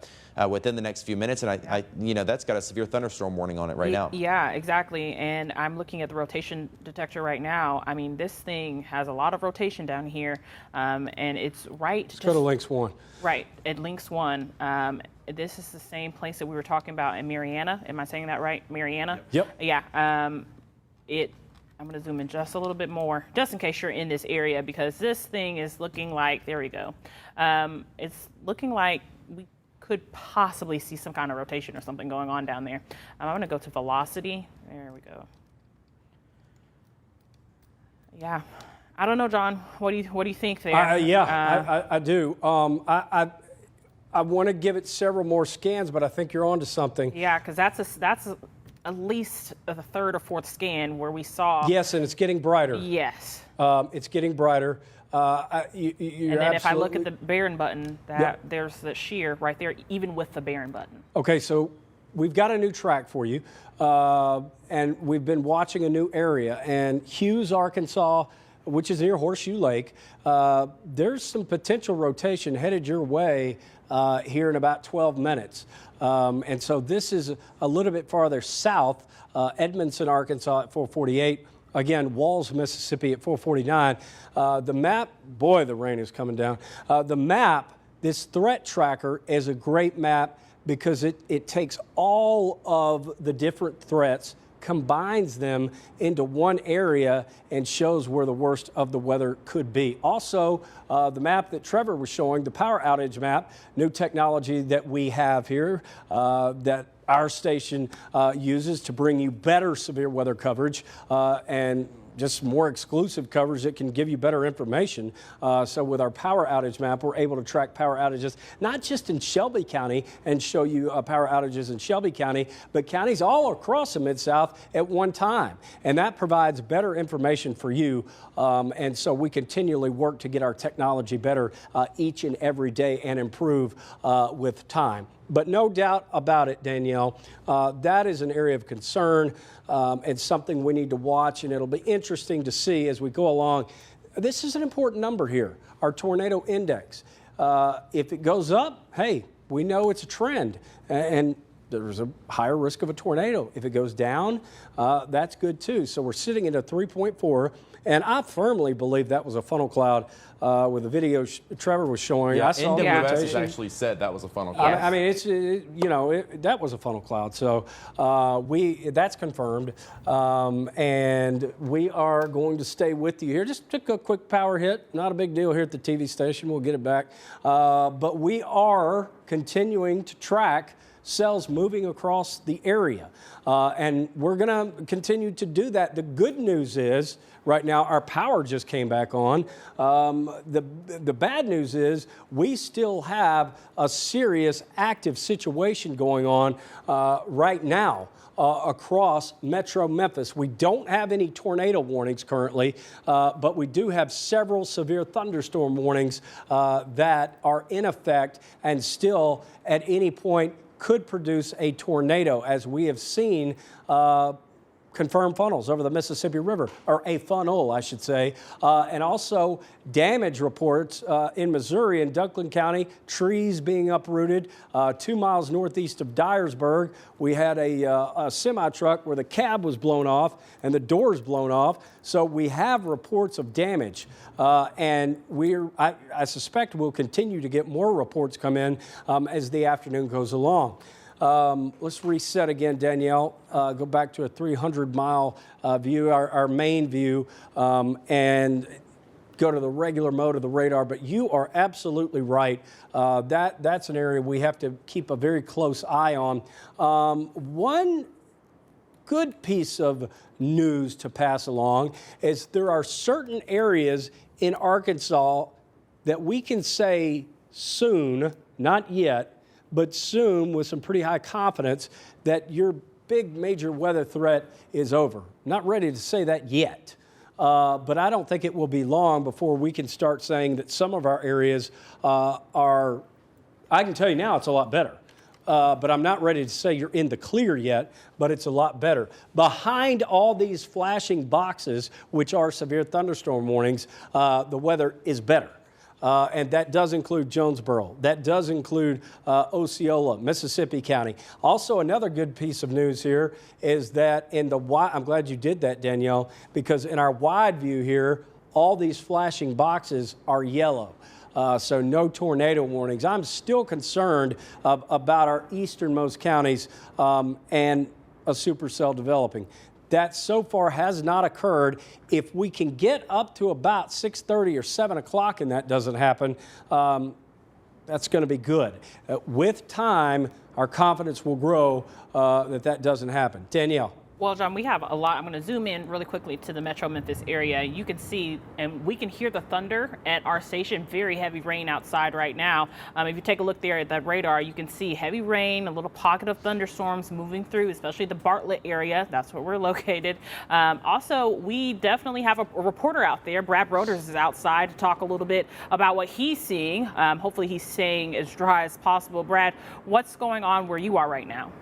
within the next few minutes. And that's got a severe thunderstorm warning on it right now. Yeah, exactly. And I'm looking at the rotation detector right now. I mean, this thing has a lot of rotation down here, and it's right. Let's go to links 1. Right, at links 1. This is the same place that we were talking about in Mariana. Am I saying that right? Mariana? Yep. Yeah. I'm going to zoom in just a little bit more, just in case you're in this area, because this thing is looking like, there we go. It's looking like we could possibly see some kind of rotation or something going on down there. I'm going to go to velocity. There we go. Yeah. I don't know, John. What do you think there? I do. I want to give it several more scans, but I think you're onto something. Yeah, because that's at least the third or fourth scan where we saw. Yes, and it's getting brighter. Yes. It's getting brighter. And then if I look at the Barron button, there's the shear right there, even with the Barron button. Okay, so we've got a new track for you, and we've been watching a new area. And Hughes, Arkansas, which is near Horseshoe Lake, there's some potential rotation headed your way here in about 12 minutes. And so this is a little bit farther south, Edmondson, Arkansas at 448. Again, Walls, Mississippi at 449. The map, boy, the rain is coming down. The map, this threat tracker, is a great map because it takes all of the different threats, combines them into one area, and shows where the worst of the weather could be. Also, the map that Trevor was showing, the power outage map, new technology that we have here that our station uses to bring you better severe weather coverage and just more exclusive coverage that can give you better information. So with our power outage map, we're able to track power outages, not just in Shelby County and show you power outages in Shelby County, but counties all across the Mid-South at one time. And that provides better information for you. And so we continually work to get our technology better each and every day and improve with time. But no doubt about it, Danielle, that is an area of concern and something we need to watch, and it'll be interesting to see as we go along. This is an important number here, our tornado index. If it goes up, hey, we know it's a trend, and there's a higher risk of a tornado. If it goes down, that's good too. So we're sitting at a 3.4. And I firmly believe that was a funnel cloud with the video Trevor was showing. Yeah, I saw NWS has actually said that was a funnel cloud. I mean, that was a funnel cloud. So that's confirmed. And we are going to stay with you here. Just took a quick power hit. Not a big deal here at the TV station. We'll get it back. But we are continuing to track cells moving across the area. And we're going to continue to do that. The good news is, right now, our power just came back on. The bad news is we still have a serious active situation going on right now across Metro Memphis. We don't have any tornado warnings currently, but we do have several severe thunderstorm warnings that are in effect and still at any point could produce a tornado, as we have seen confirmed funnels over the Mississippi River, or a funnel, I should say, and also damage reports in Missouri and Dunklin County, trees being uprooted 2 miles northeast of Dyersburg. We had a semi-truck where the cab was blown off and the doors blown off. So we have reports of damage, and I suspect we'll continue to get more reports come in as the afternoon goes along. Let's reset again, Danielle. Go back to a 300-mile view, our main view. And go to the regular mode of the radar. But you are absolutely right. That's an area we have to keep a very close eye on. One good piece of news to pass along is there are certain areas in Arkansas that we can say soon, not yet, but soon with some pretty high confidence that your big major weather threat is over. Not ready to say that yet, but I don't think it will be long before we can start saying that some of our areas are, I can tell you now it's a lot better. But I'm not ready to say you're in the clear yet, but it's a lot better. Behind all these flashing boxes, which are severe thunderstorm warnings, the weather is better. And that does include Jonesboro. That does include Osceola, Mississippi County. Also, another good piece of news here is that in the wide, I'm glad you did that, Danielle, because in our wide view here, all these flashing boxes are yellow. So no tornado warnings. I'm still concerned about our easternmost counties and a supercell developing. That so far has not occurred. If we can get up to about 6:30 or 7 o'clock and that doesn't happen, that's going to be good. With time, our confidence will grow that doesn't happen. Danielle. Well, John, we have a lot. I'm going to zoom in really quickly to the Metro Memphis area. You can see, and we can hear the thunder at our station. Very heavy rain outside right now. If you take a look there at that radar, you can see heavy rain, a little pocket of thunderstorms moving through, especially the Bartlett area. That's where we're located. Also, we definitely have a reporter out there. Brad Broders is outside to talk a little bit about what he's seeing. Hopefully he's staying as dry as possible. Brad, what's going on where you are right now?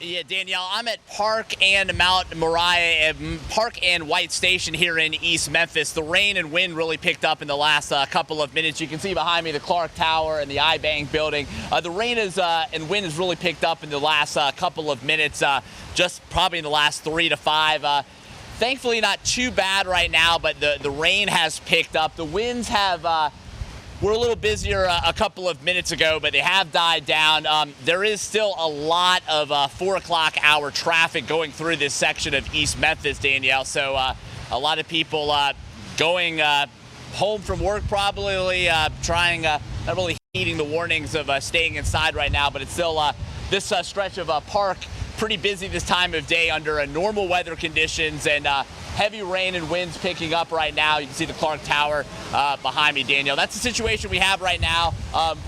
Yeah, Danielle, I'm at Park and Mount Moriah, Park and White Station here in East Memphis. The rain and wind really picked up in the last couple of minutes. You can see behind me the Clark Tower and the iBank building. The rain and wind has really picked up in the last couple of minutes, just probably in the last 3 to 5. Thankfully, not too bad right now, but the rain has picked up. The winds have We're a little busier a couple of minutes ago, but they have died down. There is still a lot of 4 o'clock hour traffic going through this section of East Memphis, Danielle. So a lot of people going home from work, probably trying, not really heeding the warnings of staying inside right now, but it's still this stretch of Park pretty busy this time of day under normal weather conditions, and heavy rain and winds picking up right now. You can see the Clark Tower behind me, Danielle. That's the situation we have right now.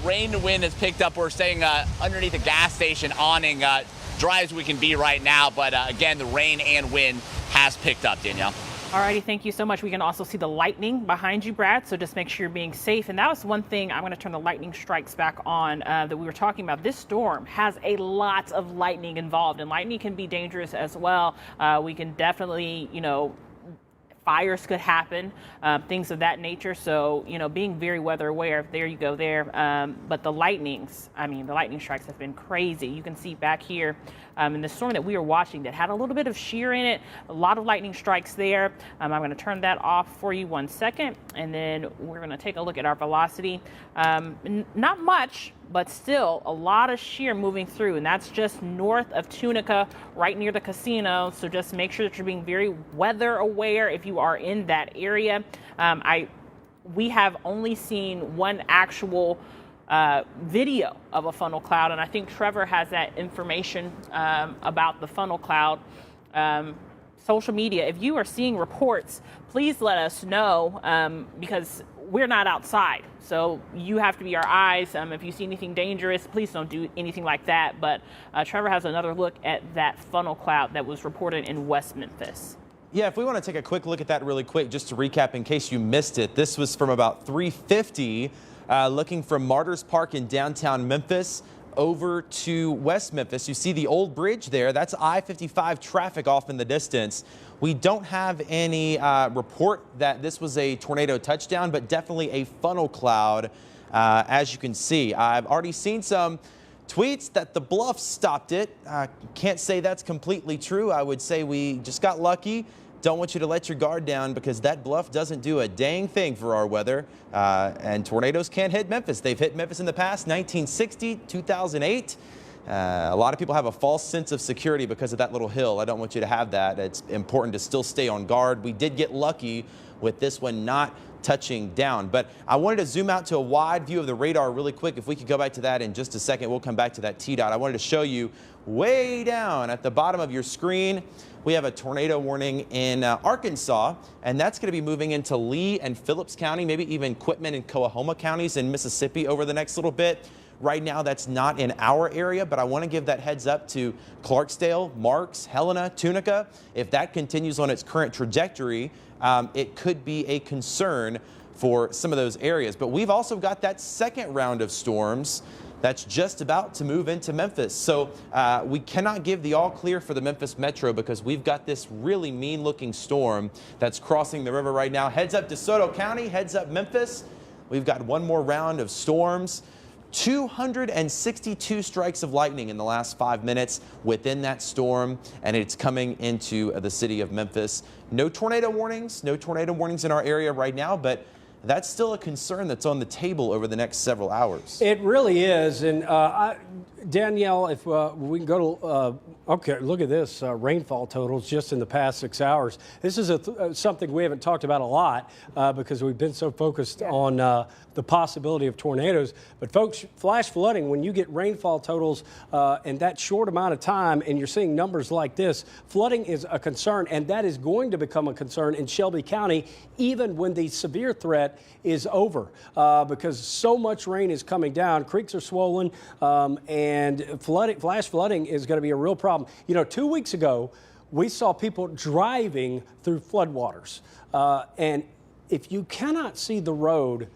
Rain and wind has picked up. We're staying underneath a gas station awning, dry as we can be right now. But again, the rain and wind has picked up, Danielle. Alrighty, thank you so much. We can also see the lightning behind you, Brad, so just make sure you're being safe. And that was one thing. I'm going to turn the lightning strikes back on that we were talking about. This storm has a lot of lightning involved, and lightning can be dangerous as well. We can definitely, fires could happen, things of that nature. So, being very weather aware, there you go there. But the lightning strikes have been crazy. You can see back here in the storm that we are watching that had a little bit of shear in it, a lot of lightning strikes there. I'm going to turn that off for you 1 second, and then we're going to take a look at our velocity. Not much, but still a lot of shear moving through, and that's just north of Tunica, right near the casino. So just make sure that you're being very weather aware if you are in that area. We have only seen one actual video of a funnel cloud, and I think Trevor has that information about the funnel cloud. Social media, if you are seeing reports, please let us know because we're not outside. So you have to be our eyes. If you see anything dangerous, please don't do anything like that. But Trevor has another look at that funnel cloud that was reported in West Memphis. Yeah, if we want to take a quick look at that really quick, just to recap in case you missed it, this was from about 3:50, looking from Martyrs Park in downtown Memphis over to West Memphis. You see the old bridge there. That's I-55 traffic off in the distance. We don't have any report that this was a tornado touchdown, but definitely a funnel cloud, as you can see. I've already seen some tweets that the bluff stopped it. Can't say that's completely true. I would say we just got lucky. Don't want you to let your guard down because that bluff doesn't do a dang thing for our weather. And tornadoes can't hit Memphis. They've hit Memphis in the past, 1960, 2008. A lot of people have a false sense of security because of that little hill. I don't want you to have that. It's important to still stay on guard. We did get lucky with this one not touching down. But I wanted to zoom out to a wide view of the radar really quick. If we could go back to that in just a second, we'll come back to that T-dot. I wanted to show you way down at the bottom of your screen, we have a tornado warning in Arkansas, and that's going to be moving into Lee and Phillips County, maybe even Quitman and Coahoma counties in Mississippi over the next little bit. Right now, that's not in our area, but I want to give that heads up to Clarksdale, Marks, Helena, Tunica. If that continues on its current trajectory, it could be a concern for some of those areas. But we've also got that second round of storms that's just about to move into Memphis. So we cannot give the all clear for the Memphis Metro because we've got this really mean looking storm that's crossing the river right now. Heads up DeSoto County, heads up Memphis. We've got one more round of storms. 262 strikes of lightning in the last 5 minutes within that storm, and it's coming into the city of Memphis. No tornado warnings in our area right now, but that's still a concern that's on the table over the next several hours. It really is. And Danielle, if we can go to, okay, look at this, rainfall totals just in the past 6 hours. This is something we haven't talked about a lot because we've been so focused on the possibility of tornadoes. But folks, flash flooding, when you get rainfall totals in that short amount of time and you're seeing numbers like this, flooding is a concern, and that is going to become a concern in Shelby County even when the severe threat is over because so much rain is coming down. Creeks are swollen and flash flooding is going to be a real problem. You know, 2 weeks ago, we saw people driving through floodwaters. And if you cannot see the road,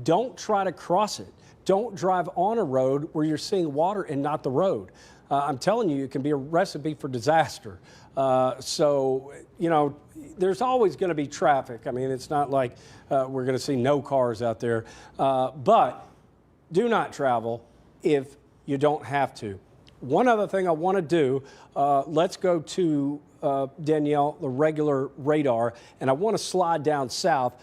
don't try to cross it. Don't drive on a road where you're seeing water and not the road. I'm telling you, it can be a recipe for disaster. So, you know, there's always going to be traffic. I mean, it's not like we're going to see no cars out there. But do not travel if you don't have to. One other thing I want to do, let's go to Danielle, the regular radar, and I want to slide down south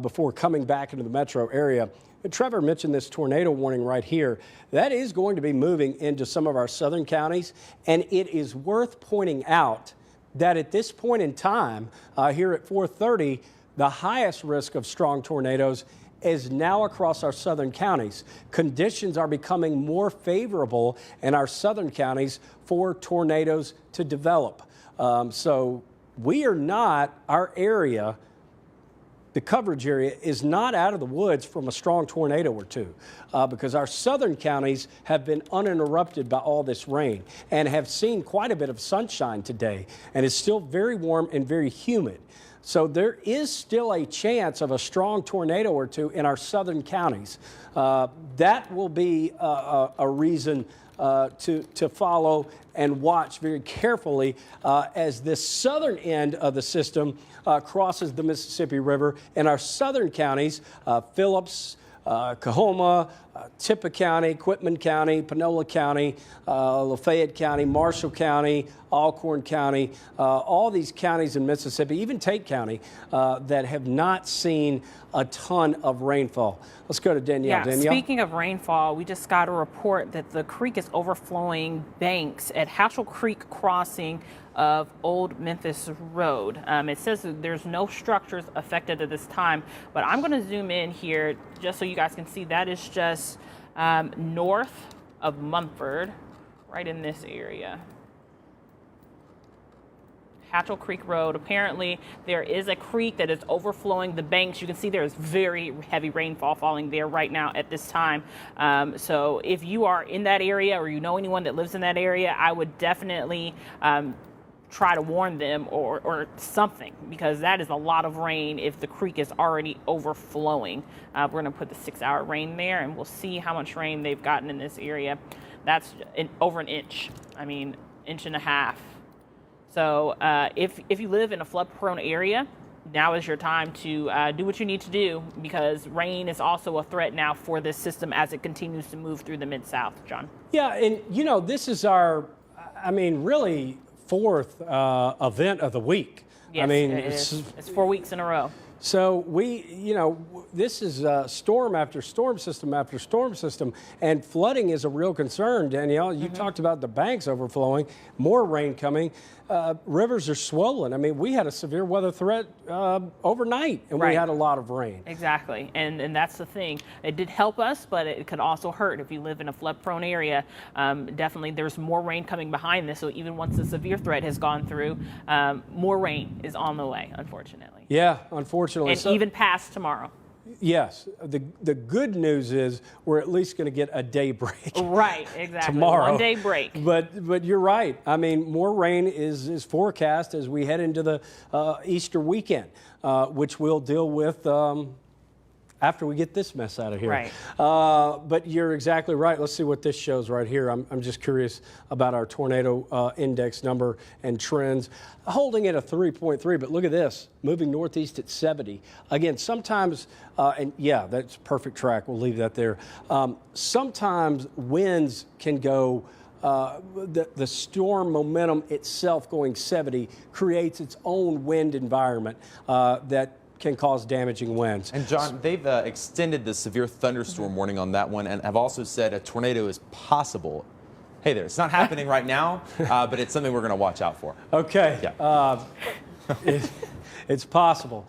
before coming back into the metro area. And Trevor mentioned this tornado warning right here. That is going to be moving into some of our southern counties, and it is worth pointing out that at this point in time, here at 4:30, the highest risk of strong tornadoes is now across our southern counties. Conditions are becoming more favorable in our southern counties for tornadoes to develop. So we are not, our area, the coverage area is not out of the woods from a strong tornado or two because our southern counties have been uninterrupted by all this rain and have seen quite a bit of sunshine today, and it's still very warm and very humid. So there is still a chance of a strong tornado or two in our southern counties. That will be a reason to follow and watch very carefully as this southern end of the system crosses the Mississippi River in our southern counties, Phillips, Coahoma, Tippah County, Quitman County, Panola County, Lafayette County, Marshall County, Alcorn County, all these counties in Mississippi, even Tate County, that have not seen a ton of rainfall. Let's go to Danielle. Yeah, Danielle? Speaking of rainfall, we just got a report that the creek is overflowing banks at Hatchell Creek crossing of Old Memphis Road. It says that there's no structures affected at this time, but I'm going to zoom in here just so you guys can see. That is just north of Mumford, right in this area. Hatchell Creek Road. Apparently, there is a creek that is overflowing the banks. You can see there is very heavy rainfall falling there right now at this time. So if you are in that area or you know anyone that lives in that area, I would definitely try to warn them or something, because that is a lot of rain if the creek is already overflowing. We're going to put the 6-hour rain there, and we'll see how much rain they've gotten in this area. That's over an inch. I mean, inch and a half. So if you live in a flood-prone area, now is your time to do what you need to do, because rain is also a threat now for this system as it continues to move through the Mid-South. John? Yeah, and you know, this is our, I mean, really fourth event of the week. Yes, I mean, it's 4 weeks in a row. So this is storm after storm system after storm system, and flooding is a real concern. Danielle, you talked about the banks overflowing, more rain coming. Rivers are swollen. I mean, we had a severe weather threat overnight, and we had a lot of rain. Exactly, and that's the thing. It did help us, but it could also hurt if you live in a flood-prone area. Definitely, there's more rain coming behind this, so even once the severe threat has gone through, more rain is on the way, unfortunately. Yeah, unfortunately. And even past tomorrow. Yes. The good news is we're at least going to get a day break. Right, exactly. Tomorrow. 1 day break. But you're right. I mean, more rain is forecast as we head into the Easter weekend, which we'll deal with after we get this mess out of here. Right. But you're exactly right. Let's see what this shows right here. I'm just curious about our tornado index number and trends. Holding at a 3.3, but look at this, moving northeast at 70. Again, sometimes, and yeah, that's perfect track. We'll leave that there. Sometimes winds can go, the storm momentum itself going 70 creates its own wind environment that can cause damaging winds. And John, they've extended the severe thunderstorm warning on that one and have also said a tornado is possible. Hey there, it's not happening right now, but it's something we're going to watch out for. Okay. Yeah. It's possible.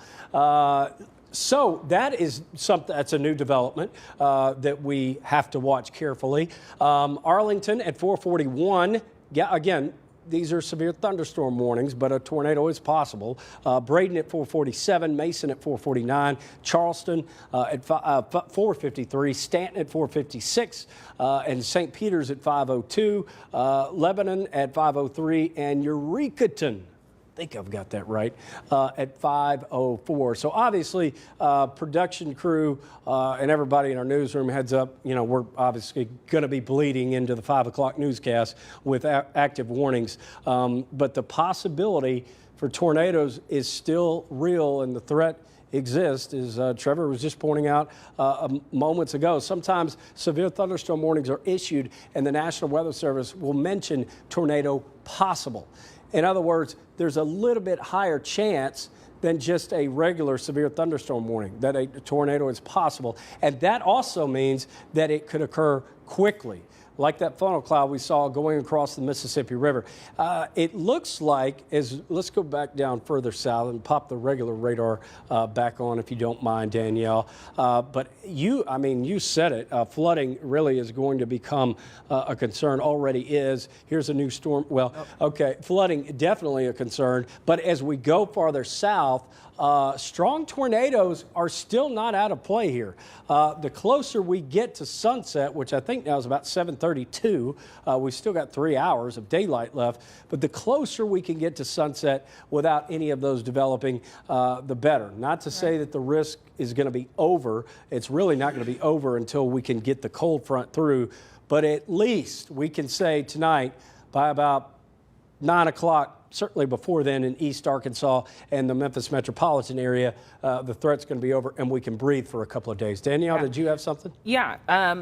So that is something that's a new development that we have to watch carefully. Arlington at 441. Yeah, again, these are severe thunderstorm warnings, but a tornado is possible. Braden at 447, Mason at 449, Charleston at 453, Stanton at 456, and St. Peter's at 502, Lebanon at 503, and Eurekaton, I think I've got that right, at 5:04. So obviously, production crew and everybody in our newsroom, heads up, we're obviously going to be bleeding into the 5 o'clock newscast with active warnings. But the possibility for tornadoes is still real, and the threat exists, as Trevor was just pointing out moments ago. Sometimes severe thunderstorm warnings are issued, and the National Weather Service will mention tornado possible. In other words, there's a little bit higher chance than just a regular severe thunderstorm warning that a tornado is possible. And that also means that it could occur quickly, like that funnel cloud we saw going across the Mississippi River. It looks like, let's go back down further south and pop the regular radar back on, if you don't mind, Danielle. But you said it, flooding really is going to become a concern, already is. Here's a new storm. Well, okay, flooding definitely a concern, but as we go farther south, strong tornadoes are still not out of play here. The closer we get to sunset, which I think now is about 7:32, we've still got 3 hours of daylight left, but the closer we can get to sunset without any of those developing, the better. Not to say that the risk is going to be over. It's really not going to be over until we can get the cold front through, but at least we can say tonight by about 9 o'clock, certainly before then in East Arkansas and the Memphis metropolitan area, the threat's going to be over and we can breathe for a couple of days. Danielle, did you have something? Yeah.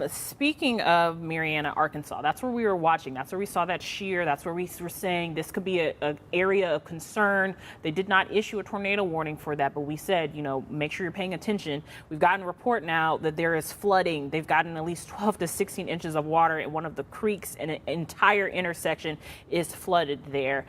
Speaking of Marianna, Arkansas, that's where we were watching. That's where we saw that shear. That's where we were saying this could be an area of concern. They did not issue a tornado warning for that, but we said, make sure you're paying attention. We've gotten a report now that there is flooding. They've gotten at least 12 to 16 inches of water in one of the creeks, and an entire intersection is flooded there.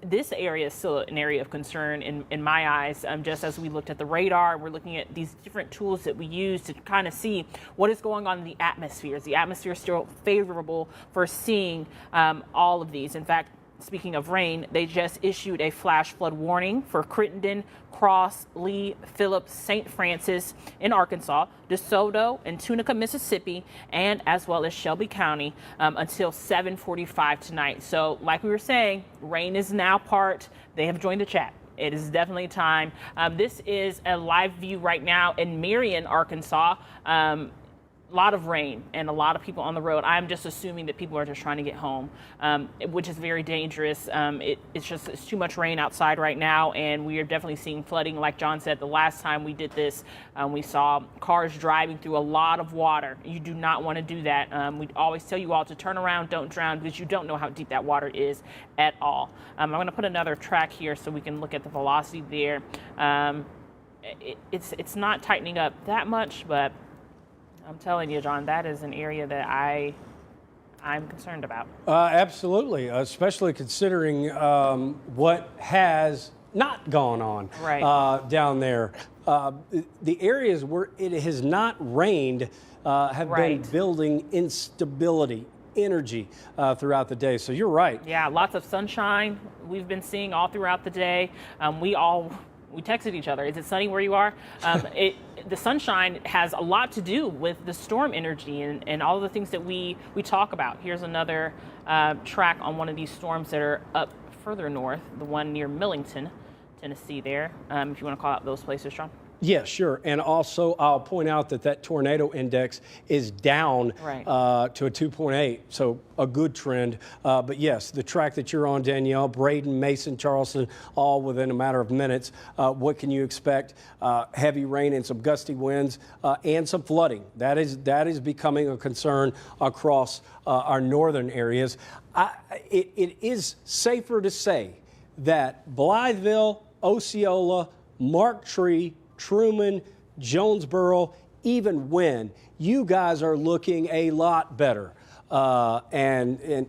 This area is still an area of concern in my eyes. Just as we looked at the radar, we're looking at these different tools that we use to kind of see what is going on in the atmosphere. Is the atmosphere still favorable for seeing all of these? In fact, speaking of rain, they just issued a flash flood warning for Crittenden, Cross, Lee, Phillips, St. Francis in Arkansas, DeSoto and Tunica, Mississippi, and as well as Shelby County until 7:45 tonight. So like we were saying, rain is now part. They have joined the chat. It is definitely time. This is a live view right now in Marion, Arkansas. A lot of rain and a lot of people on the road. I'm just assuming that people are just trying to get home, which is very dangerous. It's too much rain outside right now, and we are definitely seeing flooding. Like John said, the last time we did this, we saw cars driving through a lot of water. You do not want to do that. We always tell you all to turn around, don't drown, because you don't know how deep that water is at all. I'm going to put another track here so we can look at the velocity there. it's not tightening up that much, but I'm telling you, John, that is an area that I'm concerned about. Absolutely, especially considering what has not gone on down there. The areas where it has not rained have been building instability, energy throughout the day. So you're right. Yeah, lots of sunshine we've been seeing all throughout the day. We texted each other. Is it sunny where you are? The sunshine has a lot to do with the storm energy and all of the things that we talk about. Here's another track on one of these storms that are up further north, the one near Millington, Tennessee there, if you want to call out those places, John. Yeah, sure. And also, I'll point out that tornado index is down to a 2.8, so a good trend. But yes, the track that you're on, Danielle, Braden, Mason, Charleston, all within a matter of minutes. What can you expect? Heavy rain and some gusty winds and some flooding. That is becoming a concern across our northern areas. It is safer to say that Blytheville, Osceola, Marktree, Truman, Jonesboro, even Wynne, you guys are looking a lot better. And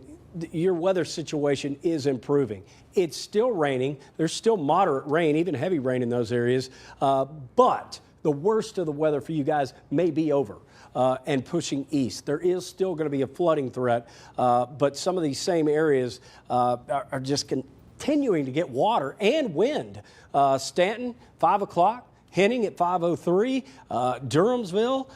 your weather situation is improving. It's still raining. There's still moderate rain, even heavy rain in those areas. But the worst of the weather for you guys may be over. And pushing east. There is still going to be a flooding threat, but some of these same areas are just continuing to get water and wind. Stanton, 5 o'clock. Henning at 5:03, Durhamville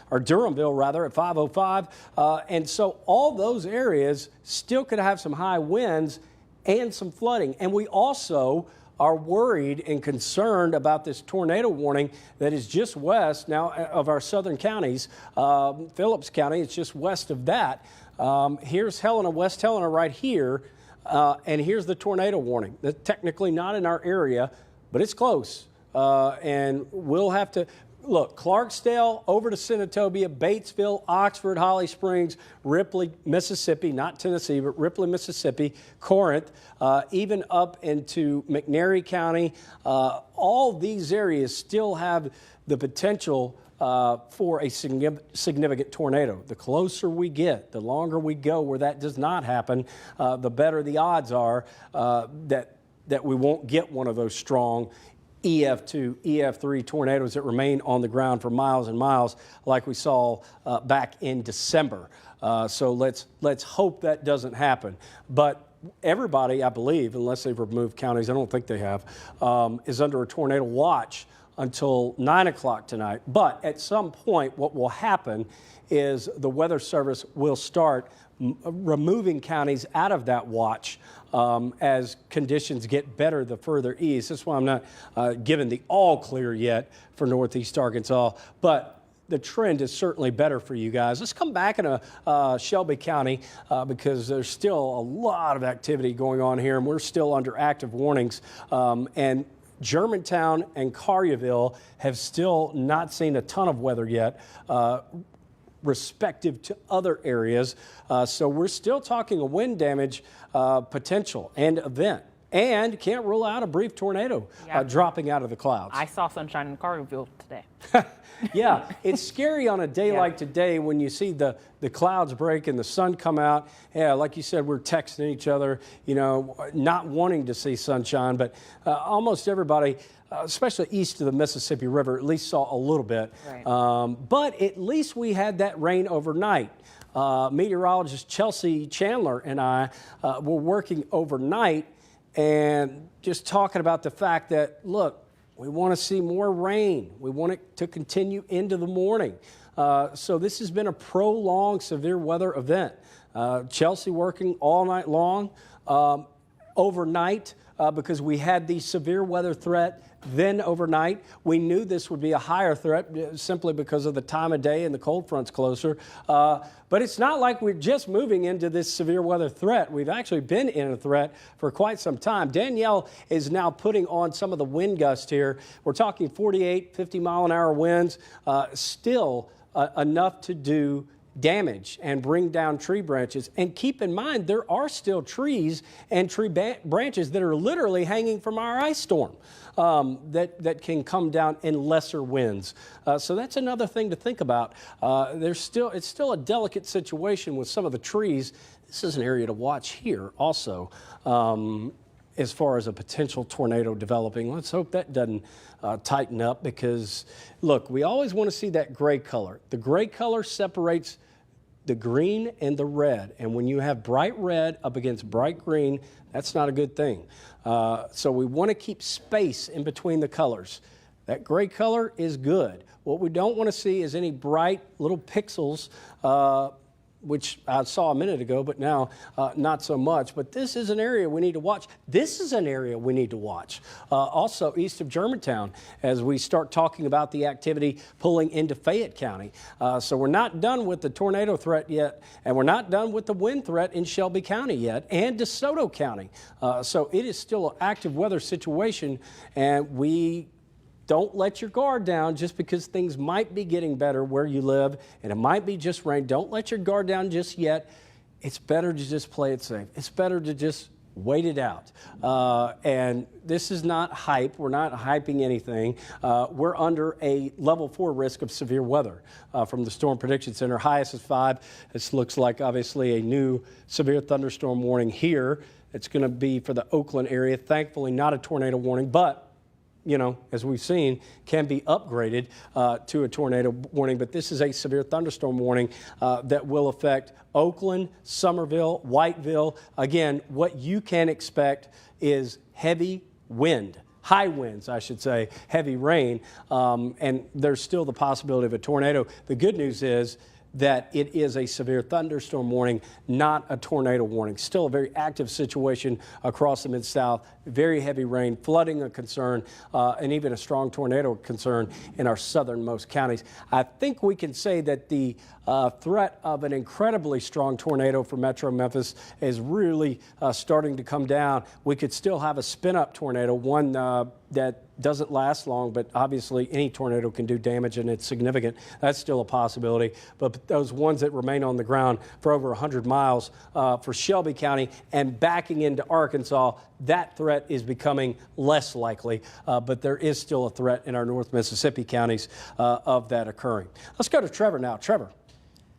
at 5:05, and so all those areas still could have some high winds and some flooding. And we also are worried and concerned about this tornado warning that is just west now of our southern counties. Phillips County, it's just west of that. Here's Helena, West Helena right here, and here's the tornado warning. That's technically not in our area, but it's close. And we'll have to look, Clarksdale over to Senatobia, Batesville, Oxford, Holly Springs, Ripley, Mississippi, not Tennessee, but Ripley, Mississippi, Corinth, even up into McNairy County. All these areas still have the potential for a significant tornado. The closer we get, the longer we go where that does not happen, the better the odds are that we won't get one of those strong EF2, EF3 tornadoes that remain on the ground for miles and miles like we saw back in December. So let's hope that doesn't happen. But everybody, I believe, unless they've removed counties, I don't think they have, is under a tornado watch until 9 o'clock tonight. But at some point, what will happen is the Weather Service will start removing counties out of that watch as conditions get better the further east. That's why I'm not given the all clear yet for Northeast Arkansas, but the trend is certainly better for you guys. Let's come back in Shelby County because there's still a lot of activity going on here, and we're still under active warnings. And Germantown and Collierville have still not seen a ton of weather yet, respective to other areas. So we're still talking a wind damage potential and event. And can't rule out a brief tornado dropping out of the clouds. I saw sunshine in Collierville today. Yeah, it's scary on a day like today when you see the clouds break and the sun come out. Yeah, like you said, we're texting each other, you know, not wanting to see sunshine, but almost everybody, especially east of the Mississippi River, at least saw a little bit. Right. But at least we had that rain overnight. Meteorologist Chelsea Chandler and I were working overnight and just talking about the fact that, look, we want to see more rain. We want it to continue into the morning. So this has been a prolonged severe weather event. Chelsea working all night long, overnight, because we had the severe weather threat. Then overnight, we knew this would be a higher threat simply because of the time of day and the cold front's closer. But it's not like we're just moving into this severe weather threat. We've actually been in a threat for quite some time. Danielle is now putting on some of the wind gusts here. We're talking 48, 50 mile an hour winds, still enough to do damage and bring down tree branches. And keep in mind, there are still trees and tree branches that are literally hanging from our ice storm that can come down in lesser winds. So that's another thing to think about. It's still a delicate situation with some of the trees. This is an area to watch here also. As far as a potential tornado developing. Let's hope that doesn't tighten up, because, look, we always want to see that gray color. The gray color separates the green and the red, and when you have bright red up against bright green, that's not a good thing. So we want to keep space in between the colors. That gray color is good. What we don't want to see is any bright little pixels, which I saw a minute ago, but now not so much. But this is an area we need to watch. This is an area we need to watch. Also east of Germantown, as we start talking about the activity pulling into Fayette County. So we're not done with the tornado threat yet, and we're not done with the wind threat in Shelby County yet, and DeSoto County. So it is still an active weather situation, and we don't let your guard down just because things might be getting better where you live and it might be just rain. Don't let your guard down just yet. It's better to just play it safe. It's better to just wait it out. And this is not hype. We're not hyping anything. We're under a level 4 risk of severe weather from the Storm Prediction Center. Highest is 5. This looks like obviously a new severe thunderstorm warning here. It's going to be for the Oakland area. Thankfully not a tornado warning, but you know, as we've seen, can be upgraded to a tornado warning. But this is a severe thunderstorm warning that will affect Oakland, Somerville, Whiteville. Again, what you can expect is heavy wind. High winds, I should say, heavy rain, and there's still the possibility of a tornado. The good news is that it is a severe thunderstorm warning, not a tornado warning. Still a very active situation across the Mid-South. Very heavy rain, flooding a concern, and even a strong tornado concern in our southernmost counties. I think we can say that the threat of an incredibly strong tornado for Metro Memphis is really starting to come down. We could still have a spin-up tornado, one that doesn't last long, but obviously any tornado can do damage and it's significant. That's still a possibility. But those ones that remain on the ground for over 100 miles for Shelby County and backing into Arkansas, that threat is becoming less likely. But there is still a threat in our North Mississippi counties of that occurring. Let's go to Trevor now. Trevor.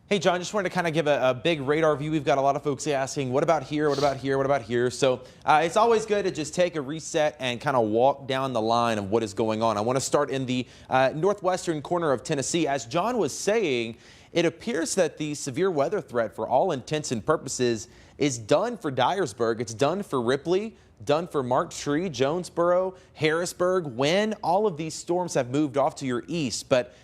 Hey, John, just wanted to kind of give a big radar view. We've got a lot of folks asking, what about here, what about here, what about here? So it's always good to just take a reset and kind of walk down the line of what is going on. I want to start in the northwestern corner of Tennessee. As John was saying, it appears that the severe weather threat, for all intents and purposes, is done for Dyersburg. It's done for Ripley, done for Mark Tree, Jonesboro, Harrisburg, Wynn. All of these storms have moved off to your east. But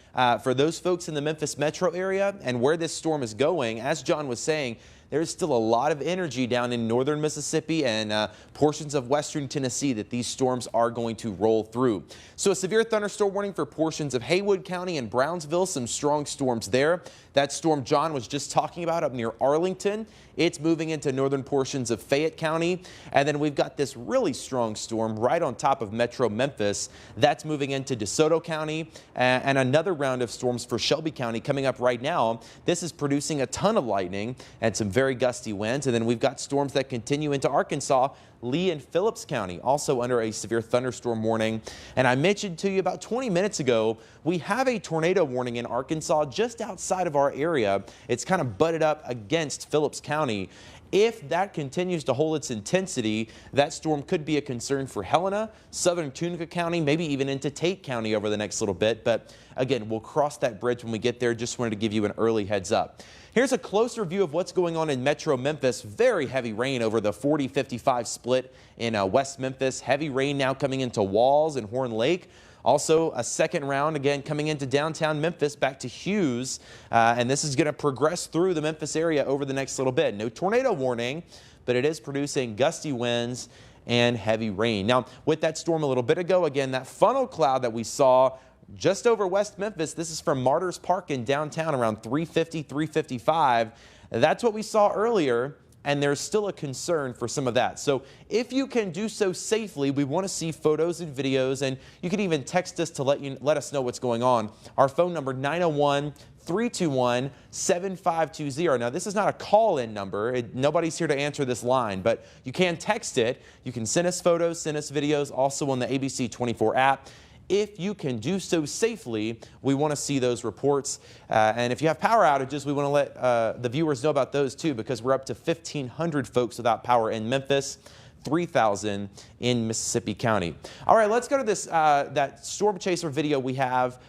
for those folks in the Memphis metro area and where this storm is going, as John was saying, there's still a lot of energy down in northern Mississippi and portions of western Tennessee that these storms are going to roll through. So a severe thunderstorm warning for portions of Haywood County and Brownsville, some strong storms there. That storm John was just talking about up near Arlington, it's moving into northern portions of Fayette County. And then we've got this really strong storm right on top of Metro Memphis. That's moving into DeSoto County, and another round of storms for Shelby County coming up right now. This is producing a ton of lightning and some very gusty winds. And then we've got storms that continue into Arkansas. Lee and Phillips County also under a severe thunderstorm warning. And I mentioned to you about 20 minutes ago, we have a tornado warning in Arkansas just outside of our area. It's kind of butted up against Phillips County. If that continues to hold its intensity, that storm could be a concern for Helena, southern Tunica County, maybe even into Tate County over the next little bit. But again, we'll cross that bridge when we get there. Just wanted to give you an early heads up. Here's a closer view of what's going on in Metro Memphis. Very heavy rain over the 40-55 split in West Memphis. Heavy rain now coming into Walls and Horn Lake. Also, a second round again coming into downtown Memphis back to Hughes. And this is going to progress through the Memphis area over the next little bit. No tornado warning, but it is producing gusty winds and heavy rain. Now, with that storm a little bit ago, again, that funnel cloud that we saw just over West Memphis, this is from Martyrs Park in downtown around 350, 355. That's what we saw earlier, and there's still a concern for some of that. So if you can do so safely, we want to see photos and videos, and you can even text us to let us know what's going on. Our phone number 901 321-7520. Now, this is not a call-in number. Nobody's here to answer this line, but you can text it. You can send us photos, send us videos, also on the ABC24 app. If you can do so safely, we want to see those reports. And if you have power outages, we want to let the viewers know about those too, because we're up to 1,500 folks without power in Memphis, 3,000 in Mississippi County. All right, let's go to this that storm chaser video we have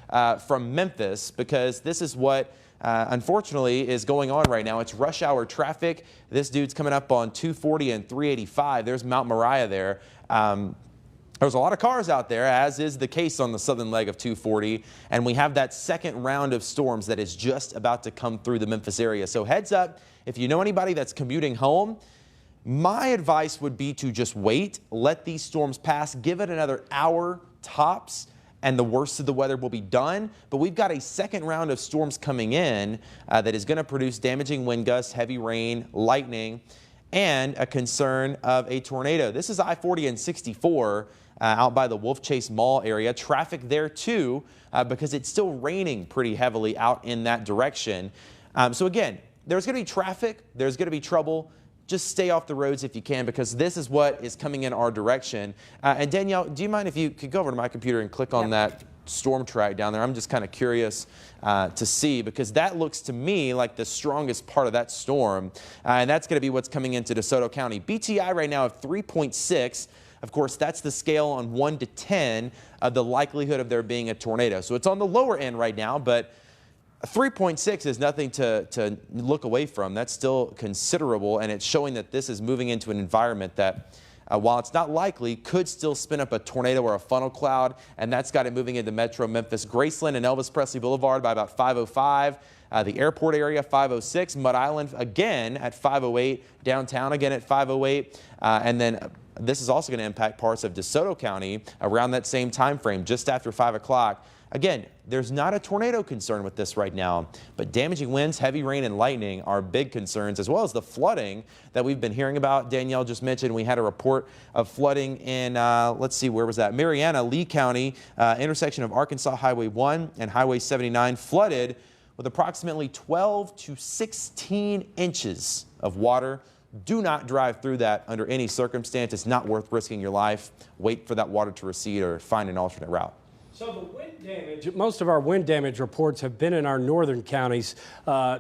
from Memphis, because this is what unfortunately is going on right now. It's rush hour traffic. This dude's coming up on 240 and 385. There's Mount Moriah there. There's a lot of cars out there, as is the case on the southern leg of 240, and we have that second round of storms that is just about to come through the Memphis area. So heads up, if you know anybody that's commuting home, my advice would be to just wait, let these storms pass, give it another hour tops, and the worst of the weather will be done. But we've got a second round of storms coming in that is going to produce damaging wind gusts, heavy rain, lightning, and a concern of a tornado. This is I-40 and 64 out by the Wolf Chase Mall area. Traffic there too, because it's still raining pretty heavily out in that direction. So again, there's going to be traffic, there's going to be trouble. Just stay off the roads if you can, because this is what is coming in our direction. And Danielle, do you mind if you could go over to my computer and click on that storm track down there? I'm just kind of curious to see, because that looks to me like the strongest part of that storm. And that's going to be what's coming into DeSoto County. BTI right now of 3.6. Of course, that's the scale on 1 to 10 of the likelihood of there being a tornado. So it's on the lower end right now, but 3.6 is nothing to look away from. That's still considerable, and it's showing that this is moving into an environment that, while it's not likely, could still spin up a tornado or a funnel cloud, and that's got it moving into Metro Memphis. Graceland and Elvis Presley Boulevard by about 5:05. The airport area, 5:06. Mud Island again at 5:08. Downtown again at 5:08. And then this is also going to impact parts of DeSoto County around that same time frame, just after 5 o'clock. Again, there's not a tornado concern with this right now, but damaging winds, heavy rain, and lightning are big concerns, as well as the flooding that we've been hearing about. Danielle just mentioned we had a report of flooding in, let's see, where was that? Marianna, Lee County, intersection of Arkansas Highway 1 and Highway 79, flooded with approximately 12 to 16 inches of water. Do not drive through that under any circumstance. It's not worth risking your life. Wait for that water to recede or find an alternate route. So the wind damage, most of our wind damage reports have been in our northern counties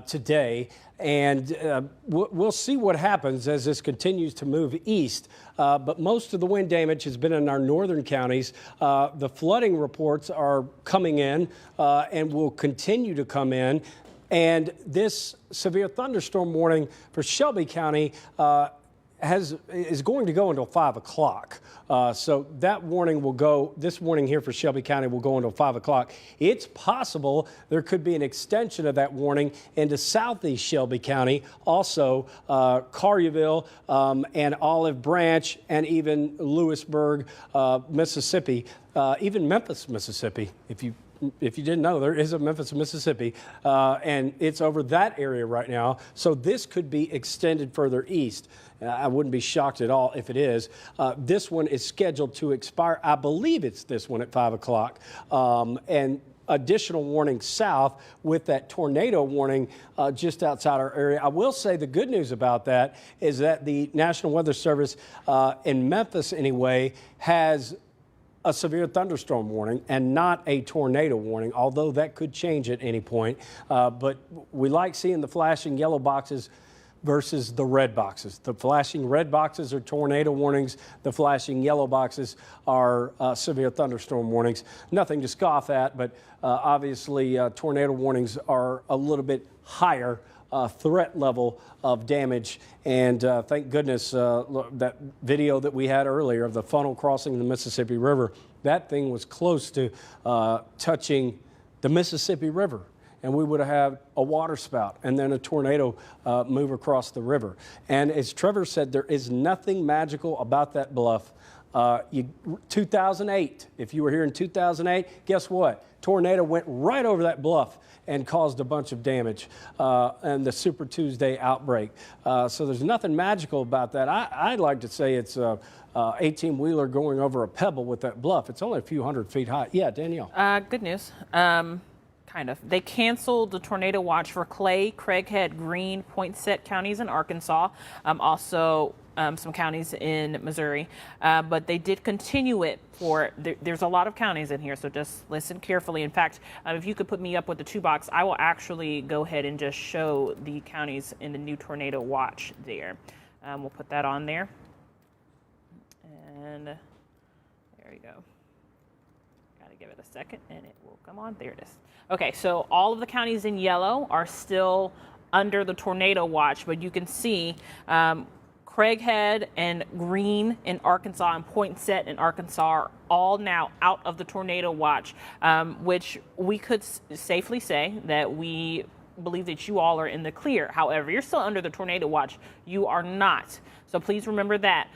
today, and we'll see what happens as this continues to move east. But most of the wind damage has been in our northern counties. The flooding reports are coming in and will continue to come in. And this severe thunderstorm warning for Shelby County is going to go until 5 o'clock. So that warning will go, this warning here for Shelby County will go until 5 o'clock. It's possible there could be an extension of that warning into southeast Shelby County, also Collierville and Olive Branch, and even Lewisburg, Mississippi, even Memphis, Mississippi, if you didn't know, there is a Memphis, Mississippi, and it's over that area right now. So this could be extended further east. I wouldn't be shocked at all if it is. This one is scheduled to expire. I believe it's this one at 5 o'clock. And additional warning south with that tornado warning just outside our area. I will say the good news about that is that the National Weather Service in Memphis anyway has a severe thunderstorm warning and not a tornado warning, although that could change at any point. But we like seeing the flashing yellow boxes versus the red boxes. The flashing red boxes are tornado warnings. The flashing yellow boxes are severe thunderstorm warnings. Nothing to scoff at, but obviously tornado warnings are a little bit higher threat level of damage. And thank goodness that video that we had earlier of the funnel crossing the Mississippi River, that thing was close to touching the Mississippi River. And we would have had a water spout and then a tornado move across the river. And as Trevor said, there is nothing magical about that bluff. 2008, if you were here in 2008, guess what? Tornado went right over that bluff and caused a bunch of damage and the Super Tuesday outbreak. So there's nothing magical about that. I'd like to say it's a 18-wheeler going over a pebble with that bluff. It's only a few hundred feet high. Yeah, Danielle. Good news. They canceled the tornado watch for Clay, Craighead, Greene, Poinsett counties in Arkansas, also some counties in Missouri, but they did continue it for, there's a lot of counties in here, so just listen carefully. In fact, if you could put me up with the 2-box, I will actually go ahead and just show the counties in the new tornado watch there. We'll put that on there. And there you go. Gotta give it a second and it will come on. There it is. Okay, so all of the counties in yellow are still under the tornado watch, but you can see Craighead and Greene in Arkansas and Poinsett in Arkansas are all now out of the tornado watch, which we could safely say that we believe that you all are in the clear. However, you're still under the tornado watch. You are not. So please remember that.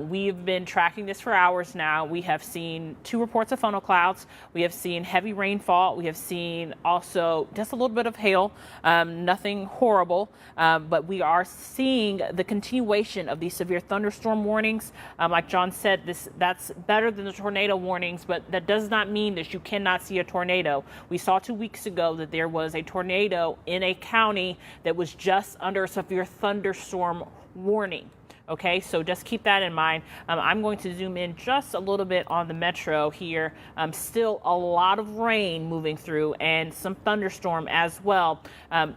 We've been tracking this for hours now. We have seen 2 reports of funnel clouds. We have seen heavy rainfall. We have seen also just a little bit of hail, nothing horrible, but we are seeing the continuation of these severe thunderstorm warnings. Like John said, that's better than the tornado warnings, but that does not mean that you cannot see a tornado. We saw 2 weeks ago that there was a tornado in a county that was just under a severe thunderstorm warning. Okay, so just keep that in mind. I'm going to zoom in just a little bit on the metro here. Still a lot of rain moving through and some thunderstorm as well.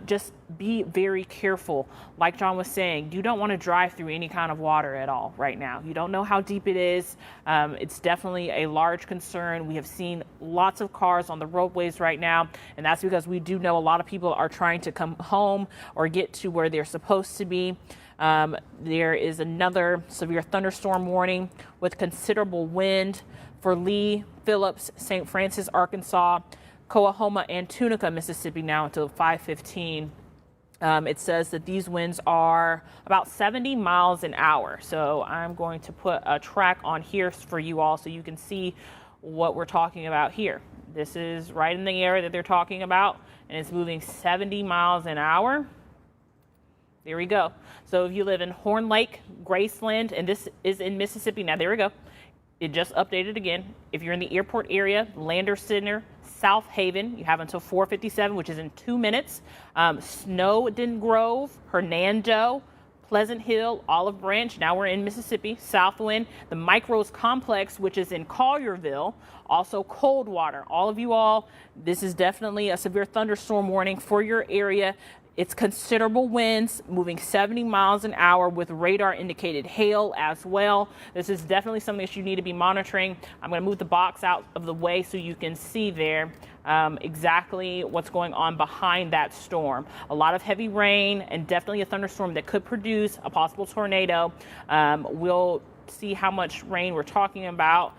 Just be very careful. Like John was saying, you don't want to drive through any kind of water at all right now. You don't know how deep it is. It's definitely a large concern. We have seen lots of cars on the roadways right now, and that's because we do know a lot of people are trying to come home or get to where they're supposed to be. There is another severe thunderstorm warning with considerable wind for Lee, Phillips, St. Francis, Arkansas, Coahoma, and Tunica, Mississippi now until 5:15. It says that these winds are about 70 miles an hour. So I'm going to put a track on here for you all so you can see what we're talking about here. This is right in the area that they're talking about, and it's moving 70 miles an hour. There we go. So if you live in Horn Lake, Graceland, and this is in Mississippi, now there we go. It just updated again. If you're in the airport area, Lander Center, South Haven, you have until 4:57, which is in 2 minutes. Snowden Grove, Hernando, Pleasant Hill, Olive Branch, now we're in Mississippi, Southwind, the Micros Complex, which is in Collierville, also Coldwater. All of you all, this is definitely a severe thunderstorm warning for your area. It's considerable winds moving 70 miles an hour with radar indicated hail as well. This is definitely something that you need to be monitoring. I'm going to move the box out of the way so you can see there exactly what's going on behind that storm. A lot of heavy rain and definitely a thunderstorm that could produce a possible tornado. We'll see how much rain we're talking about.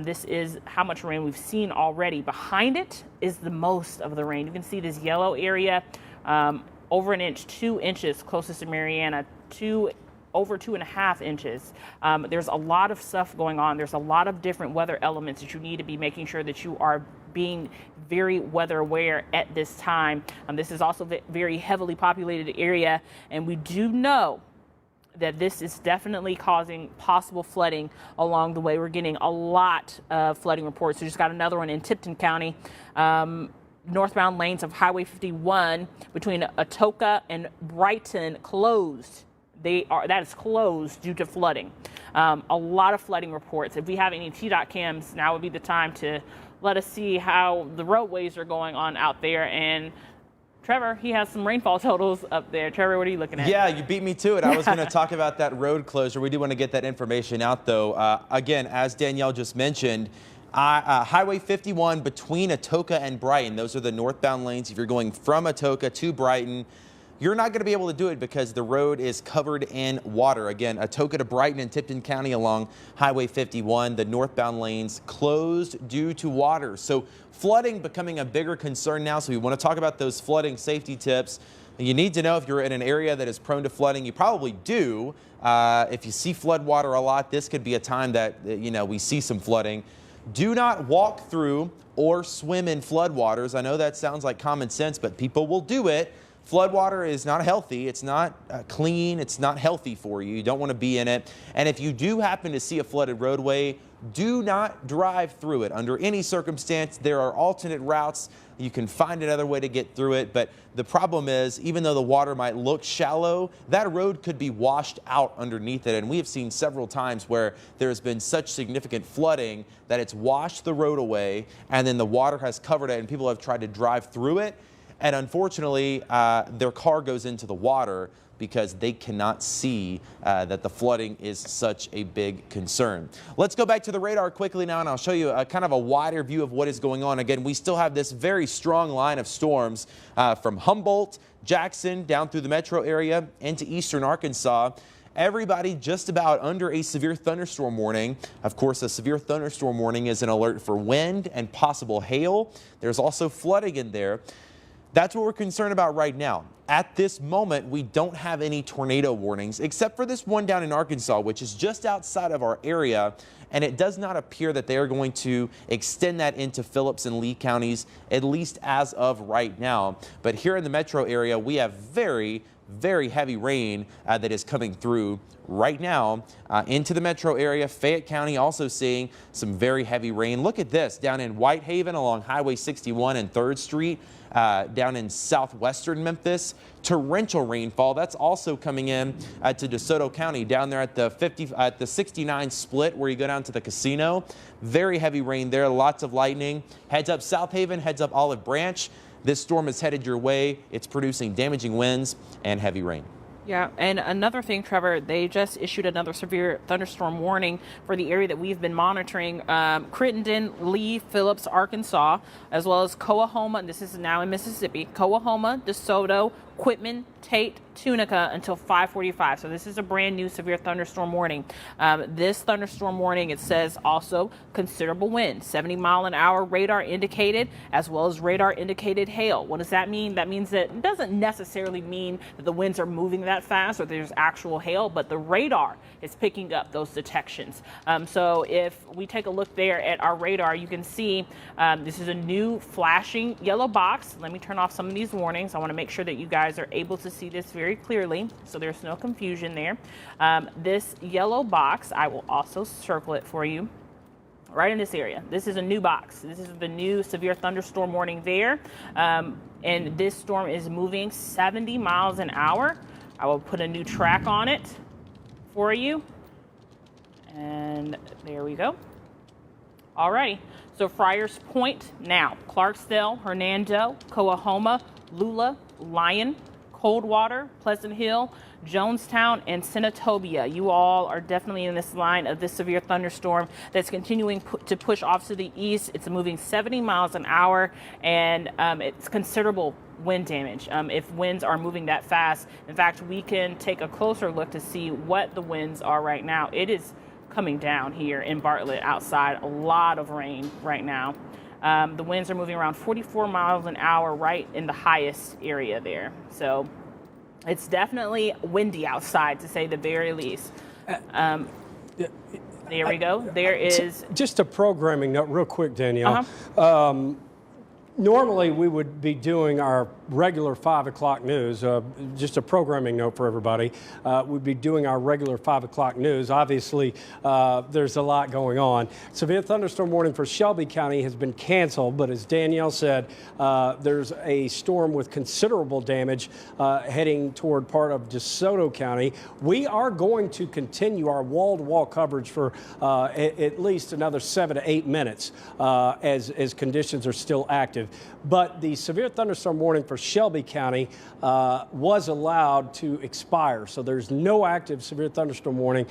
This is how much rain we've seen already. Behind it is the most of the rain. You can see this yellow area. Over an inch, 2 inches closest to Mariana, over 2.5 inches. There's a lot of stuff going on. There's a lot of different weather elements that you need to be making sure that you are being very weather aware at this time. This is also a very heavily populated area, and we do know that this is definitely causing possible flooding along the way. We're getting a lot of flooding reports. We just got another one in Tipton County. Northbound lanes of Highway 51 between Atoka and Brighton closed. That is closed due to flooding. A lot of flooding reports. If we have any TDOT cams, now would be the time to let us see how the roadways are going on out there. And Trevor, he has some rainfall totals up there. Trevor, what are you looking at? Yeah, you beat me to it. I was going to talk about that road closure. We do want to get that information out, though. Again, as Danielle just mentioned, Highway 51 between Atoka and Brighton, those are the northbound lanes. If you're going from Atoka to Brighton, you're not going to be able to do it because the road is covered in water. Again, Atoka to Brighton and Tipton County along Highway 51, the northbound lanes closed due to water. So flooding becoming a bigger concern now. So we want to talk about those flooding safety tips. You need to know if you're in an area that is prone to flooding. You probably do. If you see flood water a lot, this could be a time that, we see some flooding. Do not walk through or swim in floodwaters. I know that sounds like common sense, but people will do it. Floodwater is not healthy. It's not clean. It's not healthy for you. You don't want to be in it. And if you do happen to see a flooded roadway, do not drive through it under any circumstance. There are alternate routes. You can find another way to get through it. But the problem is, even though the water might look shallow, that road could be washed out underneath it. And we have seen several times where there's been such significant flooding that it's washed the road away, and then the water has covered it, and people have tried to drive through it. And unfortunately, their car goes into the water because they cannot see that the flooding is such a big concern. Let's go back to the radar quickly now, and I'll show you a kind of a wider view of what is going on. Again, we still have this very strong line of storms from Humboldt, Jackson, down through the metro area into eastern Arkansas. Everybody just about under a severe thunderstorm warning. Of course, a severe thunderstorm warning is an alert for wind and possible hail. There's also flooding in there. That's what we're concerned about right now. At this moment, we don't have any tornado warnings, except for this one down in Arkansas, which is just outside of our area, and it does not appear that they are going to extend that into Phillips and Lee counties, at least as of right now. But here in the metro area, we have very heavy rain that is coming through right now into the metro area. Fayette County also seeing some very heavy rain. Look at this down in Whitehaven along Highway 61 and 3rd Street. Down in southwestern Memphis, torrential rainfall. That's also coming in to DeSoto County down there at the 69 split where you go down to the casino. Very heavy rain there, lots of lightning. Heads up South Haven, heads up Olive Branch. This storm is headed your way. It's producing damaging winds and heavy rain. Yeah, and another thing, Trevor, they just issued another severe thunderstorm warning for the area that we've been monitoring, Crittenden, Lee, Phillips, Arkansas, as well as Coahoma, and this is now in Mississippi, Coahoma, DeSoto, Quitman, Tate, Tunica until 5:45. So this is a brand new severe thunderstorm warning. This thunderstorm warning, it says also considerable wind, 70-mile-an-hour radar indicated, as well as radar indicated hail. What does that mean? That means that it doesn't necessarily mean that the winds are moving that fast or there's actual hail, but the radar is picking up those detections. So if we take a look there at our radar, you can see this is a new flashing yellow box. Let me turn off some of these warnings. I want to make sure that you guys are able to see this very clearly, so there's no confusion there. This yellow box, I will also circle it for you right in this area. This is a new box. This is the new severe thunderstorm warning there. And this storm is moving 70 miles an hour. I will put a new track on it for you. And there we go. Alrighty, so Friars Point now, Clarksdale, Hernando, Coahoma, Lula, Lyon, Coldwater, Pleasant Hill, Jonestown, and Senatobia. You all are definitely in this line of this severe thunderstorm that's continuing to push off to the east. It's moving 70 miles an hour, and it's considerable wind damage if winds are moving that fast. In fact, we can take a closer look to see what the winds are right now. It is coming down here in Bartlett outside. A lot of rain right now. The winds are moving around 44 miles an hour right in the highest area there. So it's definitely windy outside, to say the very least. There we go. There is... Just a programming note real quick, Danielle. Normally, we would be doing our regular 5 o'clock news. Just a programming note for everybody. We'd be doing our regular 5 o'clock news. Obviously, there's a lot going on. Severe thunderstorm warning for Shelby County has been canceled, but as Danielle said, there's a storm with considerable damage heading toward part of DeSoto County. We are going to continue our wall-to-wall coverage for at least another 7 to 8 minutes as conditions are still active. But the severe thunderstorm warning for Shelby County was allowed to expire. So there's no active severe thunderstorm warning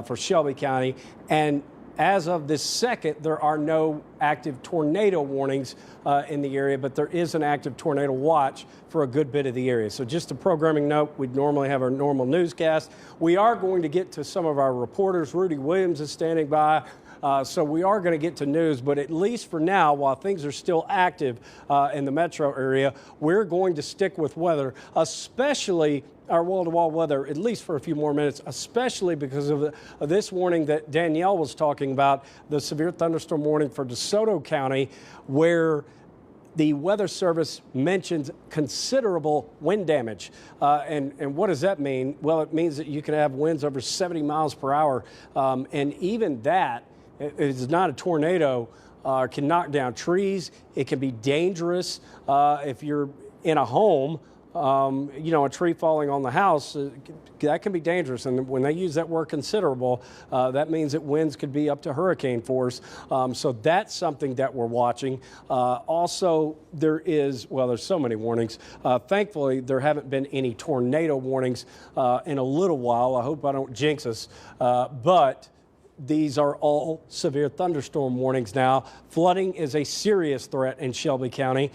for Shelby County. And as of this second, there are no active tornado warnings in the area, but there is an active tornado watch for a good bit of the area. So just a programming note, we'd normally have our normal newscast. We are going to get to some of our reporters. Rudy Williams is standing by. So we are going to get to news, but at least for now, while things are still active in the metro area, we're going to stick with weather, especially our wall-to-wall weather, at least for a few more minutes, especially because of this warning that Danielle was talking about, the severe thunderstorm warning for DeSoto County, where the Weather Service mentions considerable wind damage. And what does that mean? Well, it means that you can have winds over 70 miles per hour. And even that is not a tornado, can knock down trees. It can be dangerous if you're in a home. A tree falling on the house, that can be dangerous. And when they use that word considerable, that means that winds could be up to hurricane force. So that's something that we're watching. Also, there's so many warnings. Thankfully, there haven't been any tornado warnings in a little while. I hope I don't jinx us. But these are all severe thunderstorm warnings now. Flooding is a serious threat in Shelby County.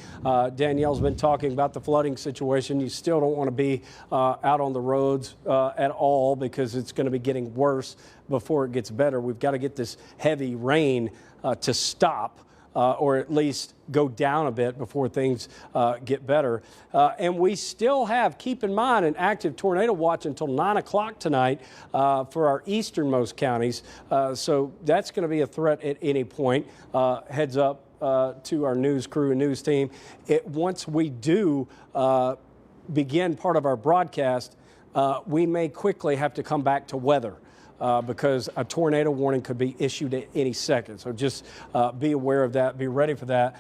Danielle's been talking about the flooding situation. You still don't want to be out on the roads at all, because it's going to be getting worse before it gets better. We've got to get this heavy rain to stop. Or at least go down a bit before things get better. And we still have, keep in mind, an active tornado watch until 9 o'clock tonight for our easternmost counties. So that's going to be a threat at any point. Heads up to our news crew and news team. Once we do begin part of our broadcast, we may quickly have to come back to weather. Because a tornado warning could be issued at any second. So just be aware of that, be ready for that.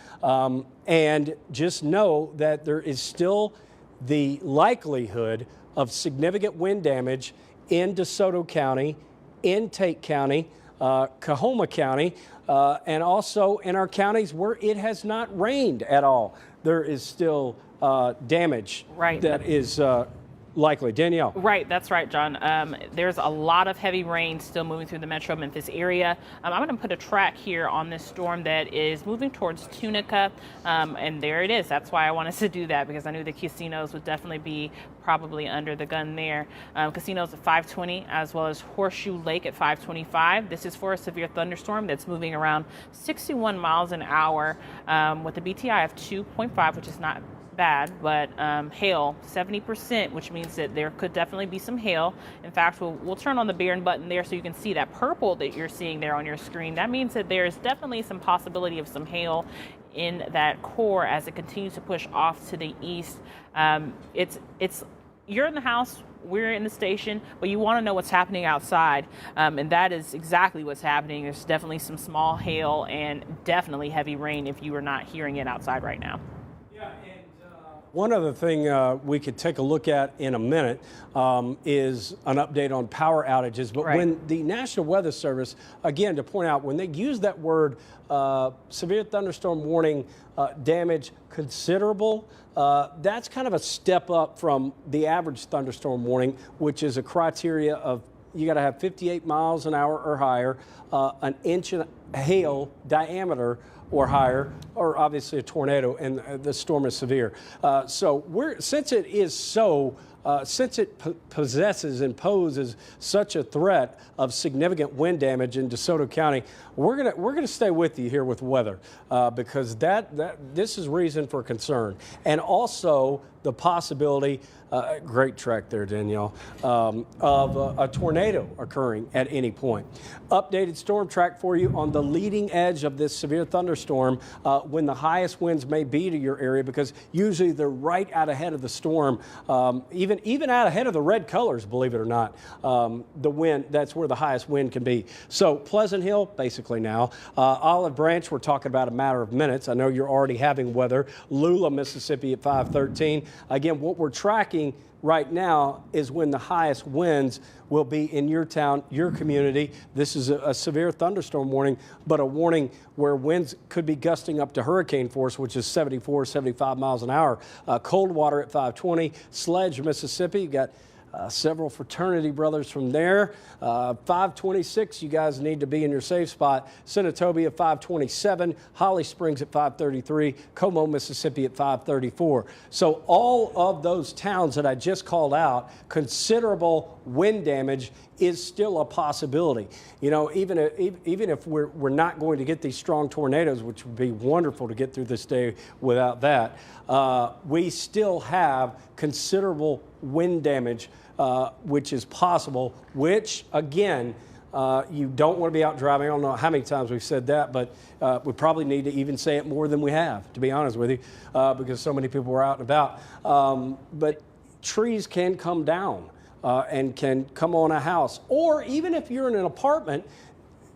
And just know that there is still the likelihood of significant wind damage in DeSoto County, in Tate County, Coahoma County, and also in our counties where it has not rained at all. There is still damage that is likely. Danielle. Right, that's right, John. There's a lot of heavy rain still moving through the metro Memphis area. I'm going to put a track here on this storm that is moving towards Tunica, and there it is. That's why I wanted to do that, because I knew the casinos would definitely be probably under the gun there. Casinos at 520, as well as Horseshoe Lake at 525. This is for a severe thunderstorm that's moving around 61 miles an hour with a BTI of 2.5, which is not bad, but hail 70%, which means that there could definitely be some hail. In fact, we'll turn on the Baron button there so you can see that purple that you're seeing there on your screen. That means that there's definitely some possibility of some hail in that core as it continues to push off to the east. You're in the house, we're in the station, but you want to know what's happening outside, and that is exactly what's happening. There's definitely some small hail and definitely heavy rain if you are not hearing it outside right now. One other thing we could take a look at in a minute is an update on power outages. But when the National Weather Service, again, to point out, when they use that word severe thunderstorm warning, damage considerable, that's kind of a step up from the average thunderstorm warning, which is a criteria of you got to have 58 miles an hour or higher, an inch of hail diameter or higher, or obviously a tornado, and the storm is severe. Since it possesses and poses such a threat of significant wind damage in DeSoto County, we're gonna stay with you here with weather because this is reason for concern, and also the possibility. Great track there, Danielle, of a tornado occurring at any point. Updated storm track for you on the leading edge of this severe thunderstorm when the highest winds may be to your area, because usually they're right out ahead of the storm, even out ahead of the red colors, believe it or not. The wind, that's where the highest wind can be. So Pleasant Hill, basically now. Olive Branch, we're talking about a matter of minutes. I know you're already having weather. Lula, Mississippi at 513. Again, what we're tracking right now is when the highest winds will be in your town, your community. This is a severe thunderstorm warning, but a warning where winds could be gusting up to hurricane force, which is 74, 75 miles an hour. Coldwater at 520. Sledge, Mississippi, you got several fraternity brothers from there. 526, you guys need to be in your safe spot. Senatobia 527, Holly Springs at 533, Como, Mississippi at 534. So all of those towns that I just called out, considerable wind damage is still a possibility. You know, even if we're not going to get these strong tornadoes, which would be wonderful to get through this day without that, we still have considerable wind damage which is possible, which, again, You don't want to be out driving. I don't know how many times we've said that, but we probably need to even say it more than we have, to be honest with you, because so many people are out and about. But trees can come down and can come on a house. Or even if you're in an apartment,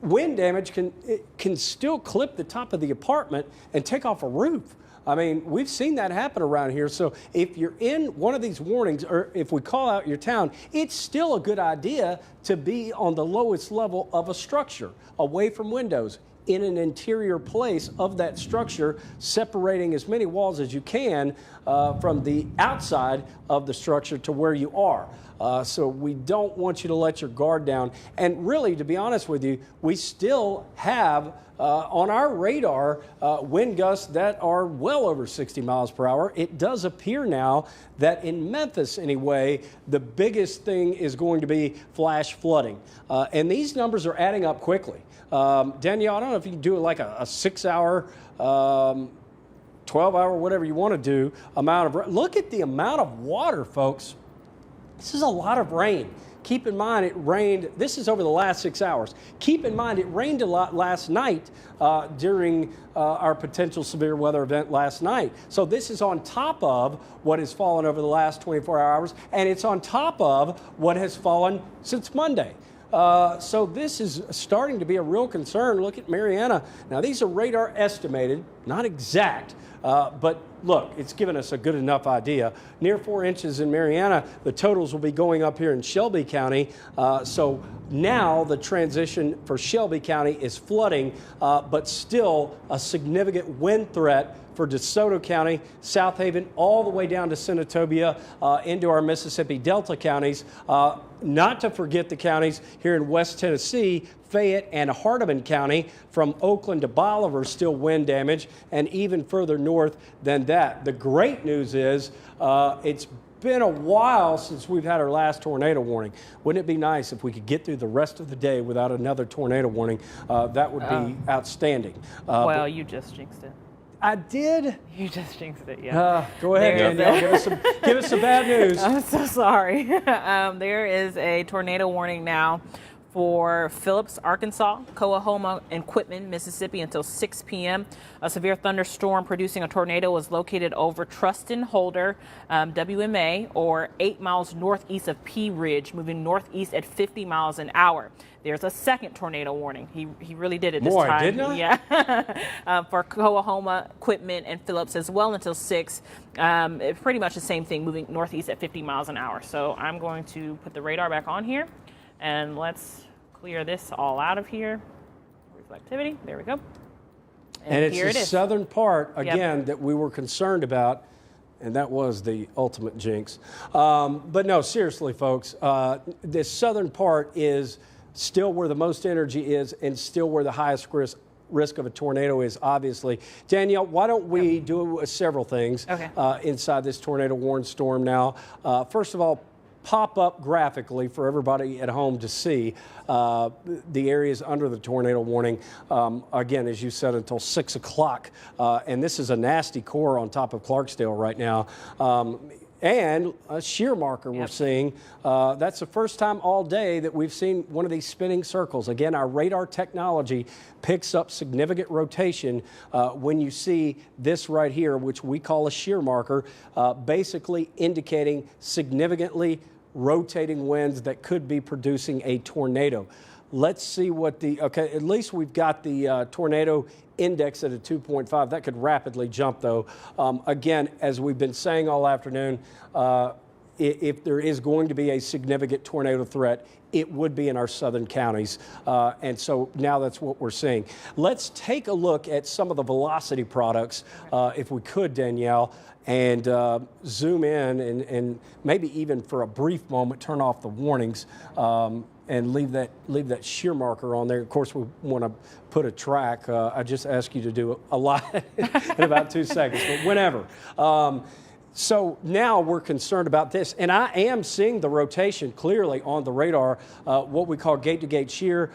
wind damage can still clip the top of the apartment and take off a roof. I mean, we've seen that happen around here. So if you're in one of these warnings, or if we call out your town, it's still a good idea to be on the lowest level of a structure, away from windows, in an interior place of that structure, separating as many walls as you can from the outside of the structure to where you are. So we don't want you to let your guard down. And really, to be honest with you, we still have on our radar wind gusts that are well over 60 miles per hour. It does appear now that in Memphis, anyway, the biggest thing is going to be flash flooding. And these numbers are adding up quickly. Danielle, I don't know if you can do like a 6-hour, 12-hour, whatever you want to do, amount of. Look at the amount of water, folks. This is a lot of rain. Keep in mind it rained, this is over the last 6 hours. Keep in mind it rained a lot last night during our potential severe weather event last night. So this is on top of what has fallen over the last 24 hours, and it's on top of what has fallen since Monday. So this is starting to be a real concern. Look at Mariana. Now these are radar estimated, not exact, but look, it's given us a good enough idea. Near 4 inches in Mariana. The totals will be going up here in Shelby County. So now the transition for Shelby County is flooding, but still a significant wind threat for DeSoto County, South Haven, all the way down to Senatobia into our Mississippi Delta counties. Not to forget the counties here in West Tennessee, Fayette and Hardeman County, from Oakland to Bolivar, still wind damage, and even further north than that. The great news is it's been a while since we've had our last tornado warning. Wouldn't it be nice if we could get through the rest of the day without another tornado warning? That would be outstanding. Well, you just jinxed it. I did. You just jinxed it, yeah. Go ahead, Danielle. Give us some bad news. I'm so sorry. There is a tornado warning now for Phillips, Arkansas, Coahoma, and Quitman, Mississippi until 6 p.m. A severe thunderstorm producing a tornado was located over Truston Holder, WMA, or 8 miles northeast of Pea Ridge, moving northeast at 50 miles an hour. There's a second tornado warning. He really did it this time. Didn't he? Yeah. For Coahoma, Quitman, and Phillips as well until 6. Pretty much the same thing, moving northeast at 50 miles an hour. So I'm going to put the radar back on here, and let's clear this all out of here. Reflectivity, there we go. And it's the southern part, again, that we were concerned about, and that was the ultimate jinx. But no, seriously, folks, this southern part is still where the most energy is and still where the highest risk of a tornado is, obviously. Danielle, why don't we do several things inside this tornado warning storm now? First of all, pop up graphically for everybody at home to see the areas under the tornado warning. Again, as you said, until 6 o'clock. And this is a nasty core on top of Clarksdale right now. And a shear marker we're seeing. That's the first time all day that we've seen one of these spinning circles. Again, our radar technology picks up significant rotation when you see this right here, which we call a shear marker, basically indicating significantly rotating winds that could be producing a tornado. Let's see what at least we've got the tornado index at a 2.5. That could rapidly jump, though. Again, as we've been saying all afternoon, if there is going to be a significant tornado threat, it would be in our southern counties. And so now that's what we're seeing. Let's take a look at some of the velocity products, if we could, Danielle, and zoom in and maybe even for a brief moment turn off the warnings and leave that shear marker on there. Of course, we want to put a track. I just ask you to do a lot in about 2 seconds, but whenever. So now we're concerned about this, and I am seeing the rotation clearly on the radar, what we call gate-to-gate shear.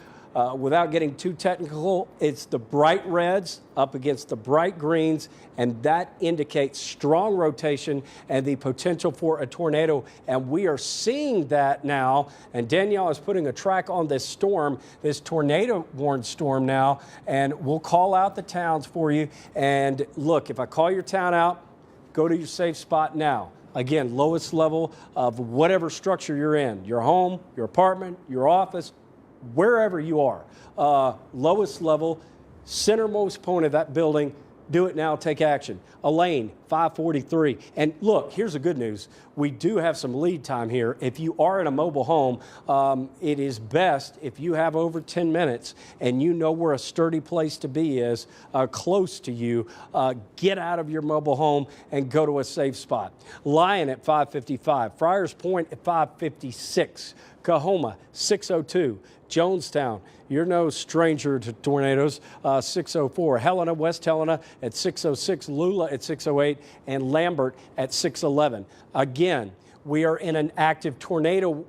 without getting too technical, it's the bright reds up against the bright greens, and that indicates strong rotation and the potential for a tornado. And we are seeing that now. And Danielle is putting a track on this storm, this tornado-warned storm now, and we'll call out the towns for you. And look, if I call your town out, go to your safe spot now. Again, lowest level of whatever structure you're in, your home, your apartment, your office, wherever you are. Lowest level, centermost point of that building. Do it now, take action. Elaine, 543. And look, here's the good news. We do have some lead time here. If you are in a mobile home, it is best if you have over 10 minutes and you know where a sturdy place to be is close to you, get out of your mobile home and go to a safe spot. Lyon at 555. Friars Point at 556. Coahoma, 602. Jonestown, you're no stranger to tornadoes, 604. Helena, West Helena at 606. Lula at 608. And Lambert at 611. Again, we are in an active tornado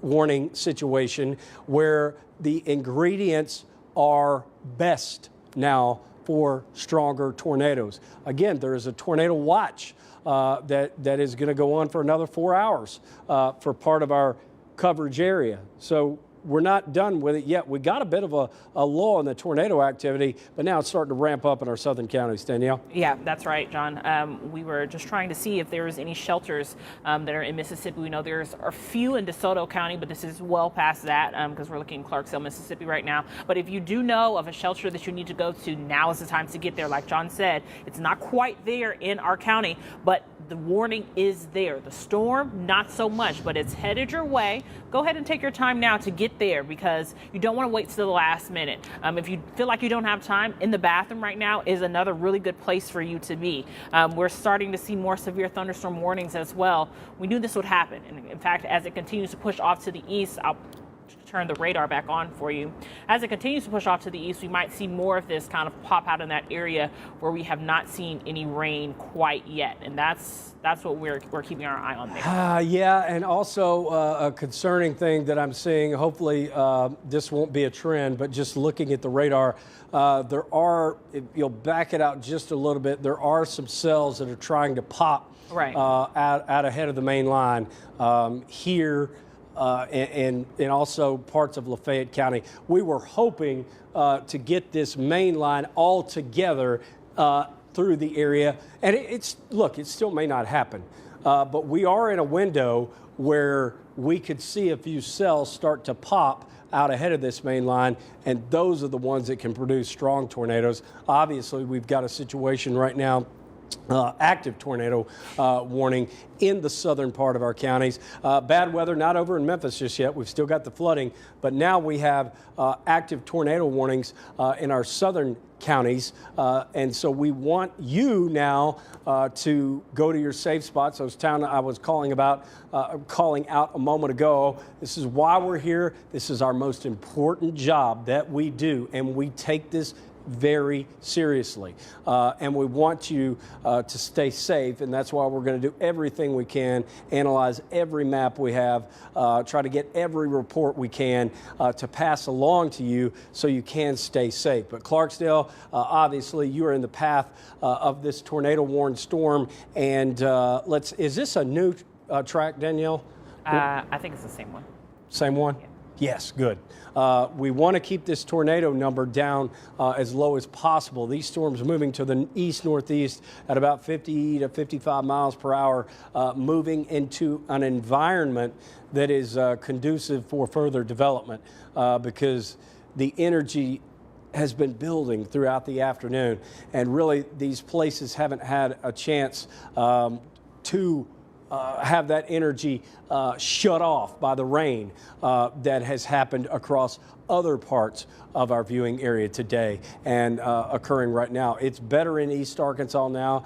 warning situation where the ingredients are best now for stronger tornadoes. Again, there is a tornado watch that is going to go on for another 4 hours for part of our coverage area. So we're not done with it yet. We got a bit of a lull in the tornado activity, but now it's starting to ramp up in our southern counties. Danielle? Yeah, that's right, John. We were just trying to see if there was any shelters that are in Mississippi. We know there's a few in DeSoto County, but this is well past that because we're looking in Clarksville, Mississippi right now. But if you do know of a shelter that you need to go to, now is the time to get there. Like John said, it's not quite there in our county, but the warning is there. The storm, not so much, but it's headed your way. Go ahead and take your time now to get there because you don't want to wait till the last minute. If you feel like you don't have time, in the bathroom right now is another really good place for you to be. We're starting to see more severe thunderstorm warnings as well. We knew this would happen. And in fact, as it continues to push off to the east, I'll turn the radar back on for you. As it continues to push off to the east, we might see more of this kind of pop out in that area where we have not seen any rain quite yet. And that's what we're keeping our eye on there. Yeah, and also a concerning thing that I'm seeing, hopefully this won't be a trend, but just looking at the radar, there are, if you'll back it out just a little bit, there are some cells that are trying to pop right. out ahead of the main line here. And also parts of Lafayette County. We were hoping to get this main line all together through the area. And it still may not happen. But we are in a window where we could see a few cells start to pop out ahead of this main line, and those are the ones that can produce strong tornadoes. Obviously, we've got a situation right now, active tornado warning in the southern part of our counties. Bad weather not over in Memphis just yet. We've still got the flooding, but now we have active tornado warnings in our southern counties, and so we want you now to go to your safe spots. Those towns I was calling out a moment ago. This is why we're here. This is our most important job that we do, and we take this very seriously, and we want you to stay safe, and that's why we're going to do everything we can, analyze every map we have, try to get every report we can to pass along to you so you can stay safe. But Clarksdale, obviously you are in the path of this tornado warned storm, and is this a new track, Danielle? I think it's the same one. Same one? Yeah. Yes, good. We want to keep this tornado number down as low as possible. These storms moving to the east-northeast at about 50 to 55 miles per hour, moving into an environment that is conducive for further development because the energy has been building throughout the afternoon. And really, these places haven't had a chance to have that energy shut off by the rain that has happened across other parts of our viewing area today and occurring right now. It's better in East Arkansas now.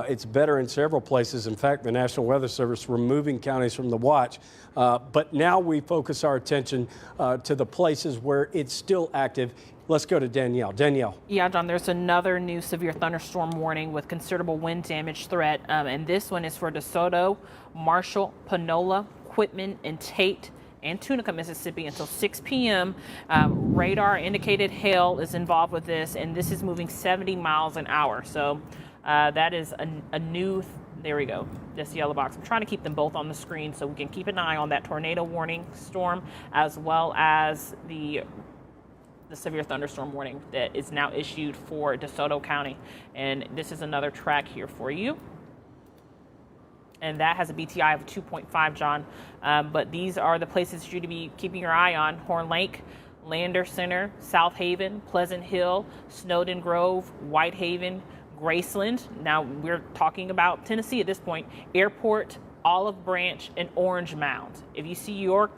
It's better in several places. In fact, the National Weather Service removing counties from the watch. But now we focus our attention to the places where it's still active. Let's go to Danielle. Danielle. Yeah, John, there's another new severe thunderstorm warning with considerable wind damage threat. And this one is for DeSoto, Marshall, Panola, Quitman, and Tate and Tunica, Mississippi until 6 p.m. Radar indicated hail is involved with this, and this is moving 70 miles an hour. So that is a new, there we go, this yellow box. I'm trying to keep them both on the screen so we can keep an eye on that tornado warning storm, as well as the severe thunderstorm warning that is now issued for DeSoto County. And this is another track here for you. And that has a BTI of 2.5, John. But these are the places you to be keeping your eye on: Horn Lake, Lander Center, South Haven, Pleasant Hill, Snowden Grove, Whitehaven, Graceland. Now we're talking about Tennessee at this point. Airport, Olive Branch, and Orange Mound. If you see your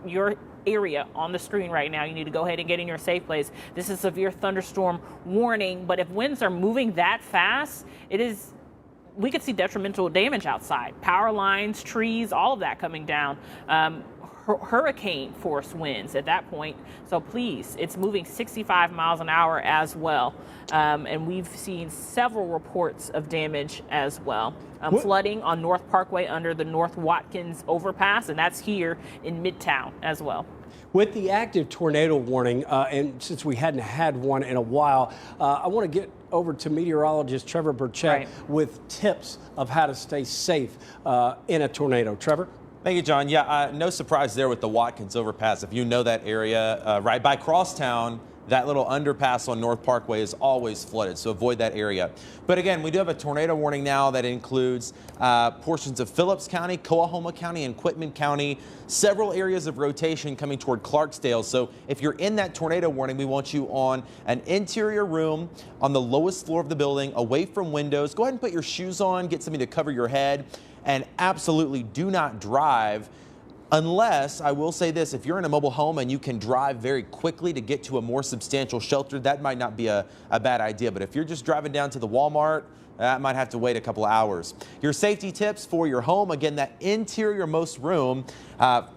area on the screen right now, you need to go ahead and get in your safe place. This is severe thunderstorm warning, but if winds are moving that fast, we could see detrimental damage outside. Power lines, trees, all of that coming down. Hurricane force winds at that point. So please, it's moving 65 miles an hour as well. And we've seen several reports of damage as well. Flooding on North Parkway under the North Watkins overpass, and that's here in Midtown as well. With the active tornado warning, and since we hadn't had one in a while, I want to get over to meteorologist Trevor Birchett with tips of how to stay safe in a tornado. Trevor? Thank you, John. Yeah, no surprise there with the Watkins overpass. If you know that area, right by Crosstown, that little underpass on North Parkway is always flooded, so avoid that area. But again, we do have a tornado warning now that includes portions of Phillips County, Coahoma County, and Quitman County, several areas of rotation coming toward Clarksdale. So if you're in that tornado warning, we want you on an interior room on the lowest floor of the building, away from windows. Go ahead and put your shoes on, get something to cover your head, and absolutely do not drive unless, I will say this, if you're in a mobile home and you can drive very quickly to get to a more substantial shelter, that might not be a bad idea. But if you're just driving down to the Walmart, that might have to wait a couple of hours. Your safety tips for your home, again, that interior most room.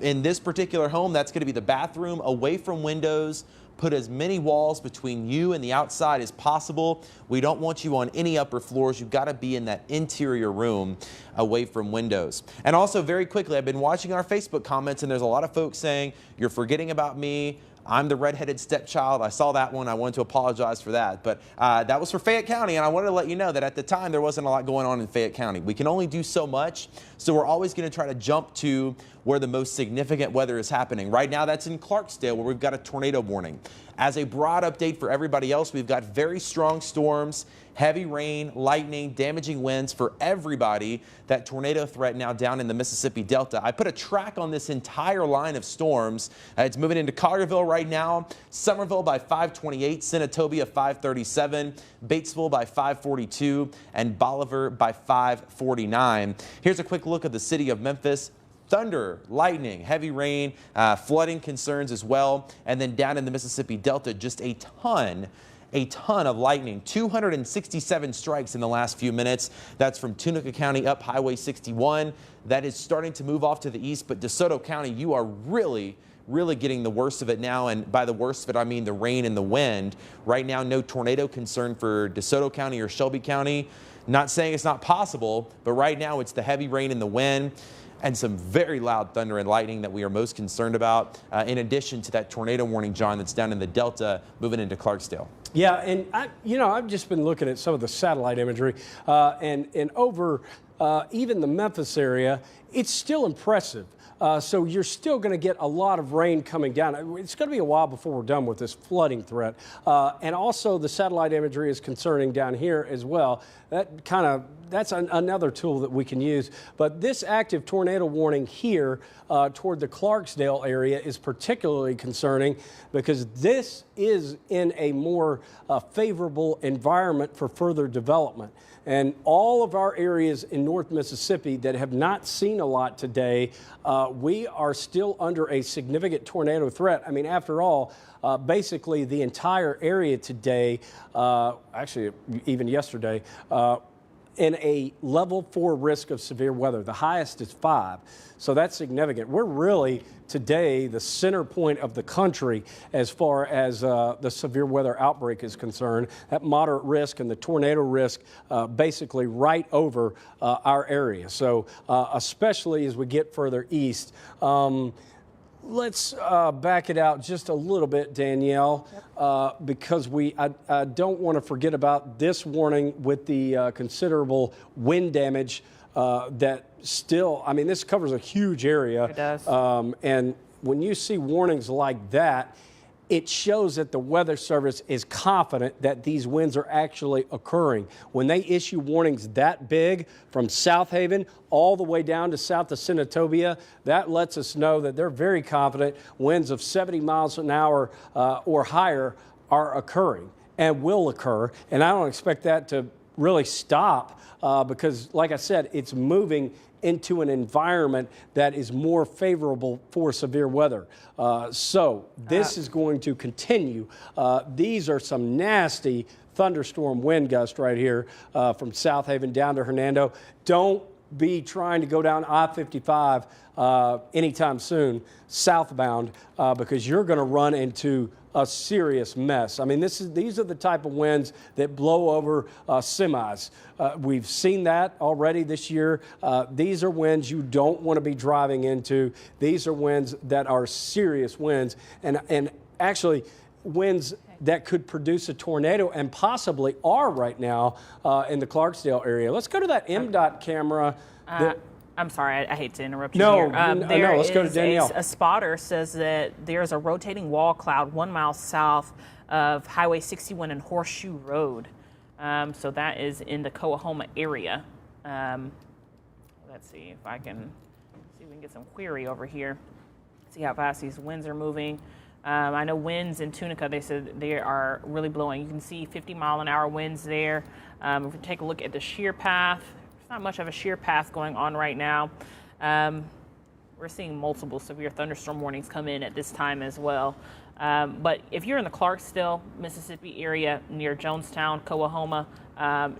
In this particular home, that's going to be the bathroom, away from windows. Put as many walls between you and the outside as possible. We don't want you on any upper floors. You've got to be in that interior room away from windows. And also, very quickly, I've been watching our Facebook comments, and there's a lot of folks saying, you're forgetting about me. I'm the redheaded stepchild. I saw that one. I wanted to apologize for that. But that was for Fayette County, and I wanted to let you know that at the time there wasn't a lot going on in Fayette County. We can only do so much, so we're always going to try to jump to where the most significant weather is happening. Right now, that's in Clarksdale, where we've got a tornado warning. As a broad update for everybody else, we've got very strong storms, heavy rain, lightning, damaging winds for everybody. That tornado threat now down in the Mississippi Delta. I put a track on this entire line of storms. It's moving into Collierville right now, Summerville by 5:28, Senatobia 5:37, Batesville by 5:42, and Bolivar by 5:49. Here's a quick look at the city of Memphis. Thunder, lightning, heavy rain, flooding concerns as well. And then down in the Mississippi Delta, just a ton of lightning. 267 strikes in the last few minutes. That's from Tunica County up Highway 61. That is starting to move off to the east, but DeSoto County, you are really getting the worst of it now. And by the worst of it, I mean the rain and the wind. Right now, no tornado concern for DeSoto County or Shelby County. Not saying it's not possible, but right now it's the heavy rain and the wind, and some very loud thunder and lightning that we are most concerned about, in addition to that tornado warning, John, that's down in the Delta moving into Clarksdale. Yeah, and I've just been looking at some of the satellite imagery, and over even the Memphis area, it's still impressive. So you're still going to get a lot of rain coming down. It's going to be a while before we're done with this flooding threat. And also the satellite imagery is concerning down here as well. That's another tool that we can use. But this active tornado warning here toward the Clarksdale area is particularly concerning because this is in a more favorable environment for further development. And all of our areas in North Mississippi that have not seen a lot today, we are still under a significant tornado threat. I mean, after all, basically the entire area today, actually even yesterday, in a level 4 risk of severe weather. The highest is 5. So that's significant. We're really today the center point of the country as far as the severe weather outbreak is concerned. That moderate risk and the tornado risk basically right over our area. So especially as we get further east. Let's back it out just a little bit, Danielle, because I don't want to forget about this warning with the considerable wind damage that still, I mean, this covers a huge area. It does. And when you see warnings like that, it shows that the Weather Service is confident that these winds are actually occurring. When they issue warnings that big from South Haven all the way down to south of Senatobia, that lets us know that they're very confident winds of 70 miles an hour or higher are occurring and will occur. And I don't expect that to really stop because, like I said, it's moving into an environment that is more favorable for severe weather. So this is going to continue. These are some nasty thunderstorm wind gusts right here from South Haven down to Hernando. Don't be trying to go down I-55 anytime soon southbound because you're going to run into a serious mess. I mean, these are the type of winds that blow over semis. We've seen that already this year. These are winds you don't want to be driving into. These are winds that are serious winds and actually winds that could produce a tornado and possibly are right now in the Clarksdale area. Let's go to that MDOT camera. I'm sorry, I hate to interrupt you No, here. no, let's go to Danielle. A spotter says that there's a rotating wall cloud 1 mile south of Highway 61 and Horseshoe Road. So that is in the Coahoma area. Let's see if I can see if we can get some query over here. See how fast these winds are moving. I know winds in Tunica, they said they are really blowing. You can see 50-mile-an-hour winds there. If we take a look at the shear path, there's not much of a shear path going on right now. We're seeing multiple severe thunderstorm warnings come in at this time as well. But if you're in the Clarksdale, Mississippi area near Jonestown, Coahoma,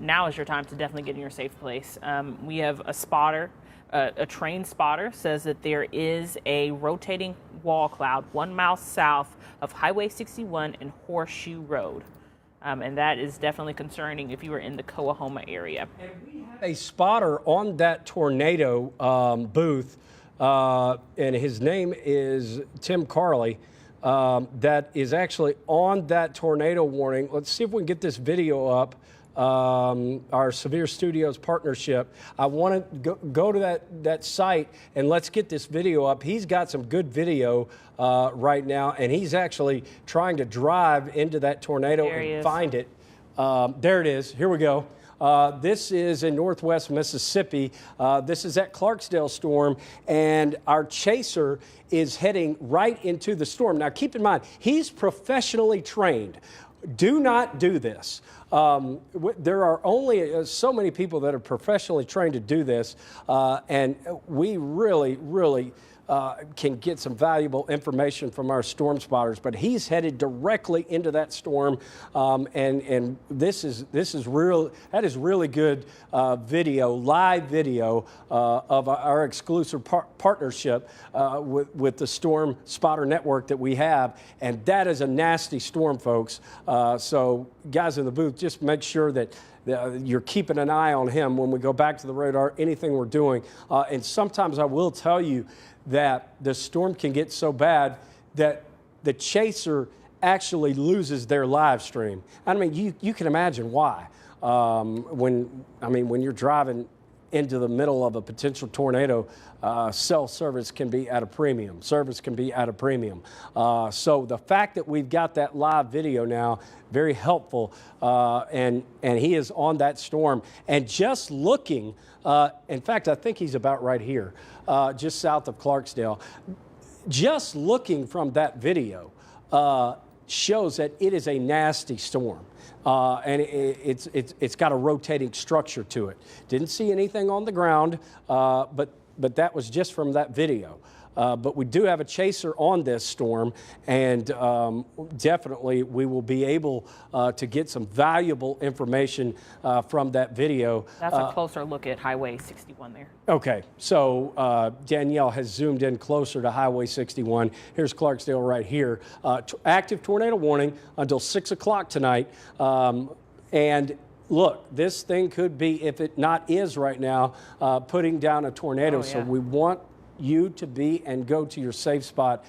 now is your time to definitely get in your safe place. We have a spotter. A trained spotter says that there is a rotating wall cloud 1 mile south of Highway 61 and Horseshoe Road. And that is definitely concerning if you were in the Coahoma area. And we have a spotter on that tornado booth, and his name is Tim Carley, that is actually on that tornado warning. Let's see if we can get this video up. Our Severe Studios partnership. I want to go to that site and let's get this video up. He's got some good video right now, and he's actually trying to drive into that tornado and find it. There it is. Here we go. This is in northwest Mississippi. This is that Clarksdale storm, and our chaser is heading right into the storm. Now, keep in mind, he's professionally trained. Do not do this. There are only so many people that are professionally trained to do this, and we really can get some valuable information from our storm spotters. But he's headed directly into that storm, and this is really good video, live video of our exclusive partnership with the Storm Spotter Network that we have, and that is a nasty storm, folks. So guys in the booth, just make sure that you're keeping an eye on him when we go back to the radar, anything we're doing. And sometimes I will tell you that the storm can get so bad that the chaser actually loses their live stream. I mean, you can imagine why. When you're driving into the middle of a potential tornado, cell service can be at a premium. Service can be at a premium. So the fact that we've got that live video now, very helpful, and he is on that storm. And just looking, in fact, I think he's about right here, just south of Clarksdale. Just looking from that video shows that it is a nasty storm. And it's got a rotating structure to it. Didn't see anything on the ground, but that was just from that video. But we do have a chaser on this storm, and definitely we will be able to get some valuable information from that video. That's a closer look at Highway 61 there. Okay, so Danielle has zoomed in closer to Highway 61. Here's Clarksdale right here. Active tornado warning until 6 o'clock tonight. And look, this thing could be, if it not is right now, putting down a tornado. Oh, yeah. So we want you to be and go to your safe spot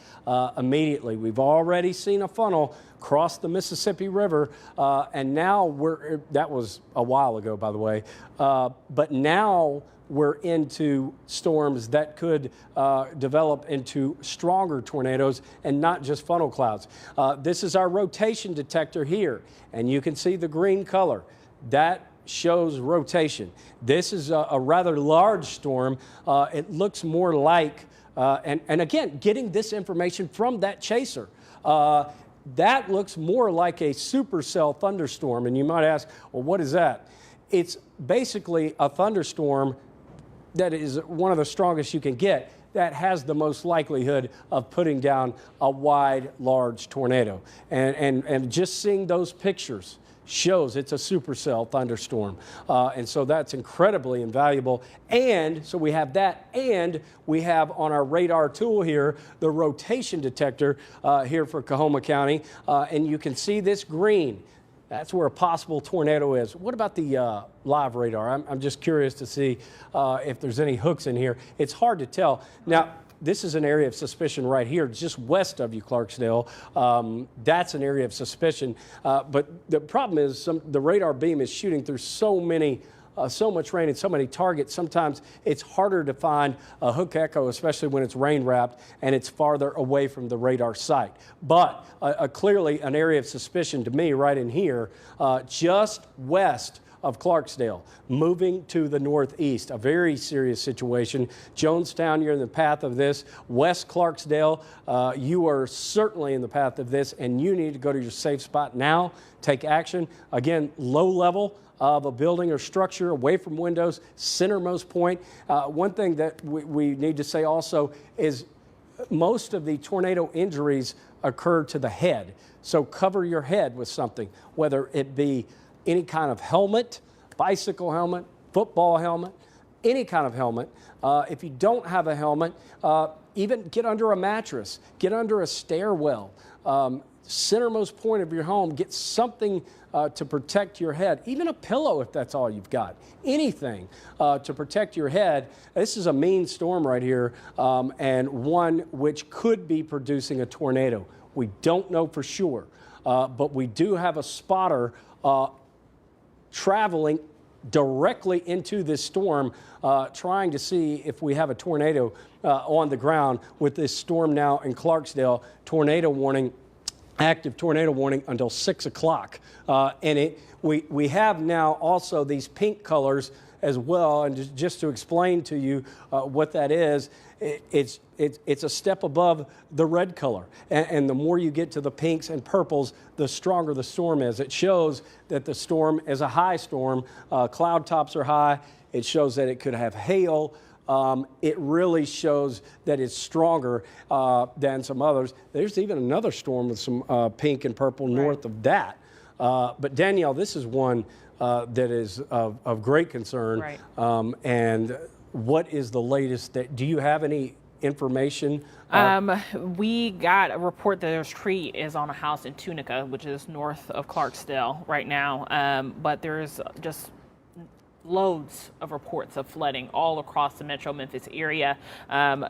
immediately. We've already seen a funnel cross the Mississippi River, and now that was a while ago, by the way, but now we're into storms that could develop into stronger tornadoes and not just funnel clouds. This is our rotation detector here, and you can see the green color. That shows rotation. This is a rather large storm. It looks more like, and again, getting this information from that chaser. That looks more like a supercell thunderstorm. And you might ask, well, what is that? It's basically a thunderstorm that is one of the strongest you can get that has the most likelihood of putting down a wide, large tornado. And just seeing those pictures shows it's a supercell thunderstorm. And so that's incredibly invaluable. And so we have that, and we have on our radar tool here, the rotation detector here for Coahoma County. And you can see this green. That's where a possible tornado is. What about the live radar? I'm just curious to see if there's any hooks in here. It's hard to tell. Now, this is an area of suspicion right here, just west of you, Clarksdale. That's an area of suspicion. But the problem is the radar beam is shooting through so much rain and so many targets. Sometimes it's harder to find a hook echo, especially when it's rain wrapped and it's farther away from the radar site. But clearly an area of suspicion to me right in here, just west of Clarksdale, moving to the northeast. A very serious situation. Jonestown, you're in the path of this. West Clarksdale, you are certainly in the path of this, and you need to go to your safe spot now. Take action. Again, low level of a building or structure, away from windows, centermost point. One thing that we need to say also is most of the tornado injuries occur to the head. So cover your head with something, whether it be any kind of helmet, bicycle helmet, football helmet, any kind of helmet. If you don't have a helmet, even get under a mattress, get under a stairwell, centermost point of your home, get something to protect your head, even a pillow if that's all you've got, anything to protect your head. This is a mean storm right here, and one which could be producing a tornado. We don't know for sure, but we do have a spotter traveling directly into this storm, trying to see if we have a tornado on the ground with this storm now in Clarksdale. Tornado warning, active tornado warning until 6 o'clock. And we have now also these pink colors as well. And just to explain to you what that is, it's a step above the red color. And the more you get to the pinks and purples, the stronger the storm is. It shows that the storm is a high storm. Cloud tops are high. It shows that it could have hail. It really shows that it's stronger than some others. There's even another storm with some pink and purple north of that. But Danielle, this is one that is of great concern. Right. And what is the latest? Do you have any information? We got a report that a tree is on a house in Tunica, which is north of Clarksdale right now. But there's just loads of reports of flooding all across the metro Memphis area.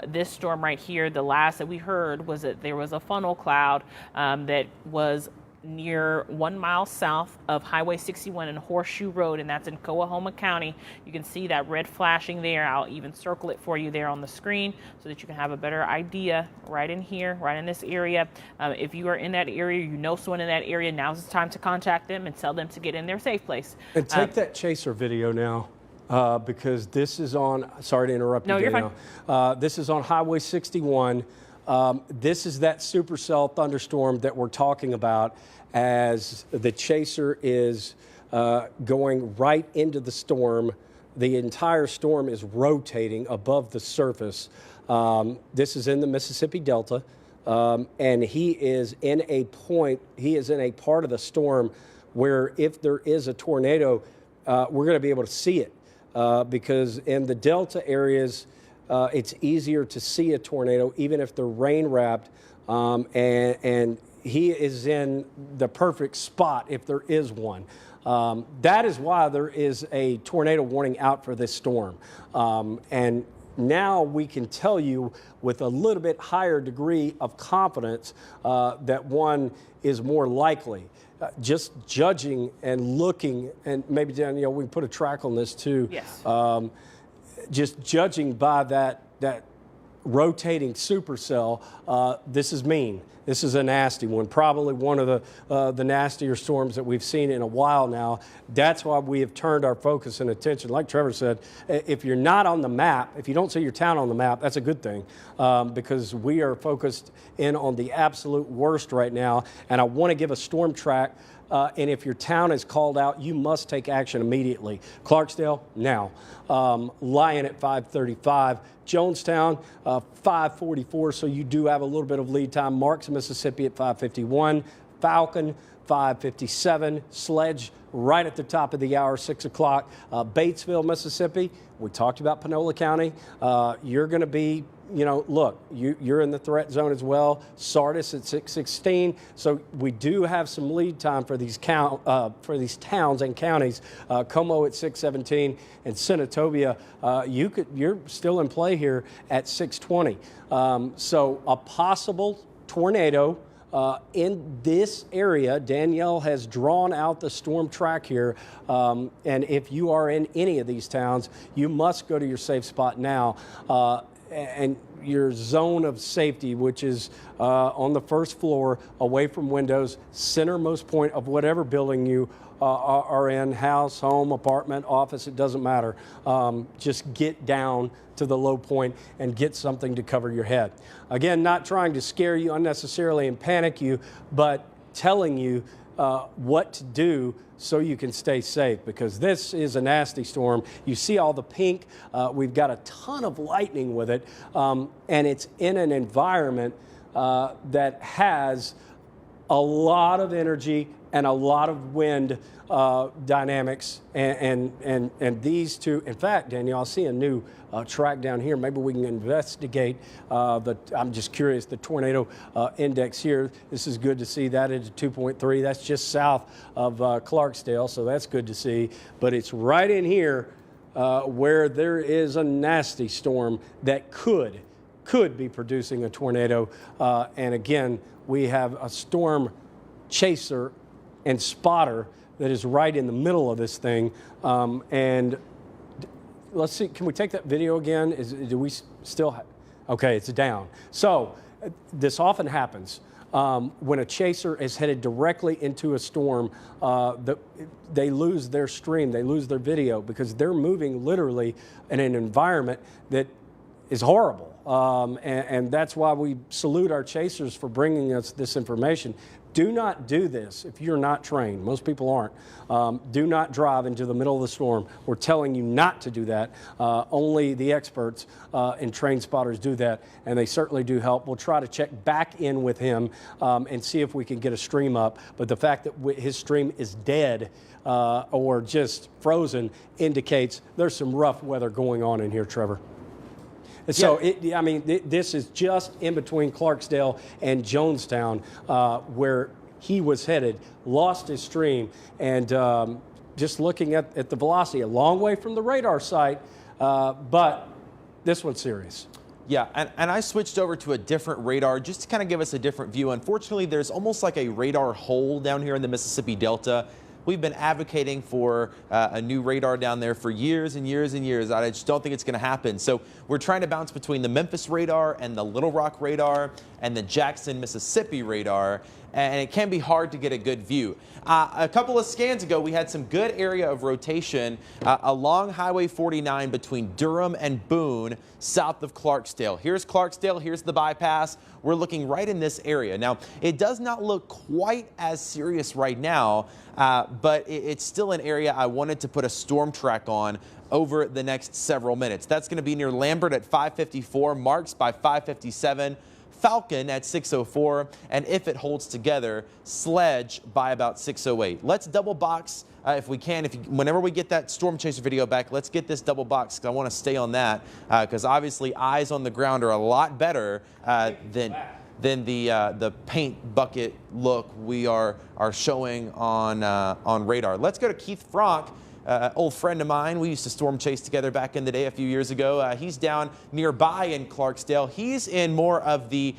This storm right here, the last that we heard was that there was a funnel cloud that was near 1 mile south of Highway 61 and Horseshoe Road, and that's in Coahoma County. You can see that red flashing there. I'll even circle it for you there on the screen so that you can have a better idea right in here, right in this area. If you are in that area, you know someone in that area, now's the time to contact them and tell them to get in their safe place. And take that chaser video now. Because this is on, sorry to interrupt you, You're Danielle. This is on Highway 61. This is that supercell thunderstorm that we're talking about as the chaser is going right into the storm. The entire storm is rotating above the surface. This is in the Mississippi Delta, and he is in a part of the storm where if there is a tornado, we're going to be able to see it because in the Delta areas, it's easier to see a tornado, even if they're rain wrapped, and he is in the perfect spot if there is one. That is why there is a tornado warning out for this storm. And now we can tell you with a little bit higher degree of confidence that one is more likely. Just judging and looking, and maybe Danielle, we can put a track on this too. Yes. Just judging by that rotating supercell, this is mean. This is a nasty one, probably one of the nastier storms that we've seen in a while now. That's why we have turned our focus and attention. Like Trevor said, if you're not on the map, if you don't see your town on the map, that's a good thing, because we are focused in on the absolute worst right now. And I want to give a storm track. And if your town is called out, you must take action immediately. Clarksdale, now. Lyon at 5:35. Jonestown, 5:44, so you do have a little bit of lead time. Marks, Mississippi at 5:51. Falcon, 5:57. Sledge, right at the top of the hour, 6 o'clock. Batesville, Mississippi, we talked about Panola County. You're going to be, look, you're in the threat zone as well. Sardis at 6:16. So we do have some lead time for these towns and counties. Como at 6:17, and Senatobia, you're still in play here at 6:20. So a possible tornado in this area. Danielle has drawn out the storm track here, and if you are in any of these towns, you must go to your safe spot now. And your zone of safety, which is on the first floor, away from windows, centermost point of whatever building you are in, house, home, apartment, office, it doesn't matter. Just get down to the low point and get something to cover your head. Again, not trying to scare you unnecessarily and panic you, but telling you what to do so you can stay safe, because this is a nasty storm. You see all the pink. We've got a ton of lightning with it, and it's in an environment that has a lot of energy and a lot of wind dynamics, and these two. In fact, Danielle, I see a new track down here. Maybe we can investigate I'm just curious, the tornado index here. This is good to see. That is 2.3. That's just south of Clarksdale, so that's good to see. But it's right in here where there is a nasty storm that could be producing a tornado. And again, we have a storm chaser and spotter that is right in the middle of this thing. And let's see, can we take that video again? Do we still have? Okay, it's down. So this often happens when a chaser is headed directly into a storm. They lose their stream, they lose their video, because they're moving literally in an environment that is horrible. And that's why we salute our chasers for bringing us this information. Do not do this if you're not trained. Most people aren't. Do not drive into the middle of the storm. We're telling you not to do that. Only the experts and trained spotters do that, and they certainly do help. We'll try to check back in with him and see if we can get a stream up. But the fact that his stream is dead or just frozen indicates there's some rough weather going on in here, Trevor. So, this is just in between Clarksdale and Jonestown, where he was headed, lost his stream, and just looking at the velocity, a long way from the radar site, but this one's serious. Yeah, and I switched over to a different radar just to kind of give us a different view. Unfortunately, there's almost like a radar hole down here in the Mississippi Delta. We've been advocating for a new radar down there for years and years and years. I just don't think it's going to happen. So we're trying to bounce between the Memphis radar and the Little Rock radar and the Jackson, Mississippi radar, and it can be hard to get a good view. A couple of scans ago, we had some good area of rotation along Highway 49 between Durham and Boone, south of Clarksdale. Here's Clarksdale, here's the bypass. We're looking right in this area. Now, it does not look quite as serious right now, but it's still an area I wanted to put a storm track on over the next several minutes. That's going to be near Lambert at 5:54, Marks by 5:57, Falcon at 6:04, and if it holds together, Sledge by about 6:08. Let's double box if we can. Whenever we get that storm chaser video back, let's get this double box, because I want to stay on that, because obviously eyes on the ground are a lot better than the paint bucket look we are showing on radar. Let's go to Keith Franck. old friend of mine. We used to storm chase together back in the day a few years ago. He's down nearby in Clarksdale. He's in more of the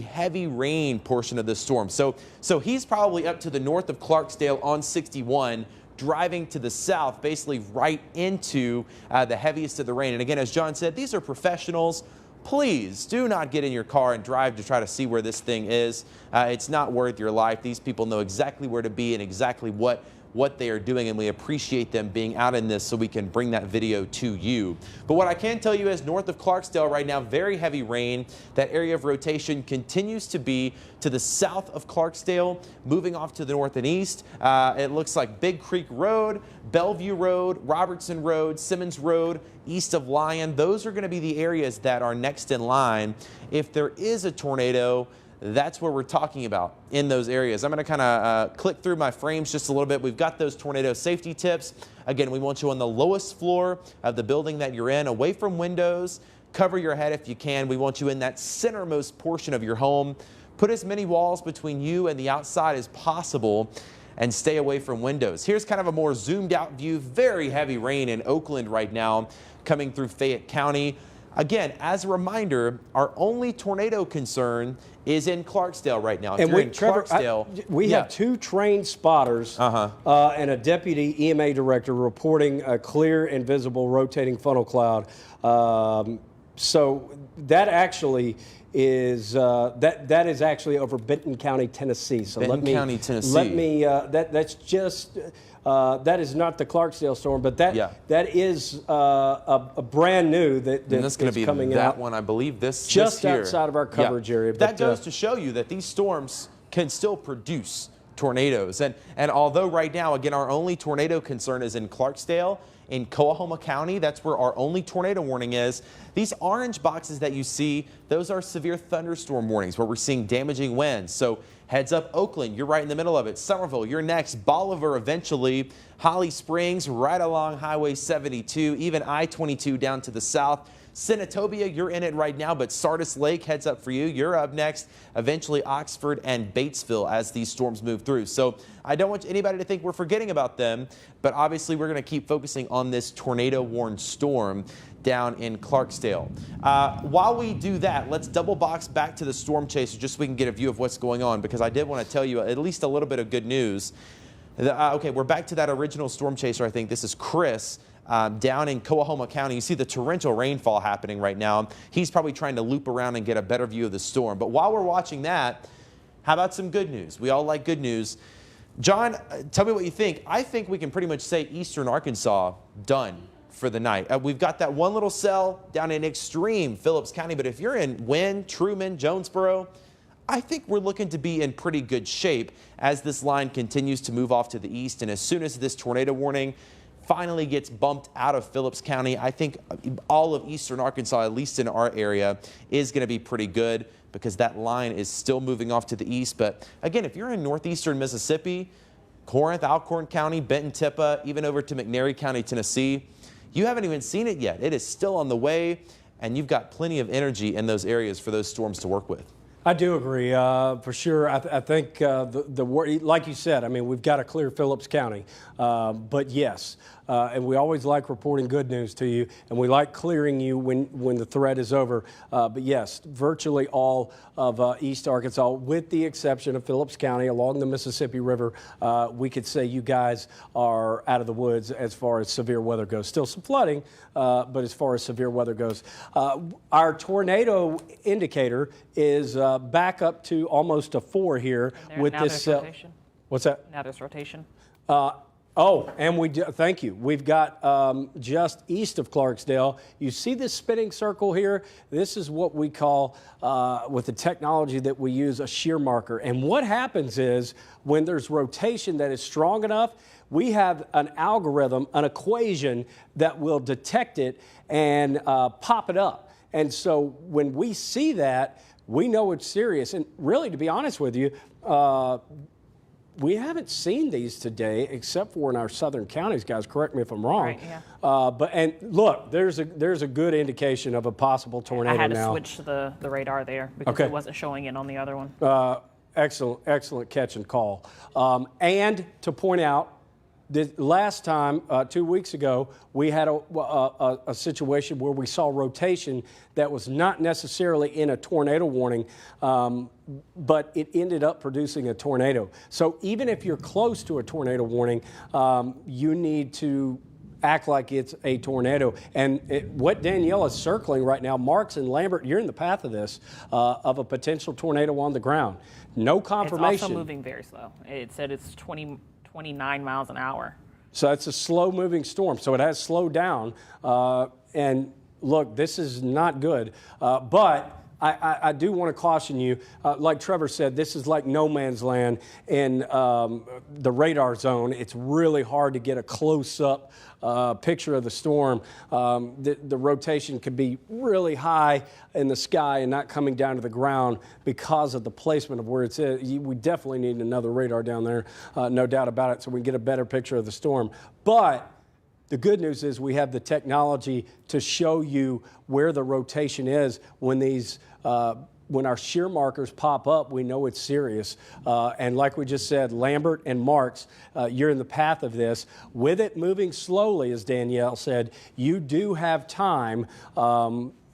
heavy rain portion of the storm. So he's probably up to the north of Clarksdale on 61, driving to the south, basically right into the heaviest of the rain. And again, as John said, these are professionals. Please do not get in your car and drive to try to see where this thing is. It's not worth your life. These people know exactly where to be and exactly what they are doing, and we appreciate them being out in this so we can bring that video to you. But what I can tell you is north of Clarksdale right now, very heavy rain. That area of rotation continues to be to the south of Clarksdale, moving off to the north and east. It looks like Big Creek Road, Bellevue Road, Robertson Road, Simmons Road, east of Lyon. Those are going to be the areas that are next in line. If there is a tornado, that's where we're talking about in those areas. I'm going to kind of click through my frames just a little bit. We've got those tornado safety tips. Again, we want you on the lowest floor of the building that you're in, away from windows. Cover your head if you can. We want you in that centermost portion of your home. Put as many walls between you and the outside as possible and stay away from windows. Here's kind of a more zoomed out view. Very heavy rain in Oakland right now coming through Fayette County. Again, as a reminder, our only tornado concern is in Clarksdale right now. If And you're in Trevor, Clarksdale, we have 2 trained spotters and a deputy EMA director reporting a clear and visible rotating funnel cloud. So that actually is that is actually over Benton County, Tennessee. So County, Tennessee. Let me that's just. That is not the Clarksdale storm, but that is a brand new that that's going to be coming that out. One, I believe. This Just outside of our coverage area. That goes to show you that these storms can still produce tornadoes. And although right now, again, our only tornado concern is in Clarksdale, in Coahoma County, that's where our only tornado warning is. These orange boxes that you see, those are severe thunderstorm warnings where we're seeing damaging winds. So heads up Oakland, you're right in the middle of it. Somerville, you're next. Bolivar eventually. Holly Springs, right along Highway 72, even I-22 down to the south. Senatobia, you're in it right now, but Sardis Lake heads up for you. You're up next. Eventually Oxford and Batesville as these storms move through. So I don't want anybody to think we're forgetting about them, but obviously we're going to keep focusing on this tornado-warned storm down in Clarksdale. While we do that, let's double box back to the storm chaser just so we can get a view of what's going on, because I did want to tell you at least a little bit of good news. Okay, we're back to that original storm chaser. I think this is Chris. Down in Coahoma County, you see the torrential rainfall happening right now. He's probably trying to loop around and get a better view of the storm. But while we're watching that, how about some good news? We all like good news. John, tell me what you think. I think we can pretty much say eastern Arkansas done for the night. We've got that one little cell down in extreme Phillips County, but if you're in Wynne, Truman, Jonesboro, I think we're looking to be in pretty good shape as this line continues to move off to the east. And as soon as this tornado warning finally gets bumped out of Phillips County, I think all of eastern Arkansas, at least in our area, is going to be pretty good because that line is still moving off to the east. But again, if you're in northeastern Mississippi, Corinth, Alcorn County, Benton, Tippah, even over to McNairy County, Tennessee, you haven't even seen it yet. It is still on the way, and you've got plenty of energy in those areas for those storms to work with. I do agree, for sure. I think like you said, I mean, we've got to clear Phillips County, but yes, and we always like reporting good news to you, and we like clearing you when the threat is over. But yes, virtually all of East Arkansas, with the exception of Phillips County along the Mississippi River, we could say you guys are out of the woods as far as severe weather goes. Still some flooding, but as far as severe weather goes, our tornado indicator is back up to almost a 4 here with this. What's that? Now there's rotation. And we do, thank you. We've got just east of Clarksdale. You see this spinning circle here? This is what we call, with the technology that we use, a shear marker. And what happens is when there's rotation that is strong enough, we have an algorithm, an equation that will detect it and pop it up. And so when we see that, we know it's serious. And really, to be honest with you, we haven't seen these today, except for in our southern counties, guys. Correct me if I'm wrong. Right, yeah. And look, there's a good indication of a possible tornado now. I had to switch the radar there because it wasn't showing it on the other one. Excellent catch and call. And to point out, the last time, 2 weeks ago, we had a situation where we saw rotation that was not necessarily in a tornado warning, but it ended up producing a tornado. So even if you're close to a tornado warning, you need to act like it's a tornado. And what Danielle is circling right now, Marks and Lambert, you're in the path of this, of a potential tornado on the ground. No confirmation. It's also moving very slow. It said it's 29 miles an hour. So it's a slow-moving storm. So it has slowed down. And look, this is not good. But I do want to caution you, like Trevor said, this is like no man's land in the radar zone. It's really hard to get a close-up picture of the storm. The rotation could be really high in the sky and not coming down to the ground because of the placement of where it's at. We definitely need another radar down there, no doubt about it, so we can get a better picture of the storm. But the good news is we have the technology to show you where the rotation is when these when our shear markers pop up. We know it's serious. And like we just said, Lambert and Marks, you're in the path of this. With it moving slowly, as Danielle said, you do have time.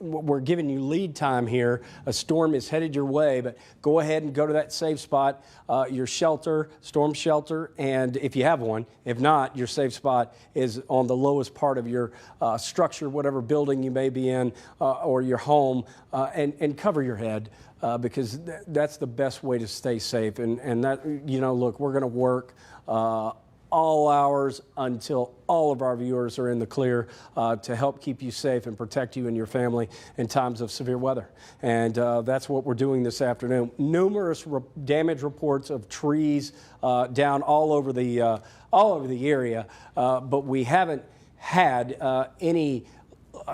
We're giving you lead time here. A storm is headed your way, but go ahead and go to that safe spot, your shelter, storm shelter, and if you have one. If not, your safe spot is on the lowest part of your structure, whatever building you may be in, or your home, and cover your head because that's the best way to stay safe. And that, you know, look, we're going to work all hours until all of our viewers are in the clear to help keep you safe and protect you and your family in times of severe weather. And that's what we're doing this afternoon. Numerous damage reports of trees down all over the area, but we haven't had any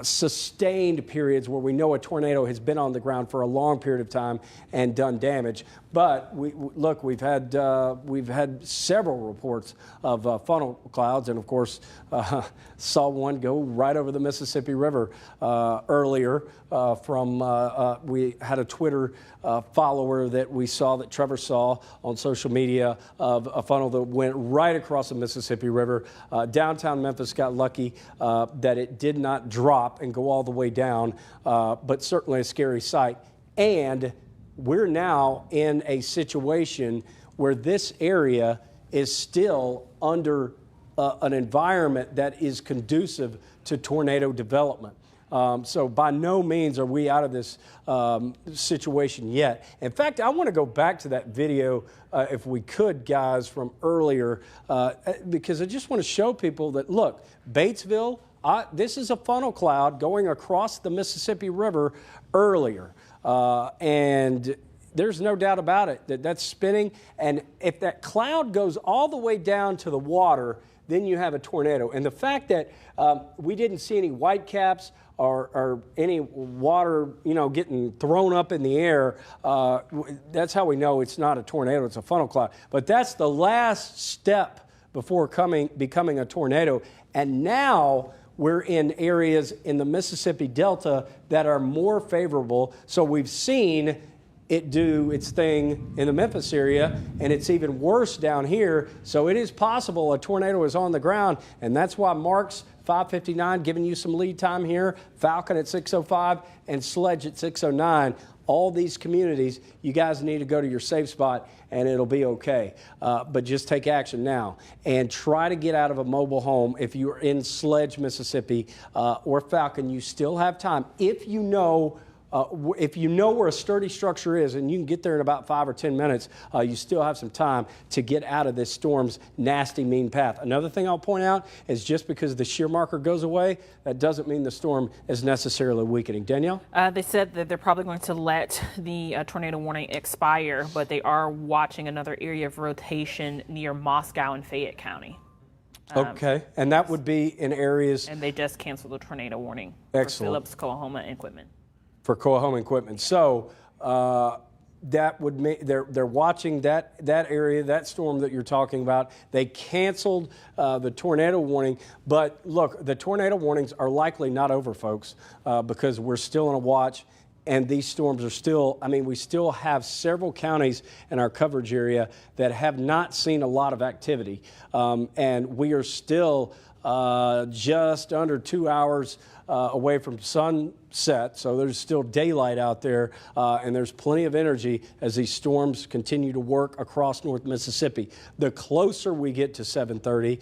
sustained periods where we know a tornado has been on the ground for a long period of time and done damage. But we've had several reports of funnel clouds, and of course saw one go right over the Mississippi River earlier. We had a Twitter follower that we saw, that Trevor saw on social media, of a funnel that went right across the Mississippi River. Downtown Memphis got lucky that it did not drop and go all the way down, but certainly a scary sight. And we're now in a situation where this area is still under an environment that is conducive to tornado development. So by no means are we out of this situation yet. In fact, I want to go back to that video, if we could, guys, from earlier, because I just want to show people that, look, Batesville, this is a funnel cloud going across the Mississippi River earlier. And there's no doubt about it that that's spinning. And if that cloud goes all the way down to the water, then you have a tornado. And the fact that we didn't see any whitecaps or any water, getting thrown up in the air, that's how we know it's not a tornado, it's a funnel cloud. But that's the last step before becoming a tornado. And now we're in areas in the Mississippi Delta that are more favorable. So we've seen it do its thing in the Memphis area, and it's even worse down here. So it is possible a tornado is on the ground, and that's why Marks 5:59 giving you some lead time here, Falcon at 6:05, and Sledge at 6:09. All these communities, you guys need to go to your safe spot, and it'll be okay. But just take action now and try to get out of a mobile home. If you're in Sledge, Mississippi, or Falcon, you still have time. If you know where a sturdy structure is, and you can get there in about 5 or 10 minutes, you still have some time to get out of this storm's nasty, mean path. Another thing I'll point out is just because the shear marker goes away, that doesn't mean the storm is necessarily weakening. Danielle? They said that they're probably going to let the tornado warning expire, but they are watching another area of rotation near Moscow and Fayette County. Okay, and that would be in areas... And they just canceled the tornado warning Excellent. For Phillips, Coahoma, and Quitman. For Coahoma equipment. So that would mean they're watching that area, that storm that you're talking about. They canceled the tornado warning, but look, the tornado warnings are likely not over, folks, because we're still in a watch. And these storms are still, I mean, we still have several counties in our coverage area that have not seen a lot of activity. And we are still just under 2 hours away from sunset, so there's still daylight out there, and there's plenty of energy as these storms continue to work across North Mississippi. The closer we get to 7:30,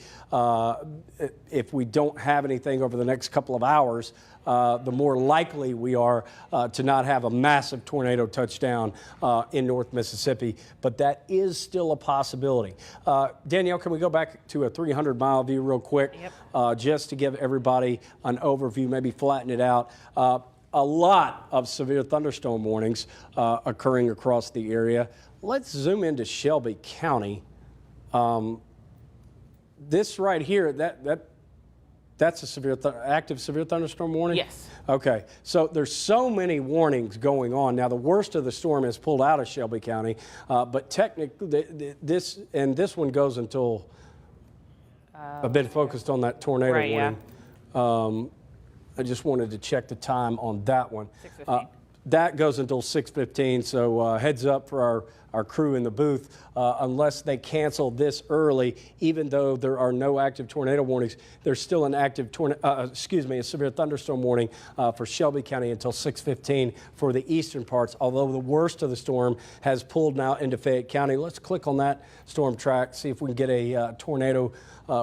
if we don't have anything over the next couple of hours, the more likely we are to not have a massive tornado touchdown in North Mississippi, but that is still a possibility. Danielle, can we go back to a 300-mile view real quick? Yep. Just to give everybody an overview, maybe flatten it out. A lot of severe thunderstorm warnings occurring across the area. Let's zoom into Shelby County. This right here, that's a active severe thunderstorm warning? Yes. Okay, so there's so many warnings going on. Now, the worst of the storm is pulled out of Shelby County, but technically, this one goes until, I've been focused on that tornado right, warning. I just wanted to check the time on that one. 6:15. That goes until 6:15, so heads up for our crew in the booth. Unless they cancel this early, even though there are no active tornado warnings, there's still an active a severe thunderstorm warning for Shelby County until 6:15 for the eastern parts, although the worst of the storm has pulled now into Fayette County. Let's click on that storm track, see if we can get a tornado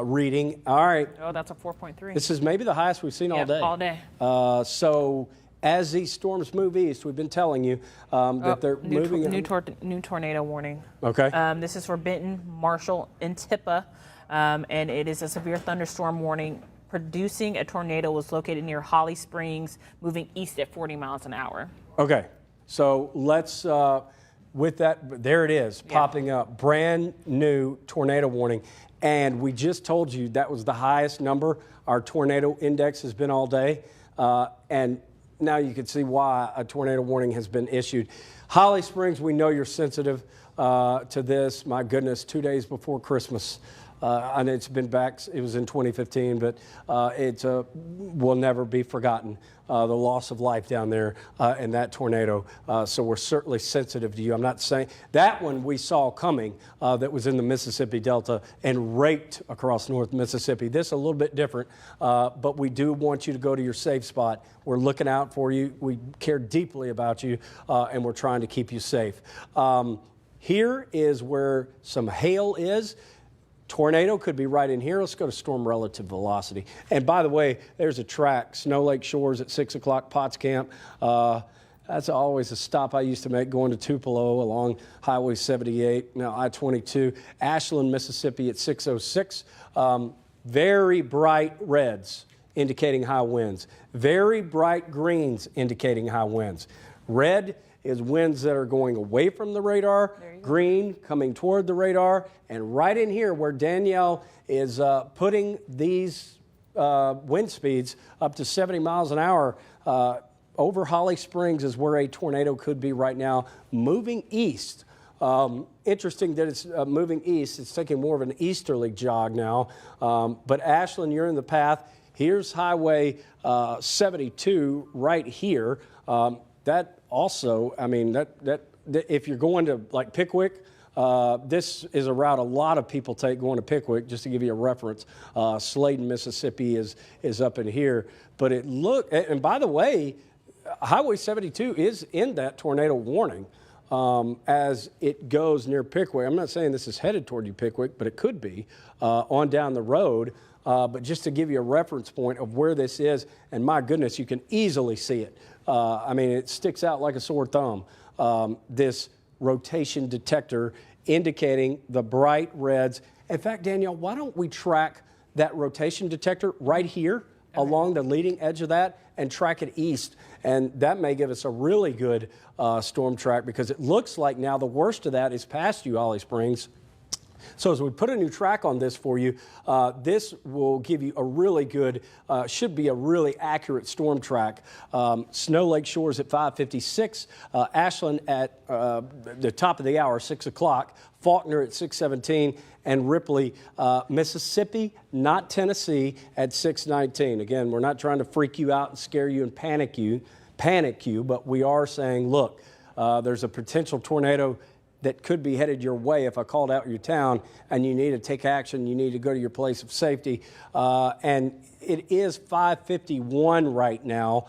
reading. All right. Oh, that's a 4.3. This is maybe the highest we've seen all day. All day. So as these storms move east, we've been telling you that they're moving. New tornado warning. Okay. This is for Benton, Marshall, and Tippa, and it is a severe thunderstorm warning. Producing a tornado was located near Holly Springs, moving east at 40 miles an hour. Okay. So let's, with that, there it is, popping up. Brand new tornado warning. And we just told you that was the highest number our tornado index has been all day. And now you can see why a tornado warning has been issued. Holly Springs, we know you're sensitive to this. My goodness, 2 days before Christmas. And it's been back, it was in 2015, but it will never be forgotten, the loss of life down there in that tornado. So we're certainly sensitive to you. I'm not saying, that one we saw coming that was in the Mississippi Delta and raked across North Mississippi. This a little bit different, but we do want you to go to your safe spot. We're looking out for you. We care deeply about you, and we're trying to keep you safe. Here is where some hail is. Tornado could be right in here. Let's go to storm relative velocity. And by the way, there's a track, Snow Lake Shores at 6 o'clock, Potts Camp. That's always a stop I used to make going to Tupelo along Highway 78, now I-22. Ashland, Mississippi at 6:06. Very bright reds indicating high winds. Very bright greens indicating high winds. Red is winds that are going away from the radar, green coming toward the radar, and right in here where Danielle is putting these wind speeds up to 70 miles an hour, over Holly Springs is where a tornado could be right now, moving east. Interesting that it's moving east. It's taking more of an easterly jog now. But Ashland, you're in the path. Here's Highway 72 right here. That also, I mean, that if you're going to like Pickwick, this is a route a lot of people take going to Pickwick. Just to give you a reference, Sladen, Mississippi is up in here. But and by the way, Highway 72 is in that tornado warning as it goes near Pickwick. I'm not saying this is headed toward you, Pickwick, but it could be on down the road. But just to give you a reference point of where this is, and my goodness, you can easily see it. I mean, it sticks out like a sore thumb. This rotation detector indicating the bright reds. In fact, Danielle, why don't we track that rotation detector right here along the leading edge of that and track it east? And that may give us a really good storm track, because it looks like now the worst of that is past you, Holly Springs. So as we put a new track on this for you, this will give you a really good, should be a really accurate storm track. Snow Lake Shores at 5:56, Ashland at the top of the hour, 6 o'clock, Faulkner at 6:17, and Ripley, Mississippi, not Tennessee, at 6:19. Again, we're not trying to freak you out and scare you and panic you. panic you, but we are saying, look, there's a potential tornado that could be headed your way if I called out your town and you need to take action, you need to go to your place of safety. And it is 5:51 right now.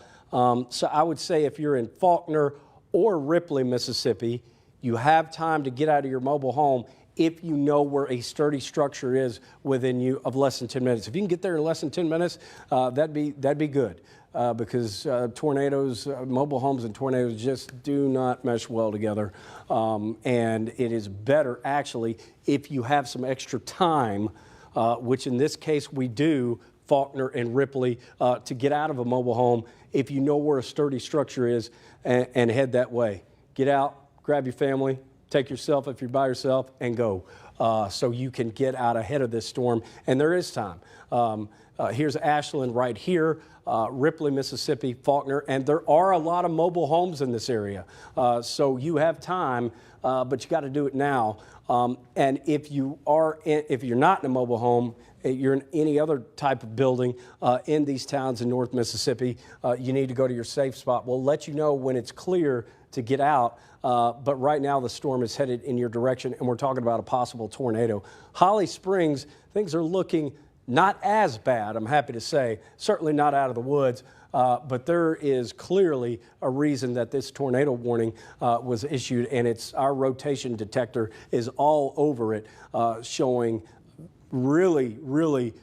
So I would say if you're in Faulkner or Ripley, Mississippi, you have time to get out of your mobile home if you know where a sturdy structure is within you of less than 10 minutes. If you can get there in less than 10 minutes, that'd be good. Because tornadoes, mobile homes and tornadoes just do not mesh well together. And it is better, actually, if you have some extra time, which in this case we do, Faulkner and Ripley, to get out of a mobile home if you know where a sturdy structure is and head that way. Get out, grab your family, take yourself if you're by yourself, and go. So you can get out ahead of this storm, and there is time. Here's Ashland right here, Ripley, Mississippi, Faulkner, and there are a lot of mobile homes in this area. So you have time, but you got to do it now. And if you're not in a mobile home, you're in any other type of building in these towns in North Mississippi, you need to go to your safe spot. We'll let you know when it's clear to get out. But right now the storm is headed in your direction, and we're talking about a possible tornado. Holly Springs, things are looking not as bad, I'm happy to say, certainly not out of the woods, but there is clearly a reason that this tornado warning was issued, and our rotation detector is all over it, showing really, really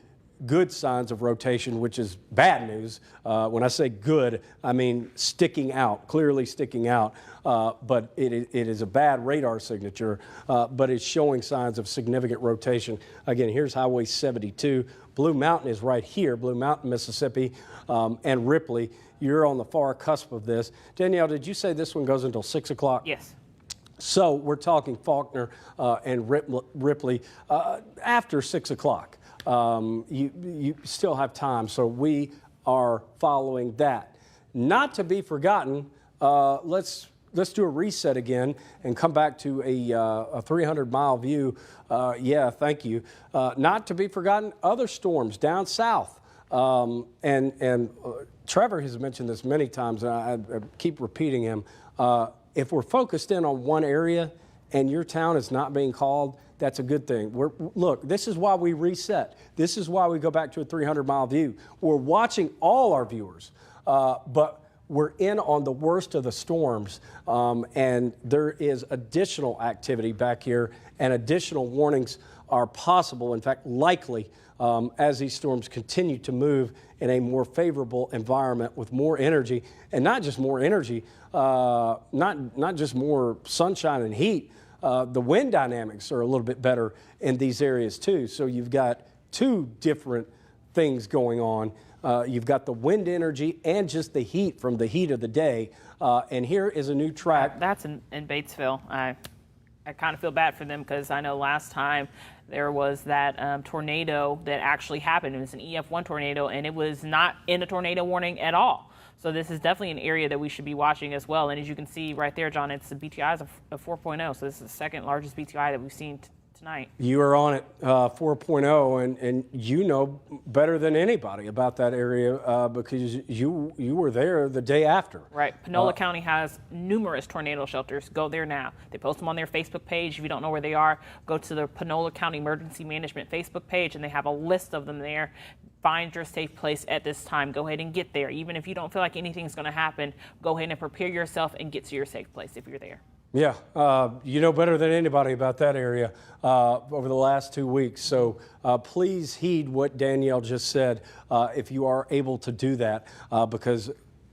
good signs of rotation, which is bad news. When I say good, I mean sticking out, clearly sticking out. But it is a bad radar signature, but it's showing signs of significant rotation. Again, here's Highway 72. Blue Mountain is right here, Blue Mountain, Mississippi, and Ripley. You're on the far cusp of this. Danielle, did you say this one goes until 6 o'clock? Yes. So we're talking Faulkner and Ripley after 6 o'clock. You still have time, so we are following that. Not to be forgotten, let's do a reset again and come back to a 300-mile view. Yeah, thank you. Not to be forgotten, other storms down south. And Trevor has mentioned this many times, and I keep repeating him. If we're focused in on one area and your town is not being called, that's a good thing. Look, this is why we reset. This is why we go back to a 300-mile view. We're watching all our viewers, but we're in on the worst of the storms, and there is additional activity back here, and additional warnings are possible, in fact, likely, as these storms continue to move in a more favorable environment with more energy, and not just more energy, not just more sunshine and heat. The wind dynamics are a little bit better in these areas too. So you've got two different things going on. You've got the wind energy and just the heat from the heat of the day. And here is a new track. That's in Batesville. I kind of feel bad for them because I know last time there was that tornado that actually happened. It was an EF1 tornado, and it was not in a tornado warning at all. So this is definitely an area that we should be watching as well. And as you can see right there, John, it's the BTI of 4.0. So this is the second largest BTI that we've seen tonight. You are on it, 4.0, and you know better than anybody about that area because you were there the day after. Right. Panola County has numerous tornado shelters. Go there now. They post them on their Facebook page. If you don't know where they are, go to the Panola County Emergency Management Facebook page, and they have a list of them there. Find your safe place at this time. Go ahead and get there. Even if you don't feel like anything's going to happen, go ahead and prepare yourself and get to your safe place if you're there. Yeah, you know better than anybody about that area over the last 2 weeks. So please heed what Danielle just said if you are able to do that because,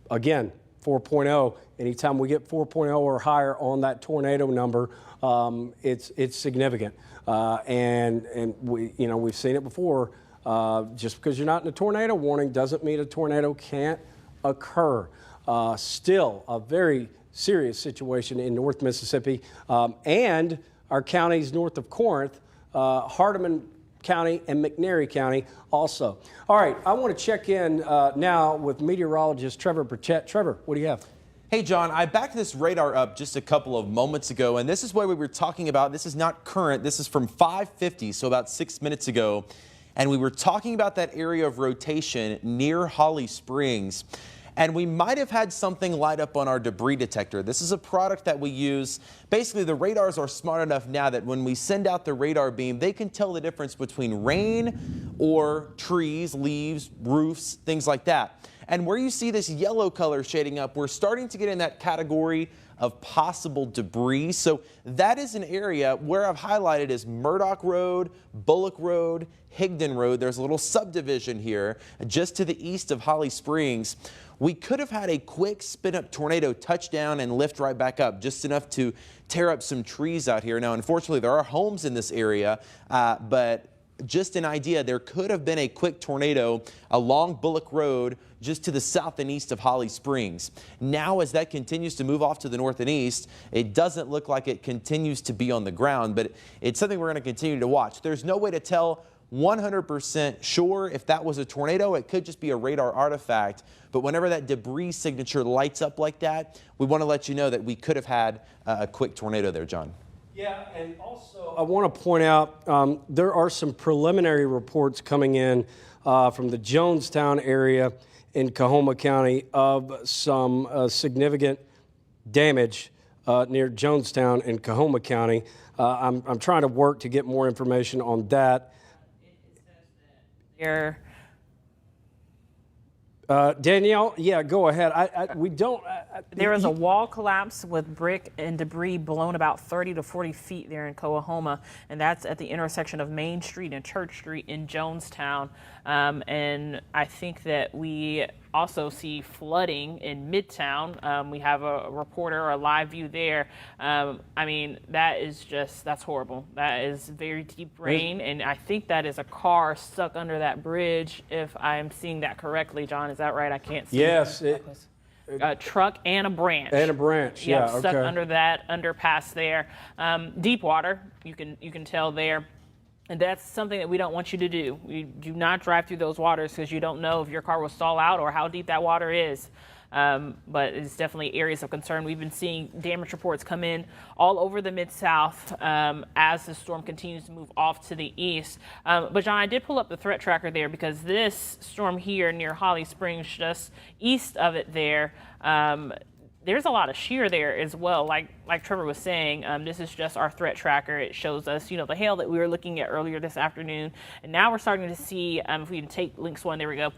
again, 4.0, anytime we get 4.0 or higher on that tornado number, it's significant. And we've seen it before. Just because you're not in a tornado warning doesn't mean a tornado can't occur. Still a very serious situation in North Mississippi and our counties north of Corinth, Hardeman County and McNairy County also. All right, I want to check in now with meteorologist Trevor Birchett. Trevor, what do you have? Hey, John, I backed this radar up just a couple of moments ago, and this is what we were talking about. This is not current. This is from 5:50, so about 6 minutes ago. And we were talking about that area of rotation near Holly Springs. and we might have had something light up on our debris detector. This is a product that we use. Basically, the radars are smart enough now that when we send out the radar beam, they can tell the difference between rain or trees, leaves, roofs, things like that. And where you see this yellow color shading up, we're starting to get in that category of possible debris. So that is an area where I've highlighted is Murdoch Road, Bullock Road, Higdon Road. There's a little subdivision here just to the east of Holly Springs. We could have had a quick spin-up tornado touchdown and lift right back up, just enough to tear up some trees out here. Now, unfortunately, there are homes in this area, but just an idea, there could have been a quick tornado along Bullock Road just to the south and east of Holly Springs. Now, as that continues to move off to the north and east, it doesn't look like it continues to be on the ground, but it's something we're going to continue to watch. There's no way to tell 100% sure if that was a tornado. It could just be a radar artifact, but whenever that debris signature lights up like that, we want to let you know that we could have had a quick tornado there, John. Yeah, and also I want to point out there are some preliminary reports coming in from the Jonestown area in Coahoma County of some significant damage near Jonestown in Coahoma County. I'm trying to work to get more information on that. Danielle, yeah, go ahead. We don't. There is a wall collapse with brick and debris blown about 30 to 40 feet there in Coahoma, and that's at the intersection of Main Street and Church Street in Jonestown. And I think that we also see flooding in Midtown. We have a reporter or a live view there. I mean, that's horrible. That is very deep rain, and I think that is a car stuck under that bridge, if I'm seeing that correctly. John, is that right? I can't see. Yes. A truck and a branch. And a branch, yeah. Stuck under that underpass there. Deep water, you can tell there. And that's something that we don't want you to do. You do not drive through those waters because you don't know if your car will stall out or how deep that water is. But it's definitely areas of concern. We've been seeing damage reports come in all over the Mid-South as the storm continues to move off to the east. But John, I did pull up the threat tracker there because this storm here near Holly Springs, just east of it there, there's a lot of shear there as well. Like Trevor was saying, this is just our threat tracker. It shows us, the hail that we were looking at earlier this afternoon. And now we're starting to see, if we can take links one, there we go.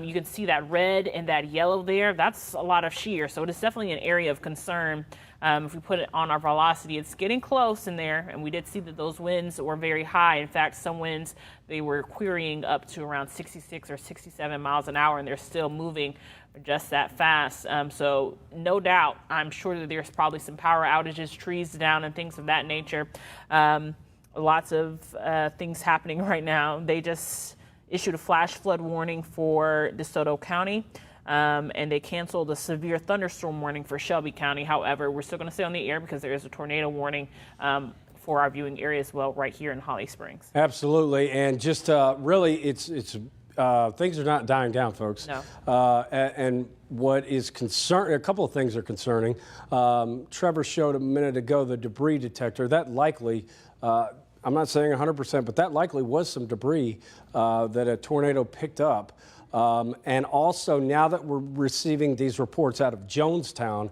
You can see that red and that yellow there. That's a lot of shear. So it is definitely an area of concern. If we put it on our velocity, it's getting close in there. And we did see that those winds were very high. In fact, some winds, they were querying up to around 66 or 67 miles an hour, and they're still moving just that fast. So no doubt, I'm sure that there's probably some power outages, trees down, and things of that nature. Lots of things happening right now. They just issued a flash flood warning for DeSoto County. And they canceled a severe thunderstorm warning for Shelby County. However, we're still going to stay on the air because there is a tornado warning for our viewing area as well right here in Holly Springs. Absolutely. And just really, it's things are not dying down, folks. No. And what is concerning, a couple of things are concerning. Trevor showed a minute ago the debris detector. That likely, I'm not saying 100%, but that likely was some debris that a tornado picked up. And also, now that we're receiving these reports out of Jonestown,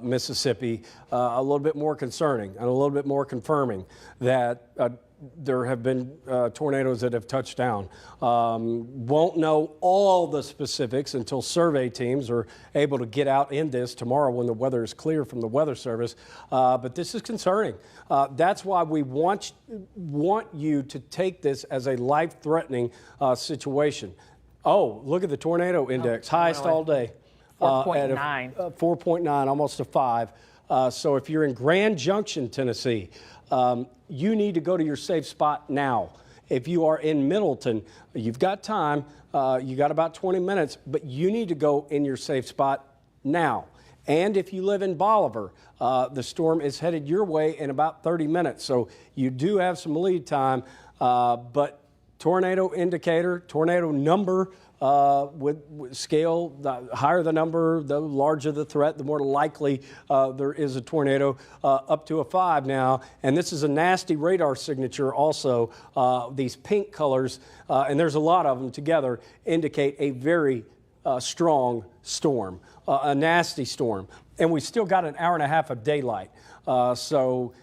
Mississippi, a little bit more concerning and a little bit more confirming that there have been tornadoes that have touched down. Won't know all the specifics until survey teams are able to get out in this tomorrow when the weather is clear from the Weather Service. But this is concerning. That's why we want you to take this as a life-threatening situation. Oh, look at the tornado index, highest all day. 4.9. 4.9, almost a 5. So if you're in Grand Junction, Tennessee, you need to go to your safe spot now. If you are in Middleton, you've got time. You got about 20 minutes, but you need to go in your safe spot now. And if you live in Bolivar, the storm is headed your way in about 30 minutes. So you do have some lead time, but tornado indicator, tornado number, with scale, the higher the number, the larger the threat, the more likely there is a tornado, up to a 5 now. And this is a nasty radar signature also. These pink colors, and there's a lot of them together, indicate a very strong storm, a nasty storm. And we still got an hour and a half of daylight. So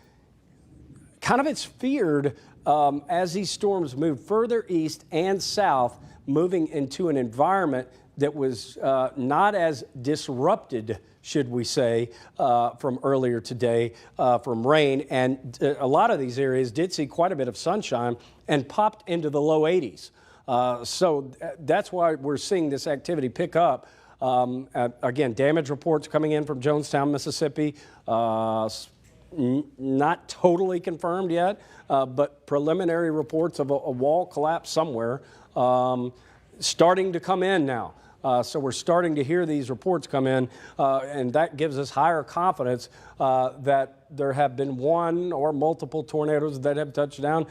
kind of it's feared as these storms move further east and south, moving into an environment that was not as disrupted, should we say, from earlier today from rain. And a lot of these areas did see quite a bit of sunshine and popped into the low 80s. So that's why we're seeing this activity pick up. Again, damage reports coming in from Jonestown, Mississippi. Not totally confirmed yet, but preliminary reports of a wall collapse somewhere starting to come in now. So we're starting to hear these reports come in, and that gives us higher confidence that there have been one or multiple tornadoes that have touched down.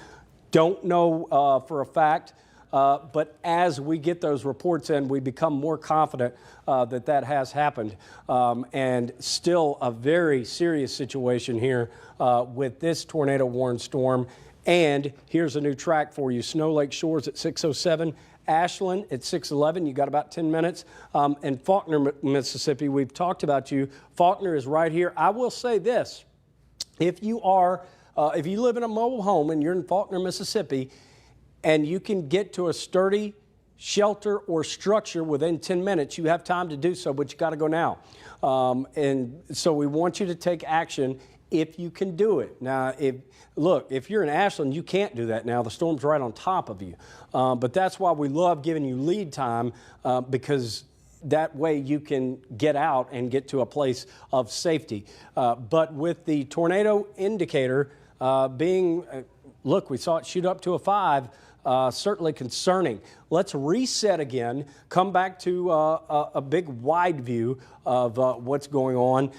Don't know for a fact, but as we get those reports in, we become more confident that that has happened. And still a very serious situation here with this tornado-warned storm. And here's a new track for you. Snow Lake Shores at 6:07. Ashland at 6:11. You got about 10 minutes. And Faulkner, Mississippi, we've talked about you. Faulkner is right here. I will say this. If you live in a mobile home and you're in Faulkner, Mississippi, and you can get to a sturdy shelter or structure within 10 minutes, you have time to do so, but you got to go now. And so we want you to take action if you can do it. Now, if you're in Ashland, you can't do that now. The storm's right on top of you. But that's why we love giving you lead time, because that way you can get out and get to a place of safety. But with the tornado indicator look, we saw it shoot up to a 5. Certainly concerning. Let's reset again, come back to a big wide view of what's going on,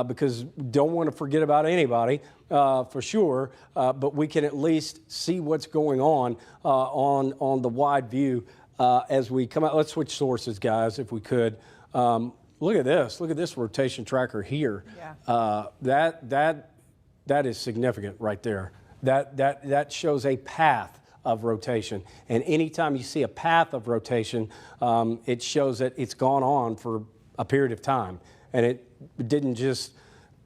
because we don't want to forget about anybody for sure, but we can at least see what's going on the wide view as we come out. Let's switch sources, guys, if we could. Look at this rotation tracker here. Yeah. That is significant right there. That shows a path of rotation. And anytime you see a path of rotation, it shows that it's gone on for a period of time. And it didn't just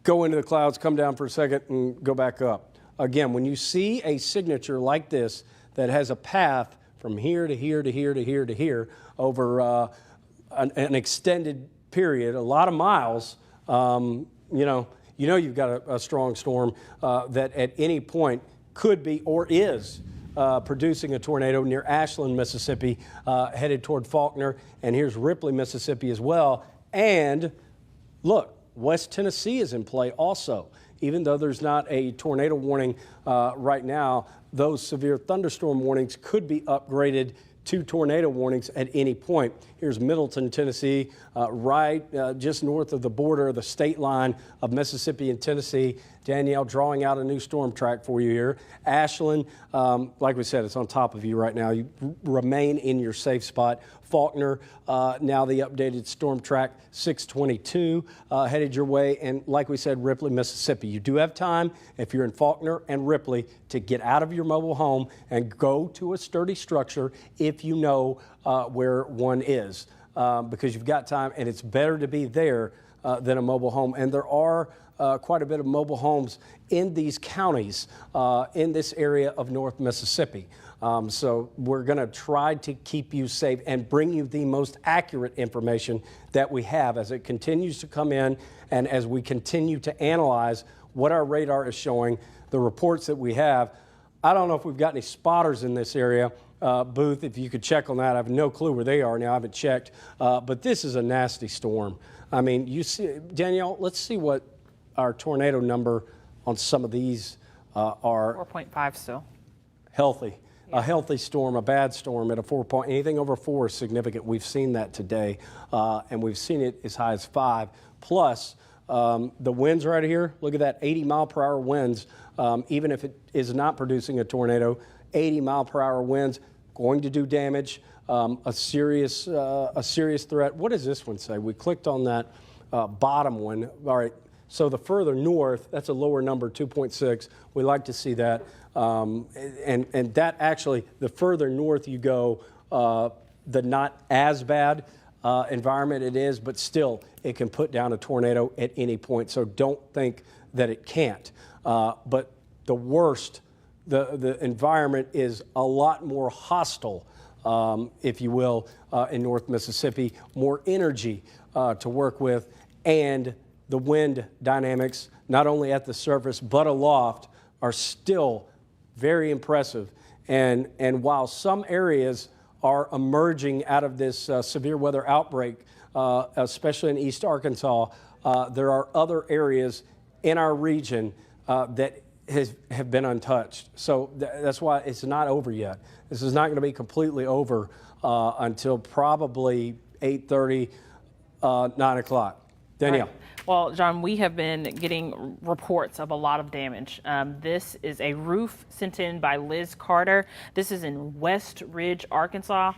go into the clouds, come down for a second, and go back up. Again, when you see a signature like this that has a path from here to here to here to here to here over an extended period, a lot of miles, you've got a strong storm that at any point could be or is producing a tornado near Ashland, Mississippi, headed toward Faulkner. And here's Ripley, Mississippi as well. And look, West Tennessee is in play also. Even though there's not a tornado warning right now, those severe thunderstorm warnings could be upgraded to tornado warnings at any point. Here's Middleton, Tennessee, just north of the border, the state line of Mississippi and Tennessee. Danielle drawing out a new storm track for you here. Ashland, like we said, it's on top of you right now. You remain in your safe spot. Faulkner, now the updated storm track 622 headed your way. And like we said, Ripley, Mississippi. You do have time, if you're in Faulkner and Ripley, to get out of your mobile home and go to a sturdy structure if you know where one is, because you've got time, and it's better to be there than a mobile home. And there are quite a bit of mobile homes in these counties in this area of North Mississippi. So we're going to try to keep you safe and bring you the most accurate information that we have as it continues to come in, and as we continue to analyze what our radar is showing, the reports that we have. I don't know if we've got any spotters in this area. Booth, if you could check on that. I have no clue where they are now. I haven't checked. But this is a nasty storm. I mean, you see, Danielle, let's see what our tornado number on some of these are. 4.5 still. Healthy. Yeah. A healthy storm, a bad storm at a 4 point. Anything over 4 is significant. We've seen that today, and we've seen it as high as 5. Plus, the winds right here, look at that, 80-mile-per-hour winds. Even if it is not producing a tornado, 80-mile-per-hour winds going to do damage. A serious threat. What does this one say? We clicked on that bottom one. All right. So the further north, that's a lower number, 2.6. We like to see that. And that actually, the further north you go, the not as bad, environment it is, but still it can put down a tornado at any point. So don't think that it can't. But the worst, the environment is a lot more hostile, if you will, in North Mississippi, more energy to work with, and the wind dynamics, not only at the surface but aloft, are still very impressive. And while some areas are emerging out of this severe weather outbreak, especially in East Arkansas, there are other areas in our region that have been untouched. So that's why it's not over yet. This is not going to be completely over until probably 8:30, 9 o'clock. Danielle. Right. Well, John, we have been getting reports of a lot of damage. This is a roof sent in by Liz Carter. This is in West Ridge, Arkansas.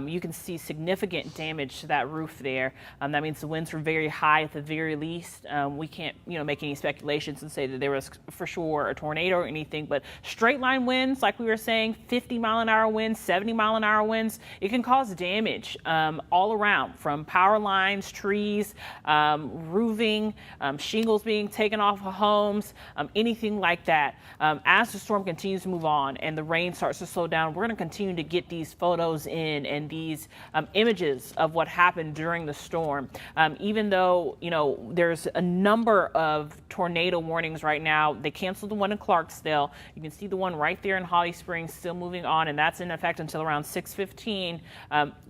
You can see significant damage to that roof there. That means the winds were very high at the very least. We can't, make any speculations and say that there was for sure a tornado or anything, but straight line winds, like we were saying, 50-mile-an-hour winds, 70-mile-an-hour winds, it can cause damage all around, from power lines, trees, roofing, shingles being taken off of homes, anything like that. As the storm continues to move on and the rain starts to slow down, we're going to continue to get these photos in and these images of what happened during the storm. Even though, there's a number of tornado warnings right now, they canceled the one in Clarksdale. You can see the one right there in Holly Springs still moving on, and that's in effect until around 6:15.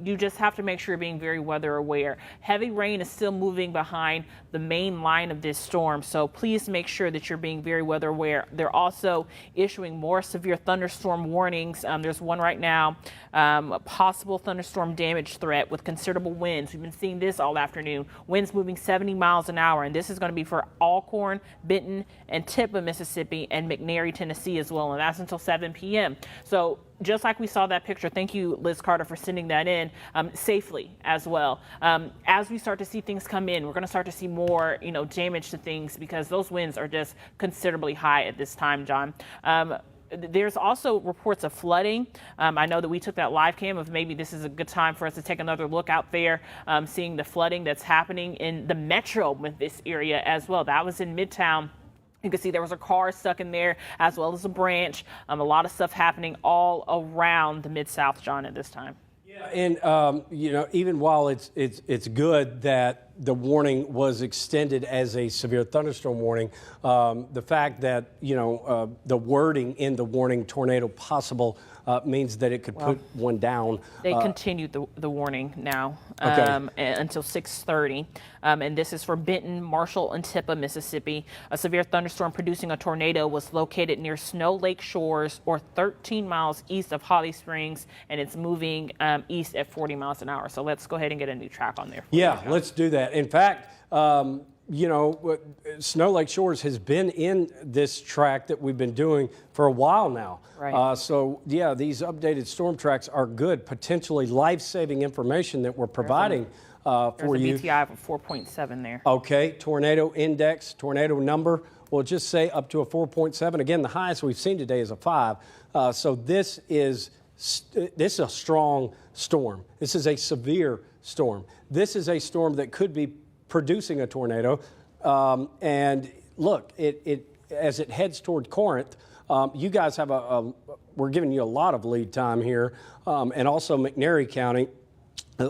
You just have to make sure you're being very weather aware. Heavy rain is still moving behind the main line of this storm, so please make sure that you're being very weather aware. They're also issuing more severe thunderstorm warnings. There's one right now, a possible thunderstorm damage threat with considerable winds. We've been seeing this all afternoon. Winds moving 70 miles an hour, and this is going to be for Alcorn, Benton, and tip of Mississippi, and McNairy, Tennessee as well, and that's until 7 p.m. So just like we saw that picture, thank you, Liz Carter, for sending that in safely as well. As we start to see things come in, we're going to start to see more, damage to things because those winds are just considerably high at this time, John. There's also reports of flooding. I know that we took that live cam of maybe this is a good time for us to take another look out there, seeing the flooding that's happening in the metro Memphis area as well. That was in Midtown. You can see there was a car stuck in there as well as a branch. A lot of stuff happening all around the Mid-South, John, at this time. Yeah, and even while it's good that the warning was extended as a severe thunderstorm warning, the fact that the wording in the warning, tornado possible, means that it could put one down. They continued the warning now until 6:30, and this is for Benton, Marshall, and Tippah, Mississippi. A severe thunderstorm producing a tornado was located near Snow Lake Shores, or 13 miles east of Holly Springs, and it's moving east at 40 miles an hour. So let's go ahead and get a new track on there. Yeah, let's do that. In fact, Snow Lake Shores has been in this track that we've been doing for a while now. Right. So, these updated storm tracks are good, potentially life-saving information that we're providing for you. There's a BTI of 4.7 there. Okay, tornado index, tornado number, we'll just say up to a 4.7. Again, the highest we've seen today is a 5. So this is a strong storm. This is a severe storm. This is a storm that could be producing a tornado. And look, as it heads toward Corinth, you guys have we're giving you a lot of lead time here, and also McNairy County.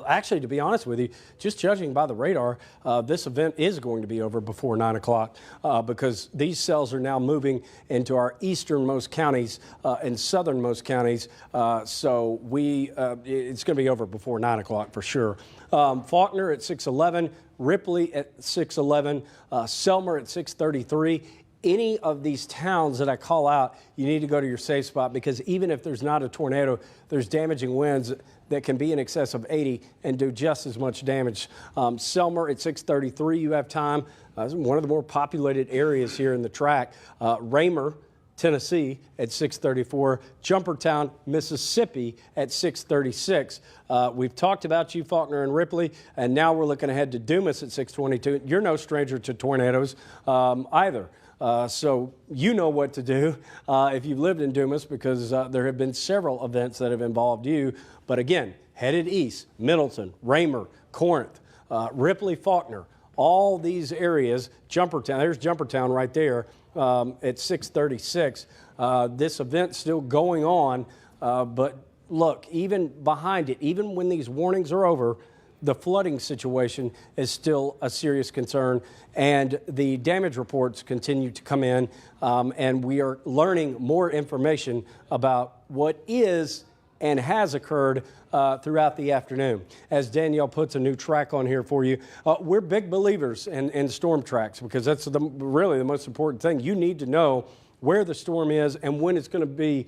Actually, to be honest with you, just judging by the radar, this event is going to be over before 9 o'clock because these cells are now moving into our easternmost counties and southernmost counties. So it's going to be over before 9 o'clock for sure. Faulkner at 6:11, Ripley at 6:11, Selmer at 6:33. Any of these towns that I call out, you need to go to your safe spot because even if there's not a tornado, there's damaging winds that can be in excess of 80 and do just as much damage. Selmer at 6:33, you have time. One of the more populated areas here in the track. Raymer, Tennessee at 6:34, Jumpertown, Mississippi at 6:36. We've talked about you, Faulkner and Ripley, and now we're looking ahead to Dumas at 6:22. You're no stranger to tornadoes either. So you know what to do if you've lived in Dumas because there have been several events that have involved you. But again, headed east, Middleton, Raymer, Corinth, Ripley, Faulkner, all these areas, Jumpertown, there's Jumpertown right there at 6:36. This event's still going on, but look, even behind it, even when these warnings are over, the flooding situation is still a serious concern, and the damage reports continue to come in, and we are learning more information about what is and has occurred throughout the afternoon. As Danielle puts a new track on here for you, we're big believers in storm tracks because that's really the most important thing. You need to know where the storm is and when it's going to be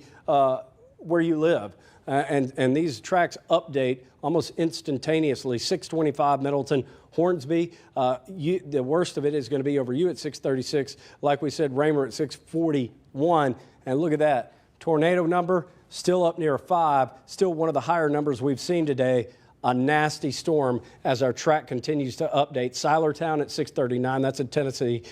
where you live. And these tracks update almost instantaneously. 625 Middleton, Hornsby. The worst of it is going to be over you at 636. Like we said, Raymer at 641. And look at that. Tornado number still up near 5. Still one of the higher numbers we've seen today. A nasty storm as our track continues to update. Silertown at 639. That's in Tennessee,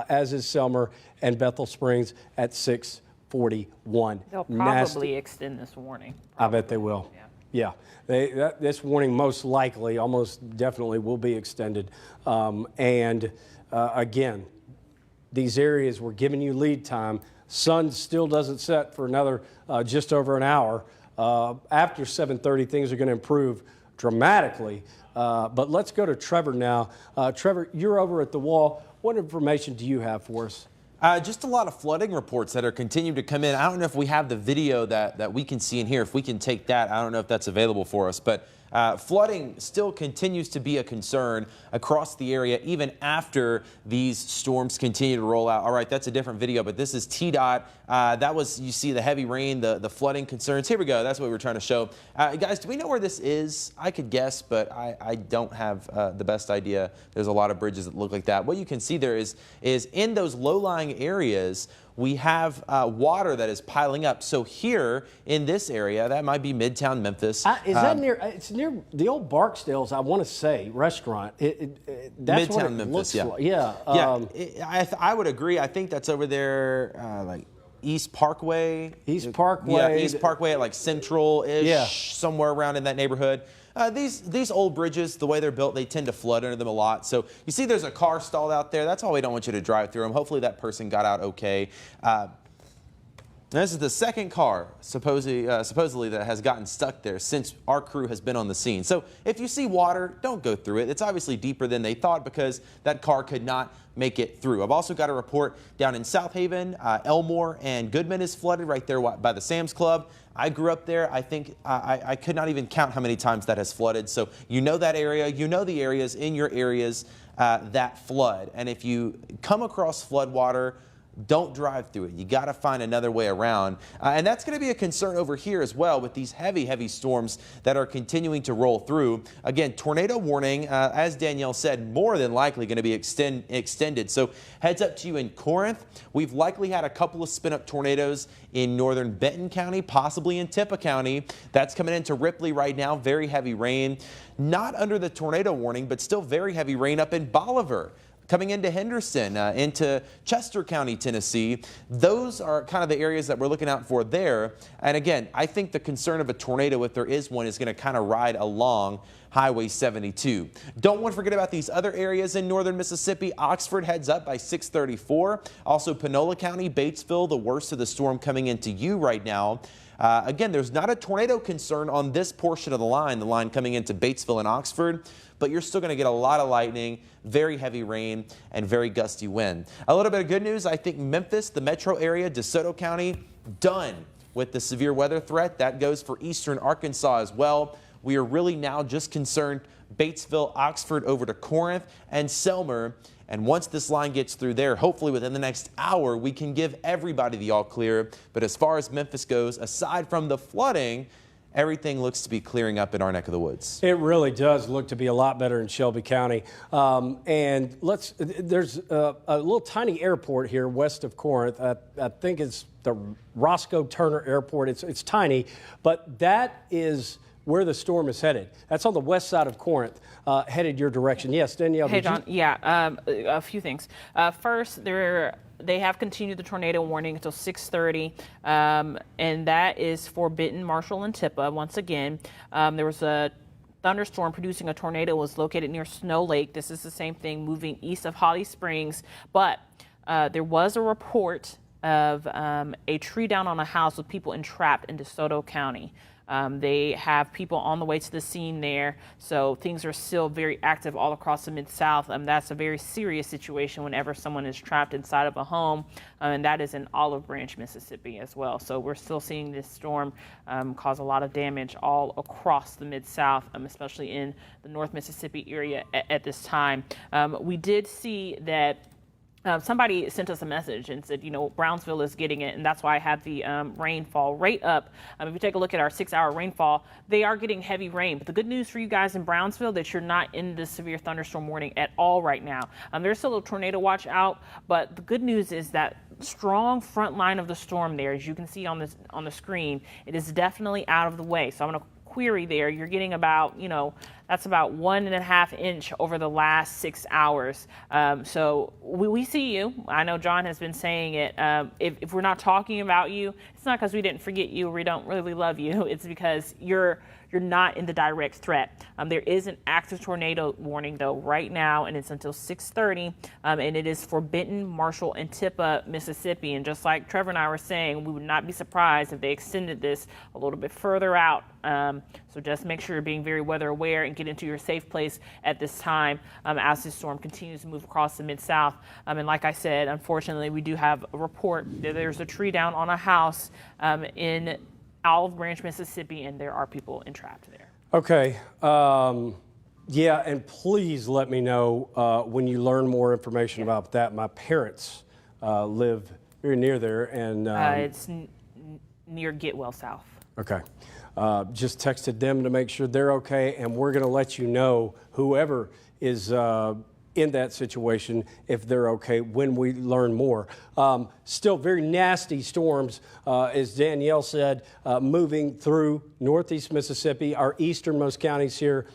as is Selmer and Bethel Springs at 641. They'll probably extend this warning. I bet they will. Yeah. This warning most likely, almost definitely will be extended. Again, these areas we're giving you lead time. Sun still doesn't set for another just over an hour. After 7:30, things are going to improve dramatically. But let's go to Trevor now. Trevor, you're over at the wall. What information do you have for us? Just a lot of flooding reports that are continuing to come in. I don't know if we have the video that we can see in here. If we can take that, I don't know if that's available for us. But flooding still continues to be a concern across the area, even after these storms continue to roll out. All right, that's a different video, but this is TDOT. That was, you see the heavy rain, the flooding concerns. Here we go. That's what we were trying to show. Guys, do we know where this is? I could guess, but I don't have the best idea. There's a lot of bridges that look like that. What you can see there is in those low-lying areas, we have water that is piling up. So here in this area, that might be Midtown Memphis. Is that near? It's near the old Barksdale's, I want to say, restaurant. That's Midtown what it Memphis, looks yeah. like. Yeah. I would agree. I think that's over there, like East Parkway. East Parkway. Yeah, East Parkway at like Central-ish, Yeah. somewhere around in that neighborhood. These old bridges, the way they're built, they tend to flood under them a lot. So you see there's a car stalled out there. That's why we don't want you to drive through them. Hopefully that person got out okay. This is the second car, supposedly that has gotten stuck there since our crew has been on the scene. So if you see water, don't go through it. It's obviously deeper than they thought because that car could not make it through. I've also got a report down in South Haven. Elmore and Goodman is flooded right there by the Sam's Club. I grew up there. I think I could not even count how many times that has flooded. So you know that area. You know the areas in your areas that flood. And if you come across flood water, don't drive through it. You got to find another way around. And that's going to be a concern over here as well with these heavy, heavy storms that are continuing to roll through. Again, tornado warning, as Danielle said, more than likely going to be extended. So heads up to you in Corinth. We've likely had a couple of spin-up tornadoes in northern Benton County, possibly in Tippah County. That's coming into Ripley right now. Very heavy rain. Not under the tornado warning, but still very heavy rain up in Bolivar. Coming into Henderson, into Chester County, Tennessee. Those are kind of the areas that we're looking out for there. And again, I think the concern of a tornado, if there is one, is going to kind of ride along Highway 72. Don't want to forget about these other areas in northern Mississippi. Oxford heads up by 634. Also Panola County, Batesville, the worst of the storm coming into you right now. Again, there's not a tornado concern on this portion of the line coming into Batesville and Oxford, but you're still going to get a lot of lightning, very heavy rain, and very gusty wind. A little bit of good news, I think Memphis, the metro area, DeSoto County, done with the severe weather threat. That goes for eastern Arkansas as well. We are really now just concerned Batesville, Oxford over to Corinth and Selmer. And once this line gets through there, hopefully within the next hour, we can give everybody the all clear. But as far as Memphis goes, aside from the flooding, everything looks to be clearing up in our neck of the woods. It really does look to be a lot better in Shelby County. And there's a little tiny airport here west of Corinth. I think it's the Roscoe Turner Airport. It's tiny, but that is where the storm is headed. That's on the west side of Corinth, headed your direction. Yes, Danielle. Hey, John. Yeah, a few things. First, they have continued the tornado warning until 6:30, and that is for Benton, Marshall, and Tippah. Once again, there was a thunderstorm producing a tornado was located near Snow Lake. This is the same thing moving east of Holly Springs, but there was a report of a tree down on a house with people entrapped in DeSoto County. They have people on the way to the scene there, so things are still very active all across the Mid-South. That's a very serious situation whenever someone is trapped inside of a home, and that is in Olive Branch, Mississippi as well. So we're still seeing this storm cause a lot of damage all across the Mid-South, especially in the North Mississippi area at this time. We did see that somebody sent us a message and said, Brownsville is getting it, and that's why I had the rainfall rate up. If you take a look at our 6-hour rainfall, they are getting heavy rain. But the good news for you guys in Brownsville that you're not in this severe thunderstorm warning at all right now. There's still a tornado watch out, but the good news is that strong front line of the storm there, as you can see on the screen, it is definitely out of the way. So I'm going to query there. You're getting about, that's about 1.5 inches over the last 6 hours. So we see you. I know John has been saying it. If we're not talking about you, it's not because we didn't forget you or we don't really love you. It's because you're not in the direct threat. There is an active tornado warning, though, right now, and it's until 6:30, and it is for Benton, Marshall, and Tippah, Mississippi. And just like Trevor and I were saying, we would not be surprised if they extended this a little bit further out. So just make sure you're being very weather aware and get into your safe place at this time as this storm continues to move across the Mid-South. And like I said, unfortunately, we do have a report that there's a tree down on a house in Olive Branch, Mississippi, and there are people entrapped there. Okay. Yeah, and please let me know when you learn more information about that. My parents live very near there, and it's near Getwell South. Okay. Just texted them to make sure they're okay, and we're going to let you know, whoever is in that situation, if they're okay, when we learn more. Still very nasty storms, as Danielle said, moving through northeast Mississippi, our easternmost counties here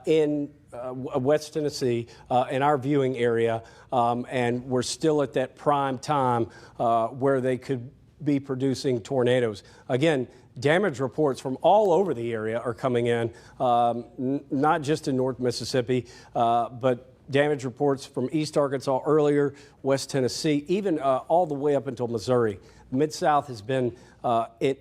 in West Tennessee, in our viewing area, and we're still at that prime time where they could be producing tornadoes. Again, damage reports from all over the area are coming in, not just in North Mississippi, but damage reports from East Arkansas earlier, West Tennessee, even all the way up until Missouri. Mid-South has been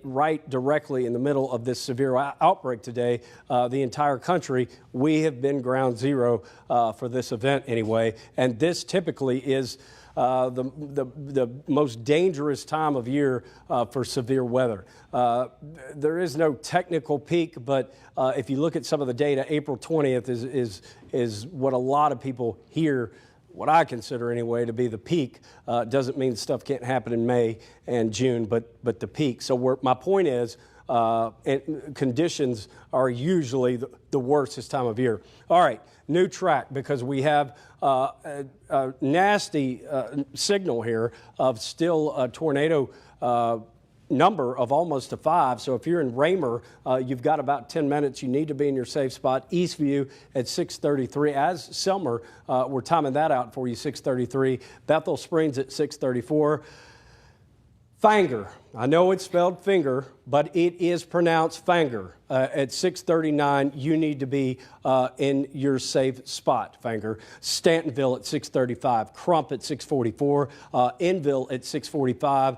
right directly in the middle of this severe outbreak today. The entire country, we have been ground zero for this event anyway, and this typically is the most dangerous time of year for severe weather. There is no technical peak, but if you look at some of the data, April 20th is what a lot of people hear, what I consider anyway, to be the peak. Doesn't mean stuff can't happen in May and June, but the peak. So my point is, conditions are usually the worst this time of year. All right, new track, because we have a nasty signal here of still a tornado number of almost a 5. So if you're in Raymer, you've got about 10 minutes. You need to be in your safe spot. Eastview at 6:33. As Selmer, we're timing that out for you, 6:33. Bethel Springs at 6:34. Fanger. I know it's spelled finger, but it is pronounced Fanger. At 6:39, you need to be in your safe spot, Fanger. Stantonville at 6:35, Crump at 6:44, Enville at 6:45,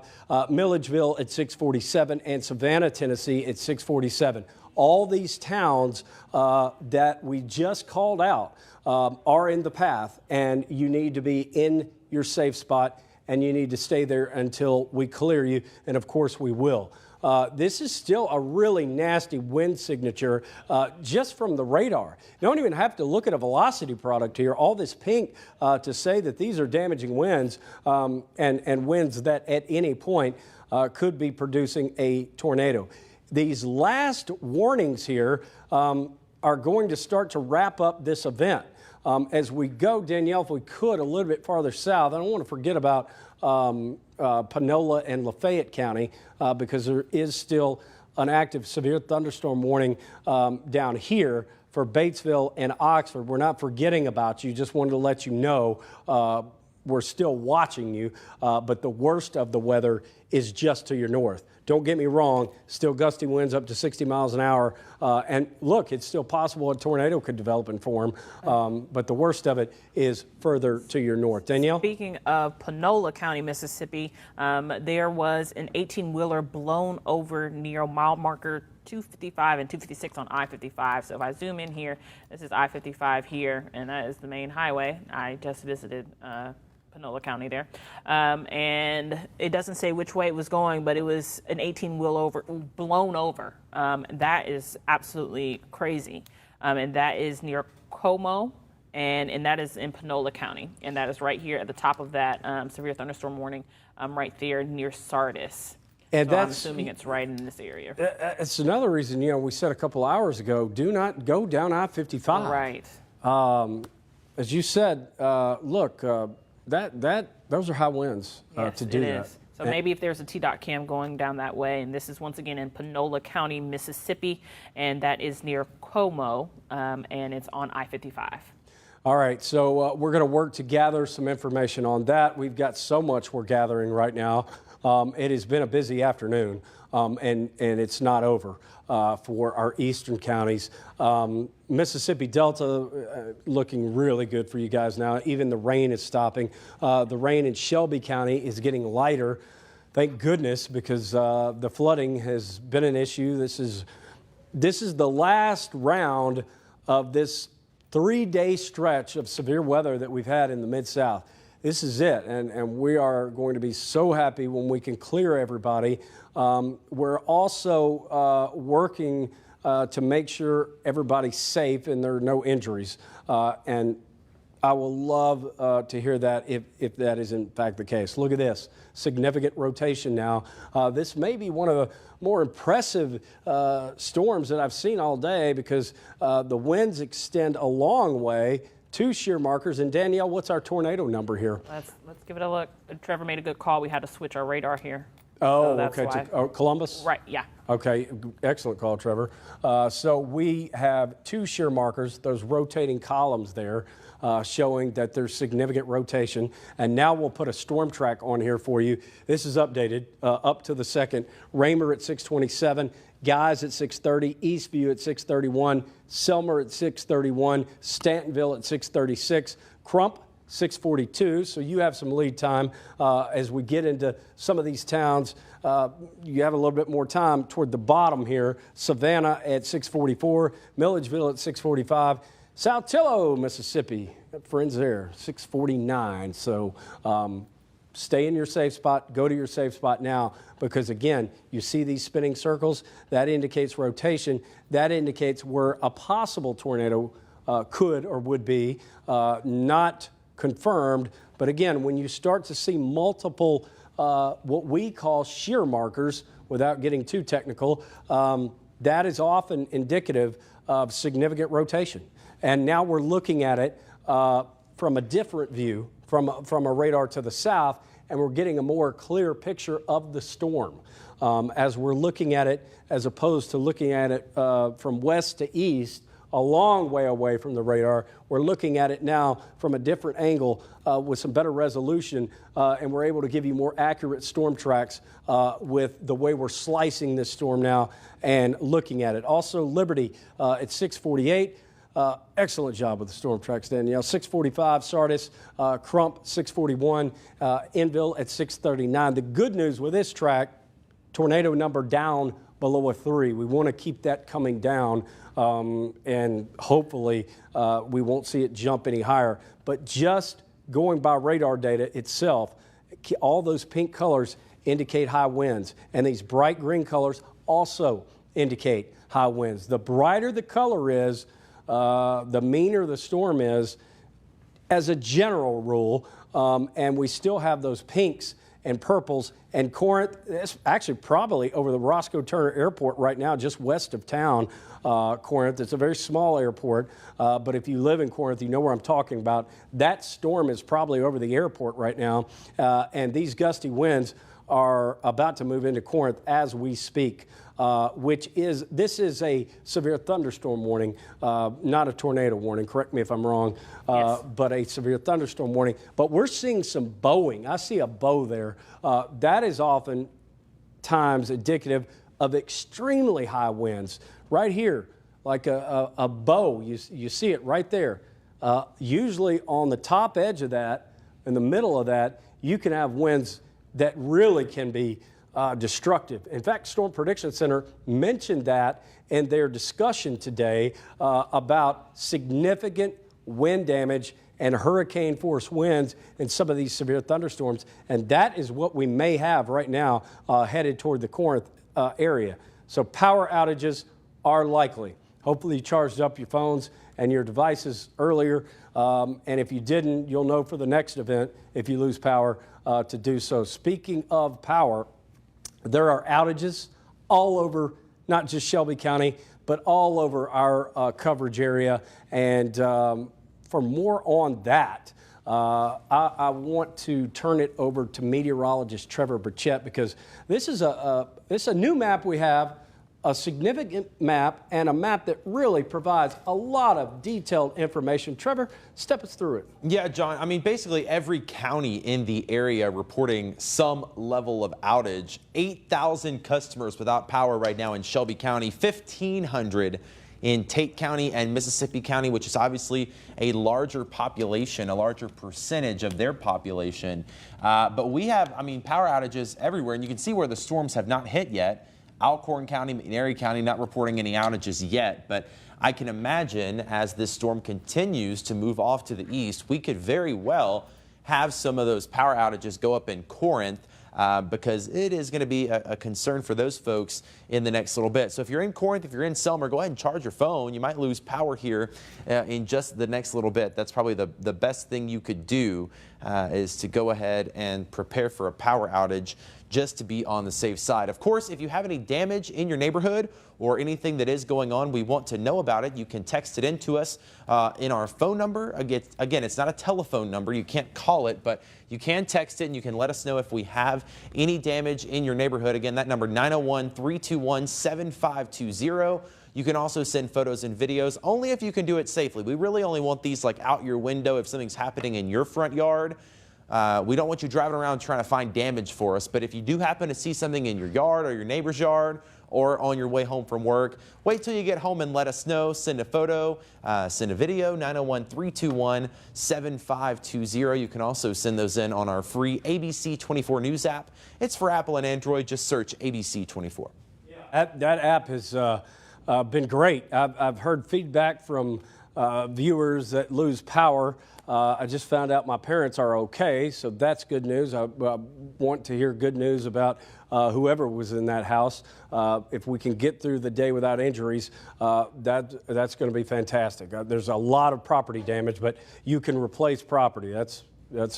Milledgeville at 6:47, and Savannah, Tennessee at 6:47. All these towns that we just called out are in the path, and you need to be in your safe spot, and you need to stay there until we clear you, and of course we will. This is still a really nasty wind signature just from the radar. You don't even have to look at a velocity product here, all this pink, to say that these are damaging winds and winds that at any point could be producing a tornado. These last warnings here are going to start to wrap up this event. As we go, Danielle, if we could, a little bit farther south, I don't want to forget about Panola and Lafayette County because there is still an active severe thunderstorm warning down here for Batesville and Oxford. We're not forgetting about you, just wanted to let you know we're still watching you, but the worst of the weather is just to your north. Don't get me wrong, still gusty winds up to 60 miles an hour. And look, it's still possible a tornado could develop and form, but the worst of it is further to your north. Danielle? Speaking of Panola County, Mississippi, there was an 18-wheeler blown over near mile marker 255 and 256 on I-55. So if I zoom in here, this is I-55 here, and that is the main highway. I just visited Panola County there. And it doesn't say which way it was going, but it was an 18-wheel blown over. That is absolutely crazy. And that is near Como, and that is in Panola County. And that is right here at the top of that severe thunderstorm warning, right there near Sardis. And so that's, I'm assuming it's right in this area. It's another reason, we said a couple hours ago, do not go down I-55. Right. As you said, look, those are high winds Yes, to do it that. is. So maybe if there's a T-Dot cam going down that way, and this is once again in Panola County, Mississippi, and that is near Como, and it's on I-55. All right, so we're going to work to gather some information on that. We've got so much we're gathering right now. It has been a busy afternoon, and it's not over for our eastern counties. Mississippi Delta looking really good for you guys now. Even the rain is stopping. The rain in Shelby County is getting lighter. Thank goodness, because the flooding has been an issue. This is the last round of this 3-day stretch of severe weather that we've had in the Mid-South. This is it, and we are going to be so happy when we can clear everybody. We're also working to make sure everybody's safe and there are no injuries. And I will love to hear that if that is in fact the case. Look at this, significant rotation now. This may be one of the more impressive storms that I've seen all day, because the winds extend a long way. 2 shear markers. And Danielle, what's our tornado number here? Let's give it a look. Trevor made a good call. We had to switch our radar here. Oh, so that's okay. To Columbus? Right, yeah. Okay, excellent call, Trevor. So we have 2 shear markers, those rotating columns there, showing that there's significant rotation. And now we'll put a storm track on here for you. This is updated up to the second. Raymer at 627. Guys at 6:30, Eastview at 6:31, Selmer at 6:31, Stantonville at 6:36, Crump 6:42. So you have some lead time as we get into some of these towns. You have a little bit more time toward the bottom here. Savannah at 6:44, Milledgeville at 6:45, Saltillo, Mississippi, friends there, 6:49. So stay in your safe spot. Go to your safe spot now, because, again, you see these spinning circles. That indicates rotation. That indicates where a possible tornado could or would be. Not confirmed. But, again, when you start to see multiple what we call shear markers, without getting too technical, that is often indicative of significant rotation. And now we're looking at it from a different view, from a radar to the south, and we're getting a more clear picture of the storm as we're looking at it, as opposed to looking at it from west to east, a long way away from the radar. We're looking at it now from a different angle with some better resolution, and we're able to give you more accurate storm tracks with the way we're slicing this storm now and looking at it. Also, Liberty at 648. Excellent job with the storm tracks, Danielle. 645, Sardis, Crump, 641, Enville at 639. The good news with this track, tornado number down below a 3. We want to keep that coming down, and hopefully we won't see it jump any higher. But just going by radar data itself, all those pink colors indicate high winds, and these bright green colors also indicate high winds. The brighter the color is, the meaner the storm is, as a general rule, and we still have those pinks and purples. And Corinth, it's actually probably over the Roscoe Turner Airport right now, just west of town, Corinth. It's a very small airport, but if you live in Corinth, you know where I'm talking about. That storm is probably over the airport right now, and these gusty winds are about to move into Corinth as we speak. This is a severe thunderstorm warning, not a tornado warning. Correct me if I'm wrong, Yes. but a severe thunderstorm warning. But we're seeing some bowing. I see a bow there. That is often times indicative of extremely high winds. Right here, like a bow, you see it right there. Usually on the top edge of that, in the middle of that, you can have winds that really can be destructive. In fact, Storm Prediction Center mentioned that in their discussion today about significant wind damage and hurricane force winds in some of these severe thunderstorms. And that is what we may have right now headed toward the Corinth area. So power outages are likely. Hopefully you charged up your phones and your devices earlier. And if you didn't, you'll know for the next event if you lose power to do so. Speaking of power, there are outages all over, not just Shelby County, but all over our coverage area. And for more on that, I want to turn it over to meteorologist Trevor Birchett, because this is a new map we have, a significant map, and a map that really provides a lot of detailed information. Trevor, step us through it. Yeah, John, I mean, basically every county in the area reporting some level of outage. 8,000 customers without power right now in Shelby County, 1,500 in Tate County and Mississippi County, which is obviously a larger population, a larger percentage of their population. But we have, I mean, power outages everywhere, and you can see where the storms have not hit yet. Alcorn County, McNairy County not reporting any outages yet, but I can imagine as this storm continues to move off to the east, we could very well have some of those power outages go up in Corinth, because it is going to be a concern for those folks in the next little bit. So if you're in Corinth, if you're in Selmer, go ahead and charge your phone. You might lose power here in just the next little bit. That's probably the best thing you could do, is to go ahead and prepare for a power outage just to be on the safe side. Of course, if you have any damage in your neighborhood or anything that is going on, we want to know about it. You can text it in to us in our phone number. Again, it's not a telephone number. You can't call it, but you can text it and you can let us know if we have any damage in your neighborhood. Again, that number 901-321-7520. You can also send photos and videos, only if you can do it safely. We really only want these like out your window if something's happening in your front yard. We don't want you driving around trying to find damage for us, but if you do happen to see something in your yard or your neighbor's yard or on your way home from work, wait till you get home and let us know. Send a photo, send a video, 901-321-7520. You can also send those in on our free ABC24 News app. It's for Apple and Android. Just search ABC24. Yeah. That app has been great. I've heard feedback from viewers that lose power. I just found out my parents are okay, so that's good news. I want to hear good news about whoever was in that house. If we can get through the day without injuries, that's going to be fantastic. There's a lot of property damage, but you can replace property. That's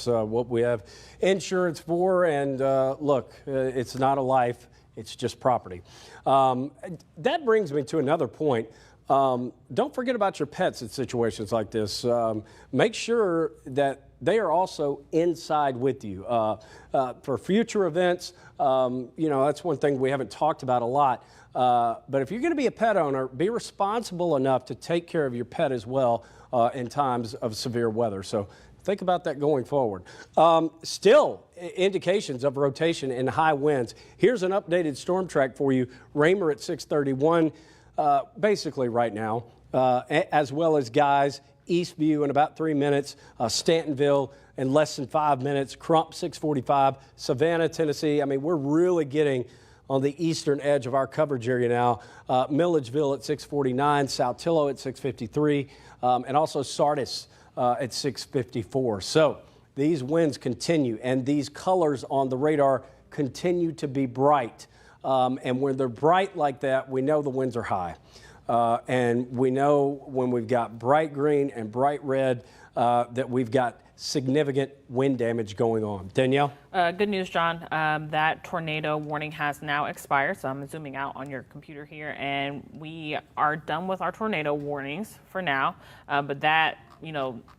what we have insurance for. And look, it's not a life. It's just property. That brings me to another point. Don't forget about your pets in situations like this. Make sure that they are also inside with you. For future events, that's one thing we haven't talked about a lot. But if you're going to be a pet owner, be responsible enough to take care of your pet as well in times of severe weather. So think about that going forward. Still, indications of rotation and high winds. Here's an updated storm track for you. Raymer at 631. Basically right now, as well as Guys, Eastview in about 3 minutes, Stantonville in less than 5 minutes, Crump 645, Savannah, Tennessee. I mean, we're really getting on the eastern edge of our coverage area now. Milledgeville at 649, Saltillo at 653, and also Sardis at 654. So these winds continue, and these colors on the radar continue to be bright. And when they're bright like that, we know the winds are high. And we know when we've got bright green and bright red that we've got significant wind damage going on. Danielle? Good news, John. That tornado warning has now expired. So I'm zooming out on your computer here. And we are done with our tornado warnings for now. But that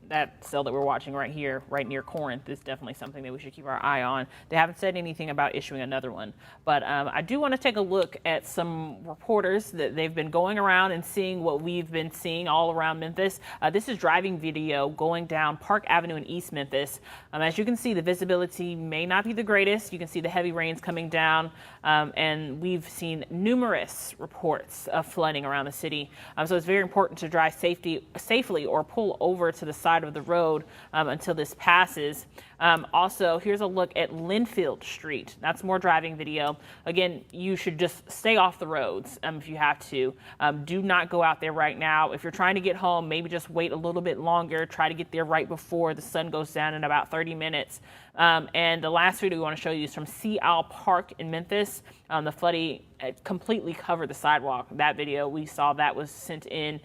that cell that we're watching right here, right near Corinth, is definitely something that we should keep our eye on. They haven't said anything about issuing another one, but I do want to take a look at some reporters that they've been going around and seeing what we've been seeing all around Memphis. This is driving video going down Park Avenue in East Memphis. As you can see, the visibility may not be the greatest. You can see the heavy rains coming down, and we've seen numerous reports of flooding around the city. So it's very important to drive safely or pull over to the side of the road until this passes. Also, here's a look at Linfield Street. That's more driving video. Again, you should just stay off the roads if you have to. Do not go out there right now. If you're trying to get home, maybe just wait a little bit longer. Try to get there right before the sun goes down in about 30 minutes. And the last video we want to show you is from Sea Isle Park in Memphis. The flooding completely covered the sidewalk. That video, we saw that was sent in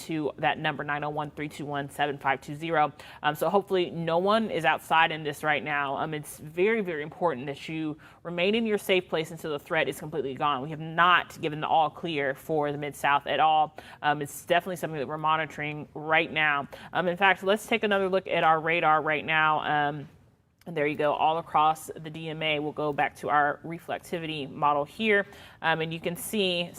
to that number 901-321-7520. So hopefully no one is outside in this right now. It's very, very important that you remain in your safe place until the threat is completely gone. We have not given the all clear for the Mid-South at all. It's definitely something that we're monitoring right now. In fact, let's take another look at our radar right now. And there you go, all across the DMA. We'll go back to our reflectivity model here. And you can see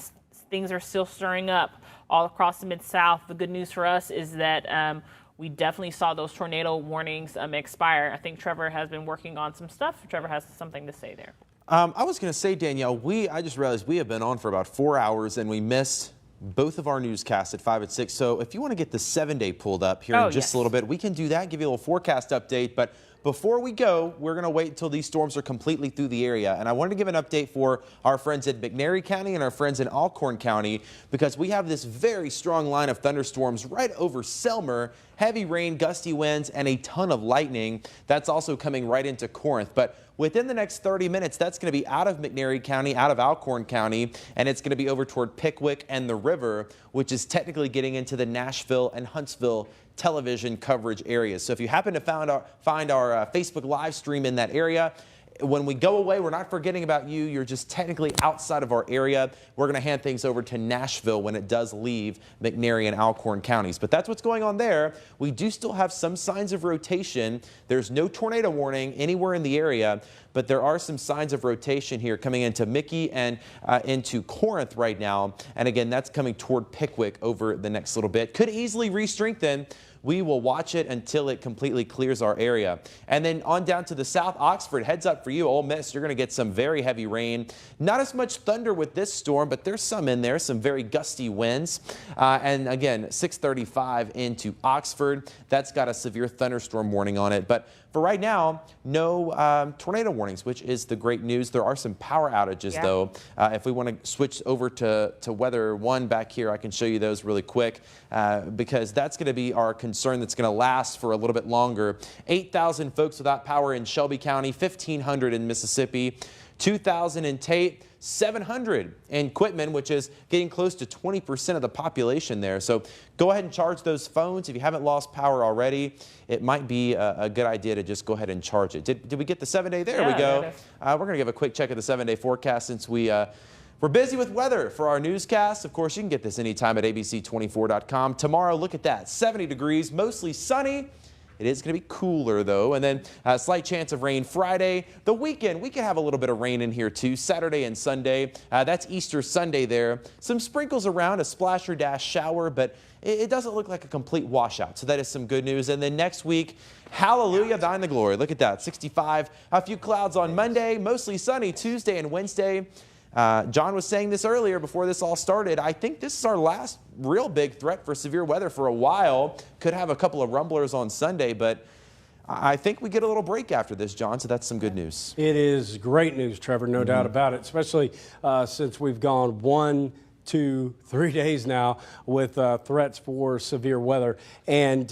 things are still stirring up all across the Mid-South. The good news for us is that we definitely saw those tornado warnings expire. I think Trevor has been working on some stuff. Trevor has something to say there. I was going to say, Danielle, I just realized we have been on for about 4 hours and we missed both of our newscasts at 5 and 6. So if you want to get the 7-day pulled up here in just a little bit, we can do that, give you a little forecast update. But before we go, we're going to wait until these storms are completely through the area. And I wanted to give an update for our friends in McNairy County and our friends in Alcorn County, because we have this very strong line of thunderstorms right over Selmer. Heavy rain, gusty winds, and a ton of lightning. That's also coming right into Corinth. But within the next 30 minutes, that's going to be out of McNairy County, out of Alcorn County, and it's going to be over toward Pickwick and the river, which is technically getting into the Nashville and Huntsville television coverage areas. So if you happen to find our Facebook live stream in that area, when we go away, we're not forgetting about you. You're just technically outside of our area. We're going to hand things over to Nashville when it does leave McNairy and Alcorn counties. But that's what's going on there. We do still have some signs of rotation. There's no tornado warning anywhere in the area, but there are some signs of rotation here coming into Mickey and into Corinth right now. And again, that's coming toward Pickwick over the next little bit. Could easily re-strengthen. We will watch it until it completely clears our area. And then on down to the south, Oxford, heads up for you, Ole Miss. You're going to get some very heavy rain. Not as much thunder with this storm, but there's some in there, some very gusty winds. And again, 6:35 into Oxford. That's got a severe thunderstorm warning on it. But for right now, no tornado warnings, which is the great news. There are some power outages, though. If we want to switch over to Weather 1 back here, I can show you those really quick because that's going to be our concern that's going to last for a little bit longer. 8,000 folks without power in Shelby County, 1,500 in Mississippi, 2,000 in Tate, 700 in Quitman, which is getting close to 20% of the population there. So go ahead and charge those phones. If you haven't lost power already, it might be a good idea to just go ahead and charge it. Did we get the 7-day? There we go. We're going to give a quick check of the 7-day forecast since we're busy with weather for our newscast. Of course, you can get this anytime at ABC24.com. Tomorrow, look at that, 70 degrees, mostly sunny. It is going to be cooler, though, and then a slight chance of rain Friday. The weekend, we could have a little bit of rain in here, too, Saturday and Sunday. That's Easter Sunday there. Some sprinkles around, a splash or dash shower, but it doesn't look like a complete washout, so that is some good news. And then next week, hallelujah, thine the glory. Look at that, 65. A few clouds on Monday, mostly sunny Tuesday and Wednesday. John was saying this earlier before this all started. I think this is our last real big threat for severe weather for a while. Could have a couple of rumblers on Sunday, but I think we get a little break after this, John, so that's some good news. It is great news, Trevor, no doubt about it, especially since we've gone 1, 2, 3 days now with threats for severe weather. And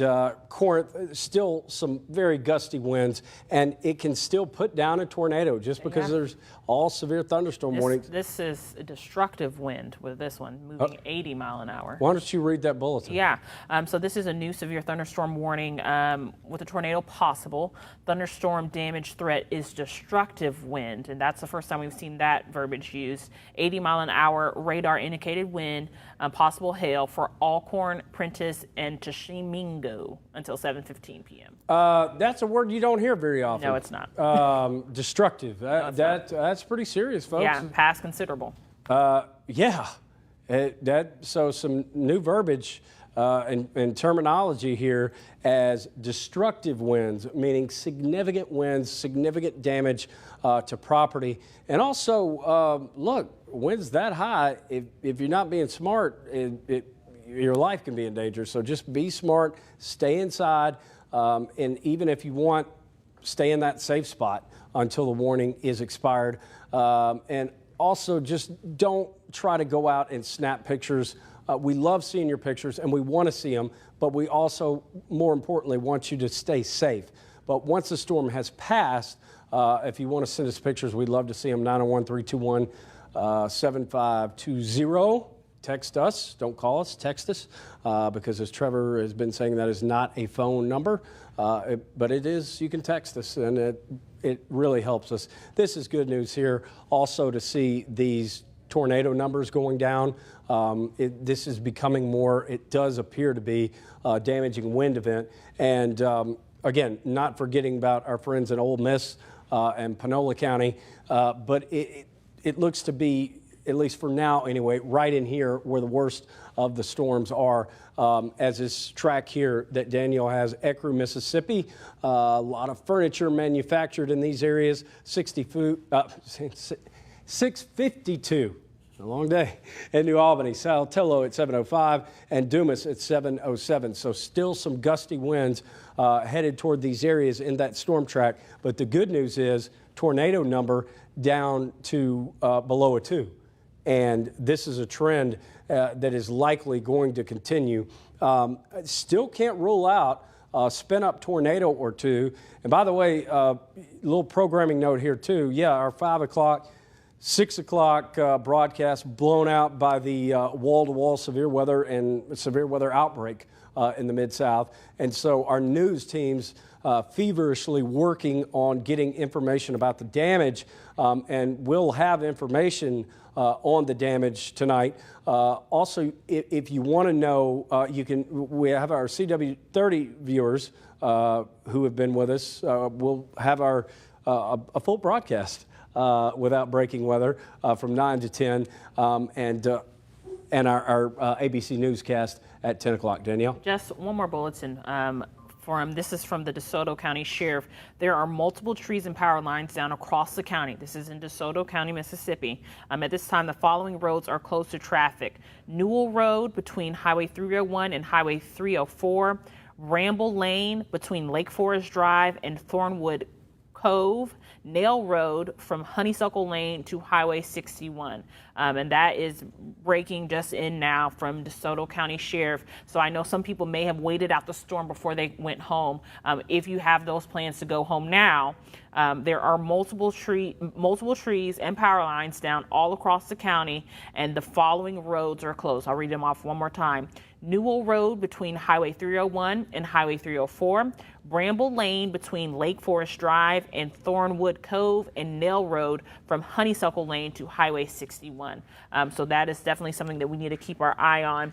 Corinth, still some very gusty winds, and it can still put down a tornado just because there's all severe thunderstorm warnings. This is a destructive wind with this one, moving 80 mile an hour. Why don't you read that bulletin? Yeah. So this is a new severe thunderstorm warning with a tornado possible. Thunderstorm damage threat is destructive wind, and that's the first time we've seen that verbiage used. 80 mile an hour radar indicates indicated wind, possible hail for Alcorn, Prentice, and Tishomingo until 7:15 p.m. That's a word you don't hear very often. No, it's not. Destructive. That's pretty serious, folks. Yeah, past considerable. Yeah. So some new verbiage and terminology here as destructive winds, meaning significant winds, significant damage to property. And also, look, winds that high, if you're not being smart, your life can be in danger. So just be smart, stay inside, and even if you want, stay in that safe spot until the warning is expired. And also, just don't try to go out and snap pictures. We love seeing your pictures, and we want to see them, but we also, more importantly, want you to stay safe. But once the storm has passed, if you want to send us pictures, we'd love to see them. 901-321-7520. Text us. Don't call us. Text us, because as Trevor has been saying, that is not a phone number, but it is. You can text us, and it really helps us. This is good news here. Also, to see these tornado numbers going down. This is becoming more, it does appear to be a damaging wind event. And again, not forgetting about our friends in Ole Miss and Panola County, but it looks to be, at least for now anyway, right in here where the worst of the storms are. As this track here that Danielle has, Ecru, Mississippi, a lot of furniture manufactured in these areas, 652. A long day in New Albany, Saltillo at 705, and Dumas at 707. So still some gusty winds headed toward these areas in that storm track. But the good news is tornado number down to below a 2. And this is a trend that is likely going to continue. Still can't rule out a spin-up tornado or two. And by the way, little programming note here too. Yeah, our 5 o'clock, 6 o'clock broadcast blown out by the wall-to-wall severe weather and severe weather outbreak in the Mid-South. And so our news teams feverishly working on getting information about the damage, and we'll have information on the damage tonight. Also, if you want to know, we have our CW30 viewers who have been with us. We'll have a full broadcast without breaking weather from 9 to 10, and our ABC newscast at 10 o'clock. Danielle? Just one more bulletin. This is from the DeSoto County Sheriff. There are multiple trees and power lines down across the county. This is in DeSoto County, Mississippi. At this time, the following roads are closed to traffic. Newell Road between Highway 301 and Highway 304. Ramble Lane between Lake Forest Drive and Thornwood Cove. Nail Road from Honeysuckle Lane to Highway 61. And that is breaking just in now from DeSoto County Sheriff. So I know some people may have waited out the storm before they went home. If you have those plans to go home now, there are multiple trees and power lines down all across the county, and the following roads are closed. I'll read them off one more time. Newell Road between Highway 301 and Highway 304. Bramble Lane between Lake Forest Drive and Thornwood Cove, and Nail Road from Honeysuckle Lane to Highway 61. So that is definitely something that we need to keep our eye on.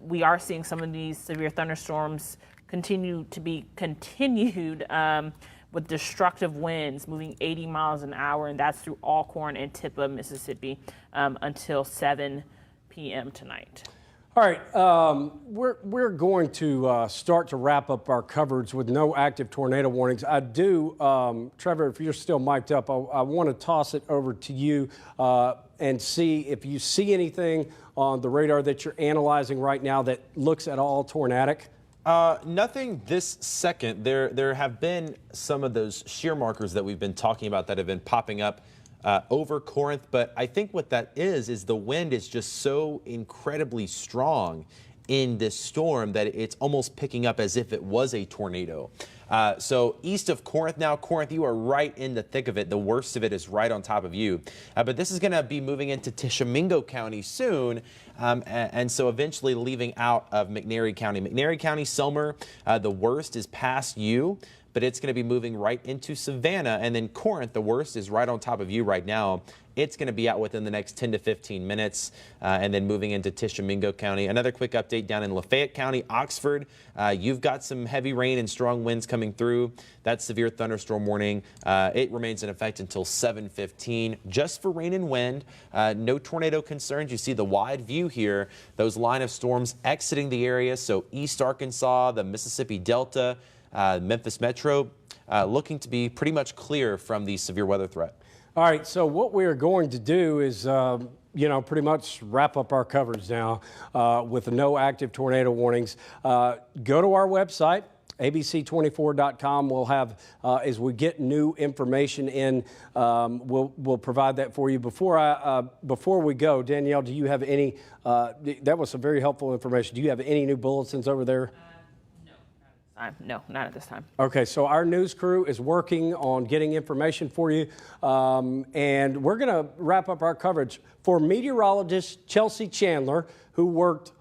We are seeing some of these severe thunderstorms continue to be continued with destructive winds moving 80 miles an hour, and that's through Alcorn and Tippah, Mississippi, until 7 p.m. tonight. All right, we're going to start to wrap up our coverage with no active tornado warnings. I do, Trevor, if you're still mic'd up, I want to toss it over to you and see if you see anything on the radar that you're analyzing right now that looks at all tornadic. Nothing this second. There have been some of those shear markers that we've been talking about that have been popping up over Corinth, but I think what that is the wind is just so incredibly strong in this storm that it's almost picking up as if it was a tornado. So east of Corinth now, Corinth, you are right in the thick of it. The worst of it is right on top of you. But this is going to be moving into Tishomingo County soon, and so eventually leaving out of McNairy County. McNairy County, Selmer, the worst is past you. but it's going to be moving right into Savannah. And then Corinth, the worst, is right on top of you right now. It's going to be out within the next 10 to 15 minutes, and then moving into Tishomingo County. Another quick update down in Lafayette County, Oxford. You've got some heavy rain and strong winds coming through. That severe thunderstorm warning, it remains in effect until 7:15. Just for rain and wind, no tornado concerns. You see the wide view here. Those line of storms exiting the area. So East Arkansas, the Mississippi Delta, Memphis Metro, looking to be pretty much clear from the severe weather threat. All right, so what we are going to do is, pretty much wrap up our coverage now with no active tornado warnings. Go to our website, ABC24.com. We'll have, as we get new information in, we'll provide that for you. Before we go, Danielle, do you have any, that was some very helpful information. Do you have any new bulletins over there? No, not at this time. Okay, so our news crew is working on getting information for you, and we're going to wrap up our coverage for meteorologist Chelsea Chandler, who worked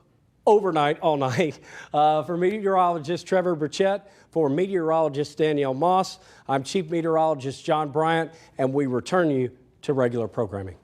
overnight all night, for meteorologist Trevor Birchett, for meteorologist Danielle Moss. I'm Chief Meteorologist John Bryant, and we return you to regular programming.